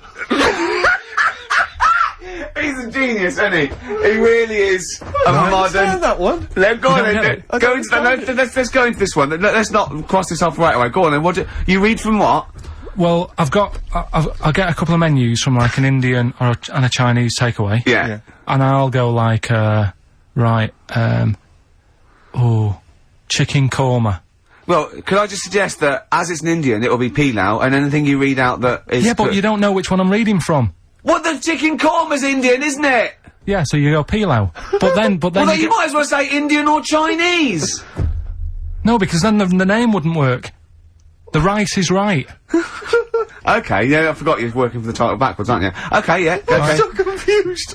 Speaker 4: He's a genius, isn't he? He really is a modern...
Speaker 3: that one.
Speaker 4: Go on
Speaker 2: don't
Speaker 4: then.
Speaker 2: get
Speaker 4: Go into let's go into this one. Let's not cross this off right away. Go on then. You read from what?
Speaker 2: Well, I get a couple of menus from like an Indian and a Chinese takeaway.
Speaker 4: Yeah.
Speaker 2: And I'll go like, chicken korma.
Speaker 4: Well, could I just suggest that as it's an Indian, it'll be pilau, and anything you read out that is...
Speaker 2: Yeah, but you don't know which one I'm reading from.
Speaker 4: What, the chicken korma's Indian, isn't it?
Speaker 2: Yeah, so you go pilau. But then
Speaker 4: Well, then you might as well say Indian or Chinese.
Speaker 2: No, because then the name wouldn't work. The rice is right.
Speaker 4: Okay, yeah, I forgot you're working for the title backwards, aren't you? Okay, yeah. Okay.
Speaker 3: I'm so confused.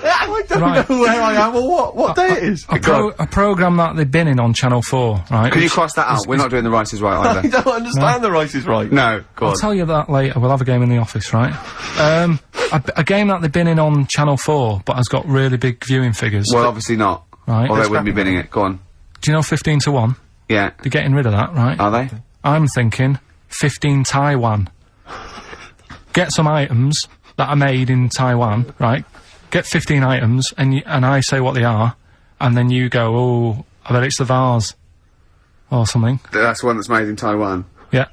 Speaker 3: I don't know where I am or what day it is.
Speaker 2: A programme that they've been in on Channel 4, right?
Speaker 4: Can you cross that out? We're not doing the Rice is Right
Speaker 3: I
Speaker 4: either.
Speaker 3: don't understand the Rice is Right.
Speaker 4: No, go on.
Speaker 2: I'll tell you that later. We'll have a game in the office, right? A game that they've been in on Channel 4, but has got really big viewing figures.
Speaker 4: Well, obviously not.
Speaker 2: Right.
Speaker 4: Or they wouldn't be bidding it. Go on.
Speaker 2: Do you know 15 to 1?
Speaker 4: Yeah.
Speaker 2: They're getting rid of that, right?
Speaker 4: Are they?
Speaker 2: I'm thinking 15 Taiwan. Get some items that are made in Taiwan, right? Get 15 items, and I say what they are, and then you go, oh, I bet it's the vase. Or something.
Speaker 4: That's one that's made in Taiwan.
Speaker 2: Yeah.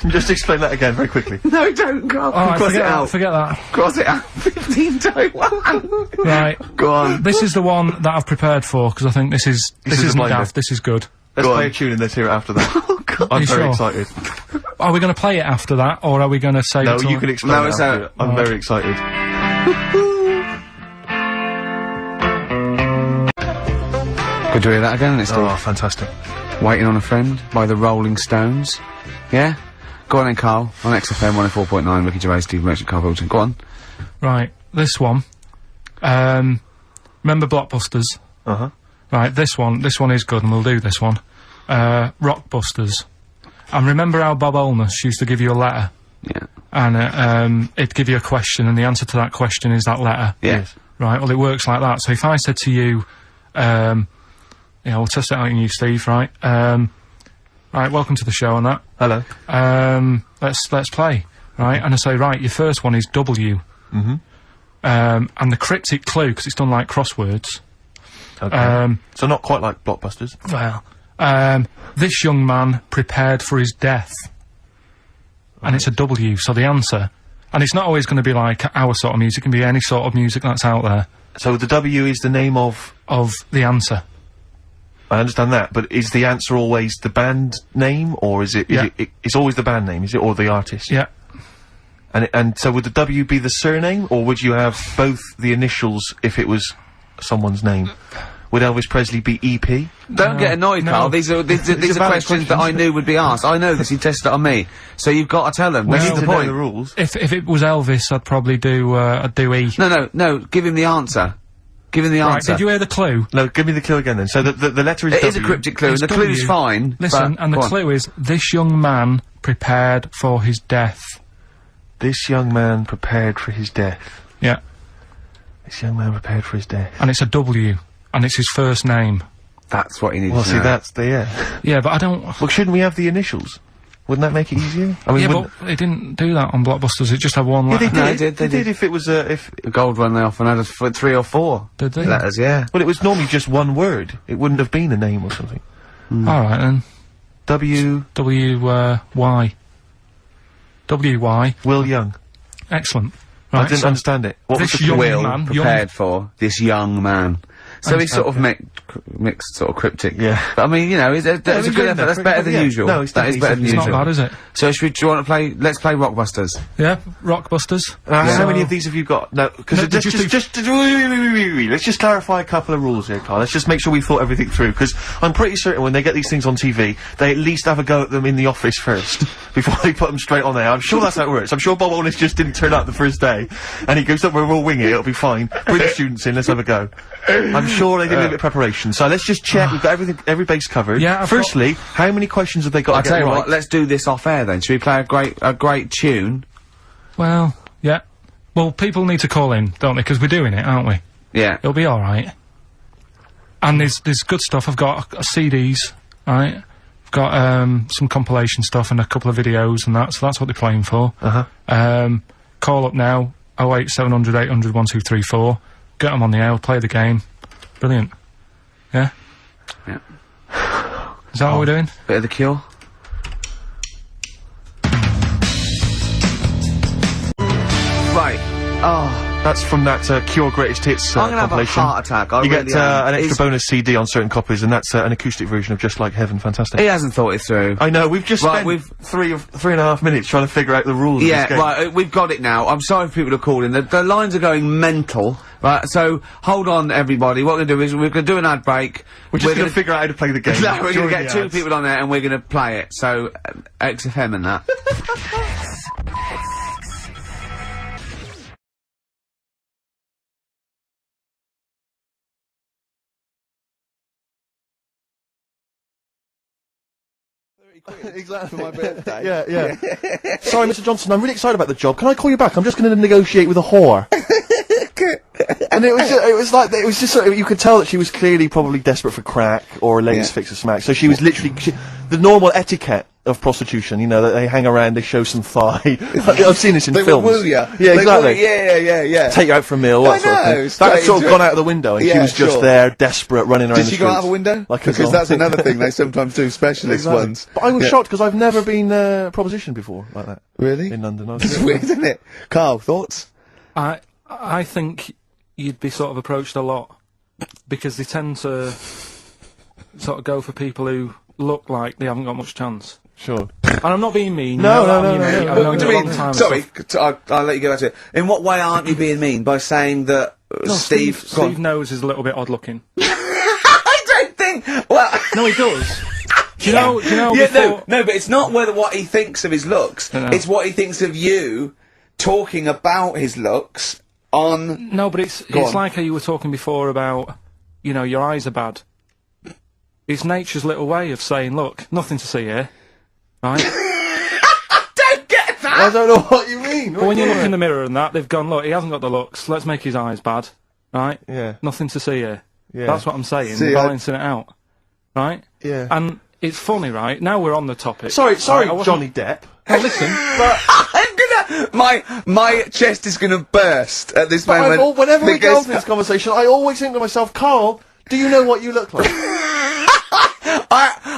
Speaker 3: Just explain that again very quickly.
Speaker 4: No, don't go.
Speaker 2: Alright,
Speaker 4: Cross it out.
Speaker 2: forget that.
Speaker 4: Cross it out. 15 Taiwan.
Speaker 2: Right.
Speaker 4: Go on.
Speaker 2: This is the one that I've prepared for, because I think this
Speaker 3: is
Speaker 2: isn't
Speaker 3: a blinder.
Speaker 2: daft, this is good.
Speaker 3: Let's
Speaker 4: Go
Speaker 3: play
Speaker 4: on.
Speaker 3: a tune and let's hear it after that.
Speaker 4: Oh, God.
Speaker 3: I'm
Speaker 2: You
Speaker 3: very
Speaker 2: sure?
Speaker 3: excited.
Speaker 2: Are we going to play it after that, or are we going to say
Speaker 3: No,
Speaker 2: it
Speaker 3: you can explain
Speaker 4: No,
Speaker 3: it
Speaker 4: it's
Speaker 3: after it. I'm
Speaker 2: Alright.
Speaker 3: very excited.
Speaker 4: Could you hear that again? It's
Speaker 3: Oh, fantastic.
Speaker 4: Waiting on a Friend by the Rolling Stones. Yeah? Go on then, Karl. On XFM 104.9, Ricky Gervais, Steve Merchant, Karl Pilkington. Go on.
Speaker 2: Right, this one. Remember Blockbusters?
Speaker 3: Uh-huh.
Speaker 2: Right, this one is good, and we'll do this one. Rockbusters. And remember how Bob Holness used to give you a letter?
Speaker 4: Yeah.
Speaker 2: And, it'd give you a question, and the answer to that question is that letter.
Speaker 4: Yeah.
Speaker 3: Yes.
Speaker 2: Right, well, it works like that. So if I said to you, we'll test it out on you, Steve, right? Right, welcome to the show and that.
Speaker 3: Hello.
Speaker 2: Let's play, right? And I say, right, your first one is W.
Speaker 3: Mm-hmm.
Speaker 2: And the cryptic clue, because it's done like crosswords.
Speaker 3: Okay. So not quite like Blockbusters.
Speaker 2: Well, this young man prepared for his death. And it's a W, so the answer... And it's not always going to be like our sort of music, it can be any sort of music that's out there.
Speaker 3: So the W is the name of...
Speaker 2: Of the answer.
Speaker 3: I understand that, but is the answer always the band name, or is it...
Speaker 2: Yeah.
Speaker 3: It's always the band name, is it, or the artist?
Speaker 2: Yeah.
Speaker 3: And so would the W be the surname, or would you have both the initials if it was someone's name? Would Elvis Presley be EP?
Speaker 4: Don't get annoyed,
Speaker 2: no.
Speaker 4: Karl. These are
Speaker 3: These are
Speaker 4: questions
Speaker 3: valid
Speaker 4: that I knew would be asked. I know this. You tested it on me, so you've got to tell them.
Speaker 2: Well,
Speaker 4: This
Speaker 3: You
Speaker 4: is
Speaker 3: need
Speaker 4: the
Speaker 3: to know
Speaker 4: point.
Speaker 3: the rules.
Speaker 2: If it was Elvis, I'd probably do E.
Speaker 4: No. Give him the answer. Give him the
Speaker 2: Right,
Speaker 4: answer.
Speaker 2: did you hear the clue?
Speaker 3: No, give me the clue again then. So the letter is
Speaker 4: It
Speaker 3: W.
Speaker 4: is a cryptic clue, and
Speaker 2: It's
Speaker 4: the clue's
Speaker 2: W.
Speaker 4: fine.
Speaker 2: Listen,
Speaker 4: but-
Speaker 2: and the
Speaker 4: go on.
Speaker 2: clue is, this young man prepared for his death.
Speaker 3: This young man prepared for his death.
Speaker 2: Yeah.
Speaker 3: This young man prepared for his death.
Speaker 2: And it's a W. And it's his first name.
Speaker 4: That's what he needs
Speaker 3: Well,
Speaker 4: to
Speaker 3: see,
Speaker 4: know.
Speaker 3: that's the... Yeah.
Speaker 2: Yeah, but I don't...
Speaker 3: Well, shouldn't we have the initials? Wouldn't that make it easier? I mean,
Speaker 2: Yeah,
Speaker 3: wouldn't-
Speaker 2: but they didn't do that on Blockbusters, it just had one
Speaker 3: Yeah,
Speaker 2: letter.
Speaker 3: they
Speaker 4: No,
Speaker 3: did.
Speaker 4: they did.
Speaker 3: If it was if
Speaker 4: The gold one, they often had 3 or 4
Speaker 2: Did they?
Speaker 4: letters, yeah.
Speaker 3: well, it was normally just one word. It wouldn't have been a name or something.
Speaker 2: Alright then.
Speaker 3: W.
Speaker 2: Y. W-Y.
Speaker 3: Will Young.
Speaker 2: Excellent.
Speaker 3: I
Speaker 2: Right,
Speaker 3: didn't
Speaker 2: so
Speaker 3: understand it. What was
Speaker 2: this
Speaker 3: the
Speaker 2: young
Speaker 3: clue?
Speaker 4: Will
Speaker 2: man,
Speaker 4: prepared for this young man. So he's sort of mixed, sort of cryptic.
Speaker 3: Yeah.
Speaker 4: But I mean, you know, that's a
Speaker 3: it was
Speaker 4: good
Speaker 3: good
Speaker 4: effort.
Speaker 3: enough.
Speaker 4: That's better than
Speaker 3: Yeah.
Speaker 4: usual.
Speaker 3: No, it's
Speaker 4: That is
Speaker 3: definitely
Speaker 4: better than
Speaker 2: It's not
Speaker 4: usual.
Speaker 2: bad, is it?
Speaker 4: So do you want to play? Let's play Rockbusters.
Speaker 2: Yeah, Rockbusters.
Speaker 3: How many of these have you got? No, because
Speaker 2: No,
Speaker 3: let's let's just clarify a couple of rules here, Carl. Let's just make sure we thought everything through, because I'm pretty certain when they get these things on TV, they at least have a go at them in the office first, before they put them straight on there. I'm sure that's how it works. I'm sure Bob Holness just didn't turn up the first day, and he goes, don't worry, we'll wing it, it'll be fine. Bring the students in, let's have a go. I'm sure they did a little bit of preparation, so let's just check we've got every base covered.
Speaker 2: Yeah, I've
Speaker 3: Firstly, how many questions have they got
Speaker 4: I'll
Speaker 3: to
Speaker 4: tell
Speaker 3: get
Speaker 4: you
Speaker 3: right?
Speaker 4: what. Let's do this off air then. Should we play a great tune
Speaker 2: Well, yeah. Well, people need to call in, don't they? Because we're doing it, aren't we?
Speaker 4: Yeah.
Speaker 2: It'll be alright. And there's good stuff. I've got CDs, right? I've got, some compilation stuff and a couple of videos and that, so that's what they're playing for. Call up now, 08700 800 1234. Get them on the air, play the game. Brilliant. Yeah?
Speaker 4: Yeah.
Speaker 2: Is that what we're doing?
Speaker 4: Bit of The Cure. Right. Oh.
Speaker 3: That's from that Cure Greatest Hits
Speaker 4: I'm gonna have a
Speaker 3: compilation.
Speaker 4: heart attack. I
Speaker 3: You
Speaker 4: really
Speaker 3: get
Speaker 4: am.
Speaker 3: an extra
Speaker 4: He's-
Speaker 3: bonus CD on certain copies, and that's an acoustic version of Just Like Heaven. Fantastic.
Speaker 4: He hasn't thought it through.
Speaker 3: I know, we've just
Speaker 4: Right,
Speaker 3: spent
Speaker 4: we've-
Speaker 3: 3.5 minutes trying to figure out the rules of
Speaker 4: Yeah,
Speaker 3: this game.
Speaker 4: right, we've got it now. I'm sorry for people to call in. The lines are going mental. Right, so hold on, everybody. What we're going to do is we're going to do an ad break.
Speaker 3: We're just going to figure out how to play the game.
Speaker 4: No, we're going to
Speaker 3: during
Speaker 4: get
Speaker 3: the
Speaker 4: two
Speaker 3: ads.
Speaker 4: people on there and we're going to play it. So, XFM and that.
Speaker 3: Exactly.
Speaker 1: For my birthday.
Speaker 3: Yeah, yeah. Sorry, Mr. Johnson, I'm really excited about the job. Can I call you back? I'm just going to negotiate with a whore. And it was just sort of, you could tell that she was clearly probably desperate for crack or a latest fix of smack. So she was literally, the normal etiquette of prostitution, you know, that they hang around, they show some thigh. I've seen this in
Speaker 1: They
Speaker 3: films.
Speaker 1: will woo ya.
Speaker 3: Yeah,
Speaker 1: They
Speaker 3: exactly.
Speaker 1: will- yeah.
Speaker 3: Take you out for a meal,
Speaker 1: I
Speaker 3: that sort of
Speaker 1: know,
Speaker 3: thing.
Speaker 1: straight
Speaker 3: That sort of
Speaker 1: into
Speaker 3: gone
Speaker 1: it.
Speaker 3: out of the window, and she
Speaker 1: Yeah,
Speaker 3: was just
Speaker 1: sure.
Speaker 3: there, desperate, running around
Speaker 1: Did
Speaker 3: the
Speaker 1: she go out of a
Speaker 3: streets.
Speaker 1: window?
Speaker 3: Like a
Speaker 1: Because that's
Speaker 3: zombie.
Speaker 1: another thing they sometimes do, specialist
Speaker 3: Exactly.
Speaker 1: ones.
Speaker 3: But I was
Speaker 1: Yeah.
Speaker 3: shocked because I've never been propositioned before like that
Speaker 1: Really?
Speaker 3: in London. I was
Speaker 1: It's weird, isn't it? Carl, thoughts?
Speaker 2: I think you'd be sort of approached a lot because they tend to sort of go for people who look like they haven't got much chance.
Speaker 3: Sure.
Speaker 2: And I'm not being mean.
Speaker 3: No,
Speaker 2: you know
Speaker 3: no,
Speaker 2: that,
Speaker 3: no,
Speaker 2: you
Speaker 3: no,
Speaker 2: know,
Speaker 3: no.
Speaker 2: I've known
Speaker 1: What do
Speaker 2: you
Speaker 1: you
Speaker 2: a long
Speaker 1: mean?
Speaker 2: time and
Speaker 1: Sorry,
Speaker 2: stuff.
Speaker 1: I'll let you go back to it. In what way aren't you being mean? By saying that
Speaker 2: No,
Speaker 1: Steve... go on.
Speaker 2: Steve knows is a little bit odd looking.
Speaker 1: I don't think... Well...
Speaker 2: No, he does. Do you know
Speaker 1: Yeah,
Speaker 2: before...
Speaker 1: no, but it's not what he thinks of his looks.
Speaker 2: No.
Speaker 1: It's what he thinks of you talking about his looks on...
Speaker 2: No, but it's
Speaker 1: on.
Speaker 2: like how you were talking before about, you know, your eyes are bad. It's nature's little way of saying, look, nothing to see here, right?
Speaker 1: Don't get that!
Speaker 3: I don't know what you mean.
Speaker 2: But when you look in the mirror and that, they've gone, look, he hasn't got the looks, let's make his eyes bad, right?
Speaker 3: Yeah.
Speaker 2: Nothing to see here.
Speaker 3: Yeah.
Speaker 2: That's what I'm saying,
Speaker 1: See,
Speaker 2: balancing it out, right?
Speaker 3: Yeah.
Speaker 2: And it's funny, right? Now we're on the topic.
Speaker 3: Sorry,
Speaker 2: I wasn't-
Speaker 3: Johnny Depp.
Speaker 2: Hey, listen,
Speaker 1: I'm gonna... My chest is gonna burst at this
Speaker 3: But
Speaker 1: moment.
Speaker 3: whenever we get
Speaker 1: because-
Speaker 3: onto this conversation, I always think to myself, Carl, do you know what you look like?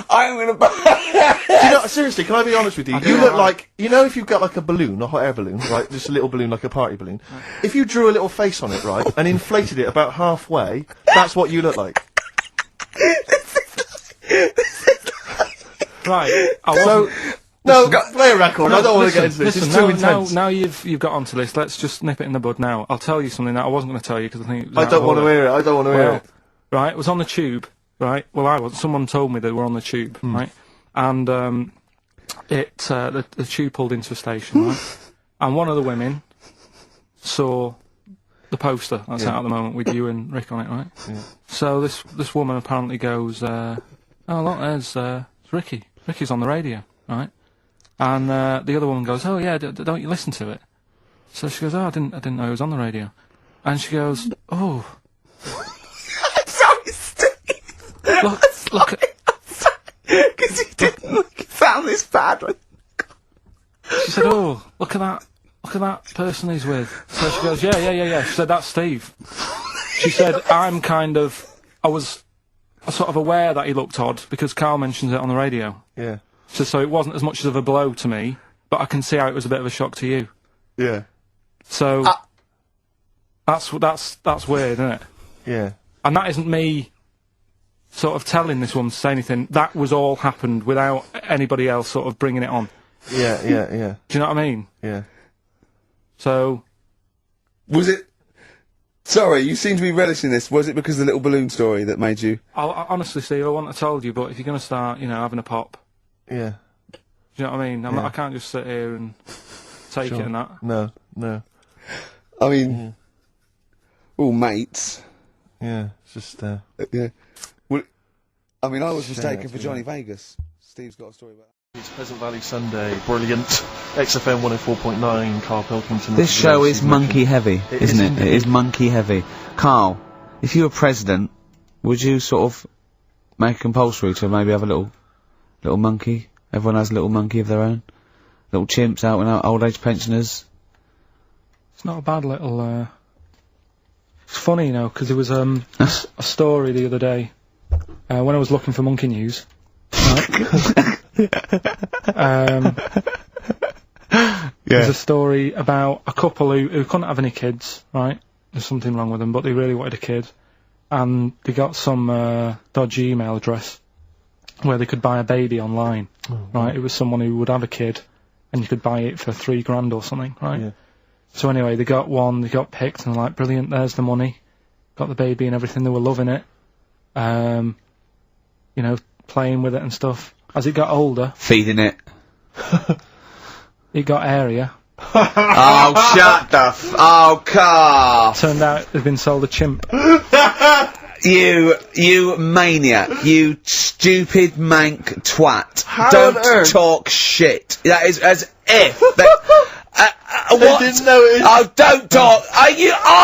Speaker 1: I'm gonna...
Speaker 3: Do you know, seriously, can I be honest with you? You look like, you know, if you've got like a balloon, a hot air balloon, right, just a little balloon like a party balloon, if you drew a little face on it, right, and inflated it about halfway, that's what you look like.
Speaker 2: right, I
Speaker 3: So,
Speaker 2: wasn't...
Speaker 3: no, play a record, I don't want to get into this,
Speaker 2: Listen,
Speaker 3: it's too
Speaker 2: now,
Speaker 3: intense.
Speaker 2: now you've got onto this, let's just nip it in the bud now. I'll tell you something that I wasn't going to tell you because I think it was
Speaker 3: I
Speaker 2: out
Speaker 3: don't
Speaker 2: of
Speaker 3: want to
Speaker 2: order.
Speaker 3: hear it, I don't want to hear
Speaker 2: Well,
Speaker 3: it.
Speaker 2: right, it was on the tube, right? Well, I was. Someone told me they were on the tube, right? And the tube pulled into a station, right? And one of the women saw the poster that's out at the moment with you and Rick on it, right?
Speaker 3: Yeah.
Speaker 2: So this woman apparently goes, "Oh look, there's Ricky. Ricky's on the radio, right?" And the other woman goes, "Oh yeah, don't you listen to it?" So she goes, "Oh, I didn't know he was on the radio." And she goes, "Oh."
Speaker 1: Sorry, Steve!
Speaker 2: Look at...
Speaker 1: Because he didn't sound this bad.
Speaker 2: She said, "Oh, look at that person he's with." So she goes, yeah. She said, "That's Steve." She said, I was sort of aware that he looked odd because Karl mentions it on the radio.
Speaker 3: Yeah.
Speaker 2: So it wasn't as much of a blow to me, but I can see how it was a bit of a shock to you.
Speaker 3: Yeah.
Speaker 2: So that's weird, isn't it?
Speaker 3: Yeah.
Speaker 2: And that isn't me sort of telling this woman to say anything. That was all happened without anybody else sort of bringing it on.
Speaker 3: Yeah, yeah.
Speaker 2: Do you know what I mean?
Speaker 3: Yeah.
Speaker 2: So...
Speaker 1: Was it... Sorry, you seem to be relishing this. Was it because of the little balloon story that made you...
Speaker 2: I honestly, Steve, I wouldn't have told you, but if you're going to start, you know, having a pop,
Speaker 3: Yeah.
Speaker 2: do you know what I mean? I can't just sit here and take it and that.
Speaker 3: No.
Speaker 1: I mean... All mates.
Speaker 3: Yeah. It's just,
Speaker 1: Yeah. Well, I mean, I was
Speaker 3: Shame
Speaker 1: mistaken
Speaker 3: that's
Speaker 1: for
Speaker 3: been
Speaker 1: Johnny Vegas. Steve's got a story about that.
Speaker 3: Pleasant Valley Sunday, brilliant. XFM 104.9, Karl Pilkington.
Speaker 4: This show is monkey heavy, isn't it? It is monkey heavy. Karl, if you were president, would you sort of make it compulsory to maybe have a little monkey? Everyone has a little monkey of their own? Little chimps out and out, old age pensioners?
Speaker 2: It's not a bad little, It's funny, you know, because there was, a story the other day, when I was looking for monkey news, right? There's a story about a couple who couldn't have any kids, right? There's something wrong with them, but they really wanted a kid. And they got some, dodgy email address where they could buy a baby online, right? It was someone who would have a kid, and you could buy it for $3,000 or something, right? Yeah. So anyway, they got one, they got picked, and they're like, brilliant, there's the money. Got the baby and everything, they were loving it. You know, playing with it and stuff. As it got older...
Speaker 4: Feeding it.
Speaker 2: It got airier.
Speaker 4: Oh, shut the oh, Karl!
Speaker 2: Turned out they'd been sold a chimp.
Speaker 4: You maniac. You stupid mank twat. Don't talk shit. That is as if... what?
Speaker 3: Didn't know it.
Speaker 4: Oh, don't talk. Are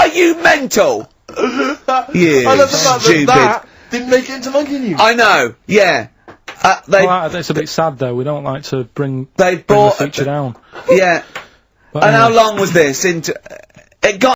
Speaker 4: you mental? You
Speaker 3: I love the fact
Speaker 4: stupid.
Speaker 3: that didn't make it into monkey news.
Speaker 4: I know. Yeah.
Speaker 2: Well, it's a bit sad though. We don't like to bring
Speaker 4: They
Speaker 2: the
Speaker 4: bought
Speaker 2: feature down.
Speaker 4: Yeah.
Speaker 2: But
Speaker 4: and
Speaker 2: anyway.
Speaker 4: how long was this? It got